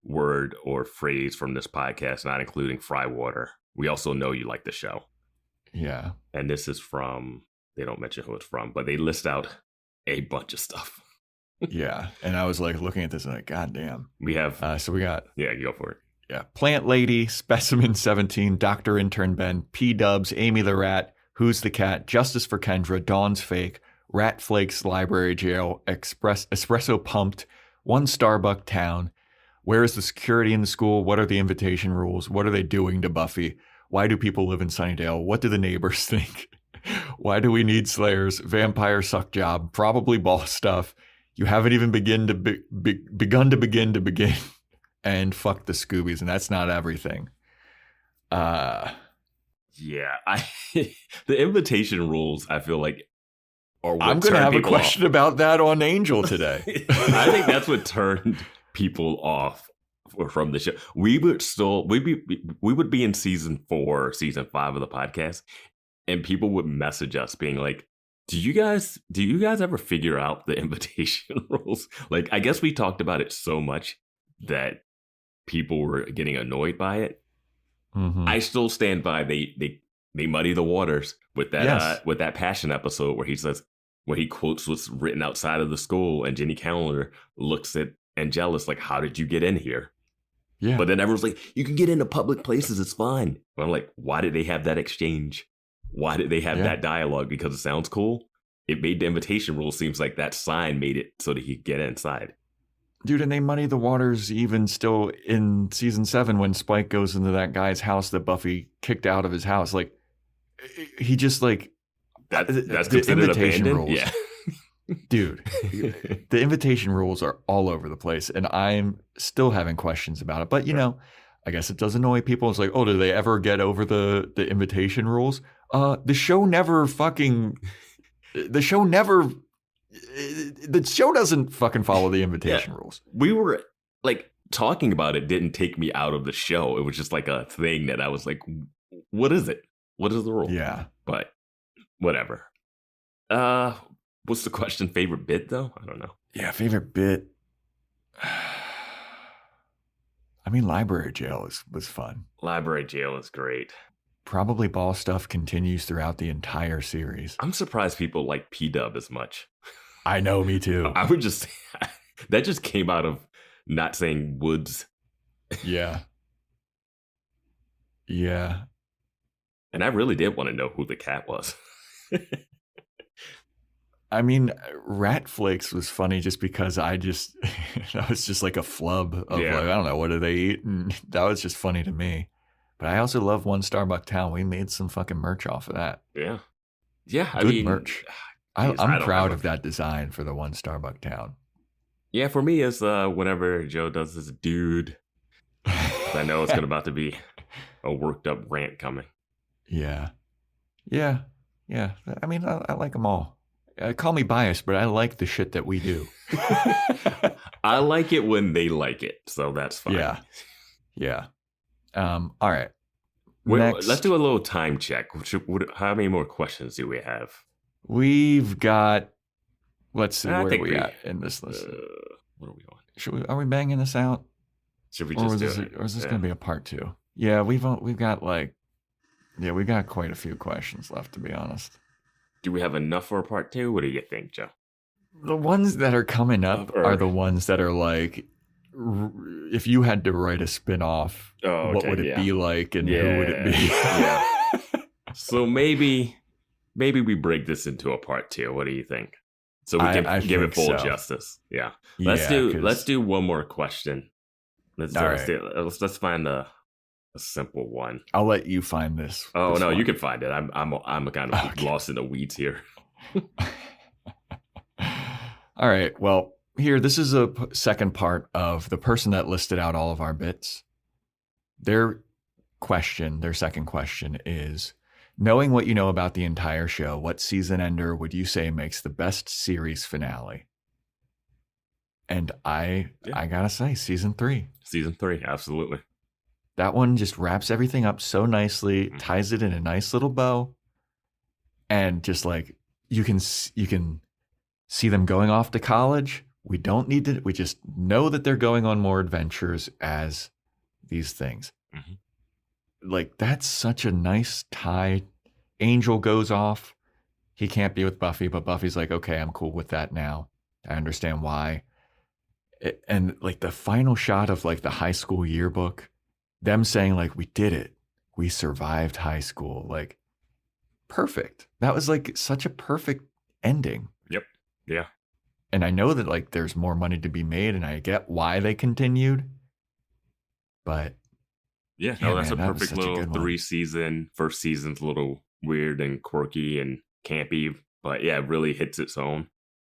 S5: word or phrase from this podcast, not including fry water. We also know you like the show.
S1: Yeah.
S5: And this is from, they don't mention who it's from, but they list out a bunch of stuff.
S1: Yeah. And I was like looking at this and like, God damn.
S5: We have.
S1: So we got.
S5: Yeah, go for it.
S1: Yeah. Plant Lady, Specimen 17, Dr. Intern Ben, P-Dubs, Amy the Rat, Who's the Cat, Justice for Kendra, Dawn's Fake, Rat Flakes, Library Jail, Espresso Pumped, One Starbuck Town, Where is the security in the school? What are the invitation rules? What are they doing to Buffy? Why do people live in Sunnydale? What do the neighbors think? Why do we need Slayers? Vampire suck job, probably ball stuff. You haven't even begun to begin, and fuck the Scoobies, and that's not everything.
S5: Yeah, the invitation rules, I feel like, are what
S1: I'm going to have a
S5: people
S1: question
S5: off.
S1: about that on Angel today.
S5: I think that's what turned people off from the show. We would be in season 4, season 5 of the podcast, and people would message us being like, do you guys ever figure out the invitation rules? Like, I guess we talked about it so much that people were getting annoyed by it.
S1: Mm-hmm.
S5: I still stand by they muddy the waters with that
S1: Yes.
S5: With that Passion episode where he says, where he quotes what's written outside of the school, and Jenny Calendar looks at Angelus like, how did you get in here?
S1: Yeah.
S5: But then everyone's like, you can get into public places, it's fine. But I'm like, why did they have that exchange? Why did they have that dialogue? Because it sounds cool. It made the invitation rule seems like that sign made it so that he could get inside.
S1: Dude, and they muddy the waters even still in season 7 when Spike goes into that guy's house that Buffy kicked out of his house. Like, he just like...
S5: That's
S1: the
S5: considered
S1: invitation
S5: abandoned?
S1: rules.
S5: Yeah.
S1: Dude, the invitation rules are all over the place, and I'm still having questions about it. But, you know, I guess it does annoy people. It's like, oh, do they ever get over the invitation rules? The show doesn't fucking follow the invitation rules.
S5: We were like talking about it didn't take me out of the show. It was just like a thing that I was like, what is it? What is the rule?
S1: Yeah.
S5: But whatever. What's the question? Favorite bit though? I don't know.
S1: Yeah, favorite bit. I mean, Library Jail was fun.
S5: Library Jail is great.
S1: Probably Ball Stuff continues throughout the entire series.
S5: I'm surprised people like P-Dub as much.
S1: I know, me too.
S5: I would just that just came out of not saying Woods.
S1: Yeah. Yeah.
S5: And I really did want to know who the cat was.
S1: I mean, Rat Flakes was funny just because that was just like a flub of like, I don't know, what do they eat? And that was just funny to me. But I also love One Starbuck Town. We made some fucking merch off of that.
S5: Yeah. Yeah.
S1: Good
S5: I mean,
S1: merch.
S5: geez,
S1: I'm proud of that design for the One Starbuck Town.
S5: Yeah, for me, it's whenever Joe does this dude, I know it's about to be a worked up rant coming.
S1: Yeah. Yeah. Yeah. I mean, I like them all. Call me biased, but I like the shit that we do.
S5: I like it when they like it, so that's fine.
S1: Yeah. Yeah. All right.
S5: Wait,
S1: Next,
S5: let's do a little time check. How many more questions do we have?
S1: we've got, let's see,
S5: I
S1: where are
S5: think
S1: we
S5: we-
S1: at in this list?
S5: What are we on?
S1: Are we banging this out?
S5: Should we
S1: Or
S5: just
S1: is
S5: do
S1: this,
S5: it?
S1: or is this
S5: Yeah.
S1: going to be a part 2? Yeah, we've got we've got quite a few questions left, to be honest.
S5: Do we have enough for a part 2? What do you think, Joe?
S1: The ones that are coming up
S5: Or-
S1: are the ones that are like, if you had to write a spin-off,
S5: Oh,
S1: what
S5: okay,
S1: would it
S5: yeah.
S1: be like and who would it be?
S5: Yeah. So maybe we break this into a part 2. What do you think? So we can
S1: I
S5: give it
S1: think
S5: full
S1: so.
S5: justice. Yeah.
S1: Yeah,
S5: Let's
S1: 'cause-
S5: do one more question. Let's
S1: All
S5: find a simple one.
S1: I'll let you find this.
S5: Oh
S1: this
S5: no,
S1: one.
S5: you can find it. I'm kind of
S1: Okay.
S5: lost in the weeds here.
S1: All right. Well, here, this is a second part of the person that listed out all of our bits. Their second question is, knowing what you know about the entire show, what season ender would you say makes the best series finale? And I gotta say, season 3.
S5: Season 3, absolutely.
S1: That one just wraps everything up so nicely, ties it in a nice little bow, and just like you can see them going off to college. We don't need to. We just know that they're going on more adventures as these things.
S5: Mm-hmm.
S1: Like, that's such a nice tie. Angel goes off. He can't be with Buffy, but Buffy's like, okay, I'm cool with that now. I understand why. And like the final shot of like the high school yearbook, them saying like, we did it. We survived high school. Like, perfect. That was like such a perfect ending.
S5: Yep. Yeah.
S1: And I know that like there's more money to be made, and I get why they continued. But
S5: Yeah,
S1: Yeah,
S5: no, that's
S1: man,
S5: a
S1: that was
S5: perfect
S1: such a
S5: little
S1: good one.
S5: 3-season. First season's a little weird and quirky and campy, but yeah, it really hits its own.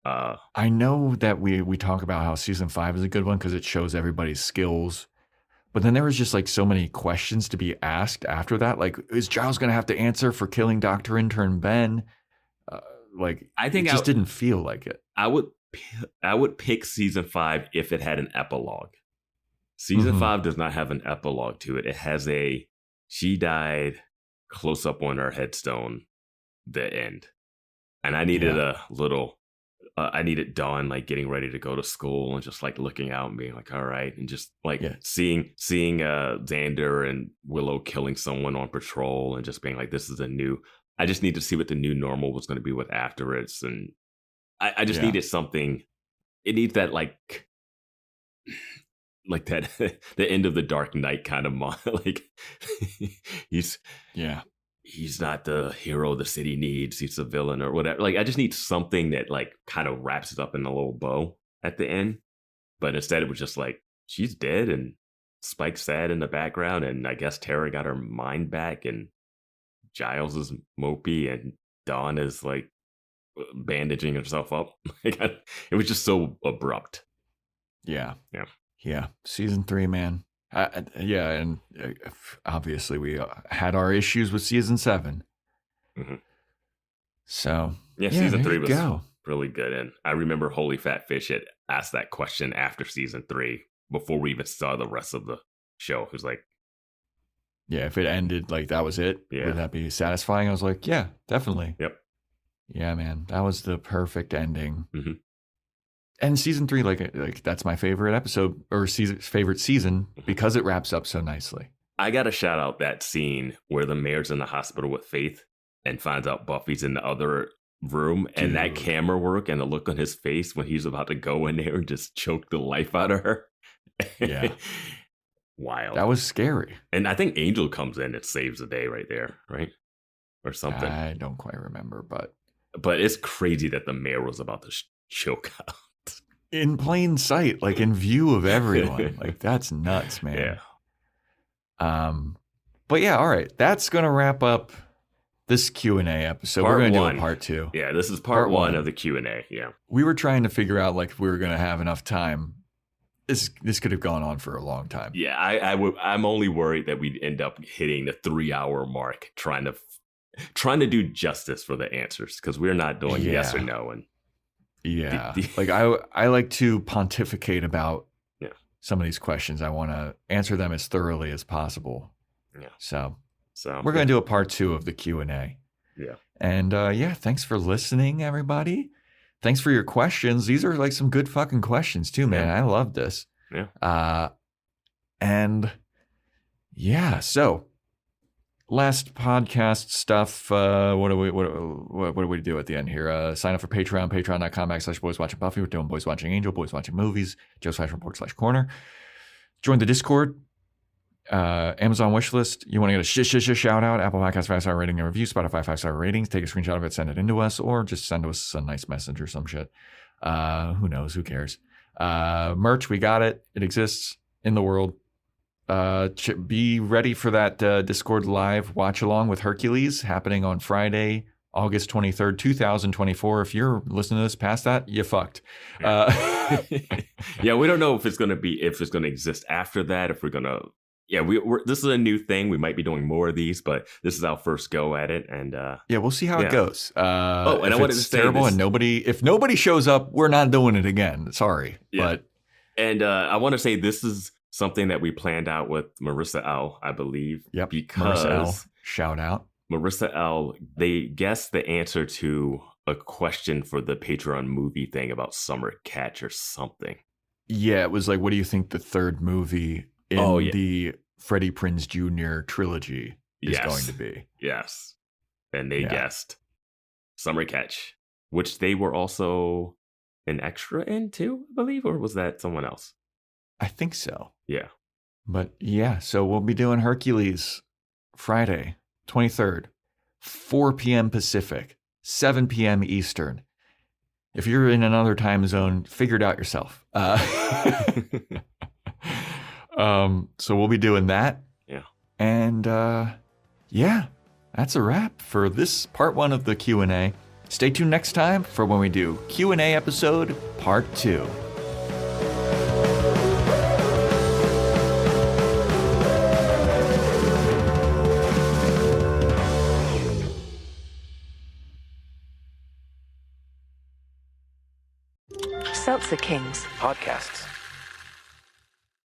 S1: I know that we talk about how season 5 is a good one because it shows everybody's skills. But then there was just like so many questions to be asked after that. Like, is Giles going to have to answer for killing Dr. Intern Ben?
S5: I think
S1: it just didn't feel like it.
S5: I would pick season 5 if it had an epilogue. Season 5 does not have an epilogue to it. It has a she died close up on her headstone, the end. And I needed a little. I needed Dawn like getting ready to go to school and just like looking out and being like, all right, and just like seeing Xander and Willow killing someone on patrol and just being like, this is I just need to see what the new normal was going to be with afterwards, and I just needed something. It needs that like that the end of the Dark Knight kind of like he's not the hero the city needs. He's a villain or whatever. Like, I just need something that like kind of wraps it up in a little bow at the end. But instead it was just like, she's dead and Spike's sad in the background. And I guess Tara got her mind back and Giles is mopey and Dawn is like bandaging herself up. It was just so abrupt.
S1: Yeah. Season 3, man. And obviously we
S5: Mm-hmm.
S1: had our issues with season 7. So
S5: season 3 was really good. And I remember Holy Fat Fish had asked that question after season 3 before we even saw the rest of the show. It was like,
S1: yeah, if it ended like that was it, would that be satisfying? I was like, yeah, definitely.
S5: Yep.
S1: Yeah, man, that was the perfect ending.
S5: Mm-hmm.
S1: And season 3, like that's my favorite episode or favorite season because it wraps up so nicely.
S5: I got to shout out that scene where the mayor's in the hospital with Faith and finds out Buffy's in the other room. Dude. And that camera work and the look on his face when he's about to go in there and just choke the life out of her.
S1: Yeah.
S5: Wild.
S1: That was scary.
S5: And I think Angel comes in and saves the day right there, right? Or something.
S1: I don't quite remember, but
S5: it's crazy that the mayor was about to choke out.
S1: In plain sight, like in view of everyone. Like, that's nuts, man.
S5: Yeah.
S1: But yeah, all right. That's going to wrap up this Q&A episode. We're going to do a part 2.
S5: Yeah, this is part 1 of the Q&A. Yeah.
S1: We were trying to figure out like if we were going to have enough time. This could have gone on for a long time.
S5: Yeah, I'm only worried that we'd end up hitting the 3-hour mark trying to do justice for the answers because we're not doing yes or no. And
S1: like I like to pontificate about some of these questions. I want to answer them as thoroughly as possible.
S5: Yeah.
S1: So we're going to do a part 2 of the Q&A.
S5: Yeah.
S1: And thanks for listening, everybody. Thanks for your questions. These are like some good fucking questions too, man. I love this.
S5: Yeah.
S1: So last podcast stuff. What do we do at the end here? Sign up for Patreon, patreon.com/Boys Watching Buffy. We're doing Boys Watching Angel, Boys Watching Movies, Joe/Report/Corner. Join the Discord. Amazon wishlist. You want to get a shout out? Apple Podcast 5-star rating and review. Spotify 5-star ratings. Take a screenshot of it, send it into us, or just send us a nice message or some shit. Who knows? Who cares? Merch, we got it. It exists in the world. Be ready for that Discord live watch along with Hercules happening on Friday, August 23rd, 2024. If you're listening to this past that, you fucked.
S5: Yeah, we don't know if it's going to exist after that. If we're going to. Yeah, this is a new thing. We might be doing more of these, but this is our first go at it, and
S1: we'll see how it goes.
S5: And I wanted to say
S1: terrible,
S5: this.
S1: And if nobody shows up, we're not doing it again. Sorry, but
S5: I want to say this is something that we planned out with Marissa L, I believe.
S1: Yep,
S5: because
S1: Marissa L, shout out
S5: Marissa L. They guessed the answer to a question for the Patreon movie thing about Summer Catch or something.
S1: Yeah, it was like, what do you think the third movie in the Freddie Prinze Jr. trilogy is going to be?
S5: Yes. And they guessed Summer Catch, which they were also an extra in too, I believe, or was that someone else?
S1: I think so.
S5: Yeah.
S1: But so we'll be doing Hercules Friday, 23rd, 4 p.m. Pacific, 7 p.m. Eastern. If you're in another time zone, figure it out yourself. So we'll be doing that.
S5: Yeah.
S1: And that's a wrap for this part 1 of the Q&A. Stay tuned next time for when we do Q&A episode part 2.
S8: Seltzer Kings
S9: podcasts.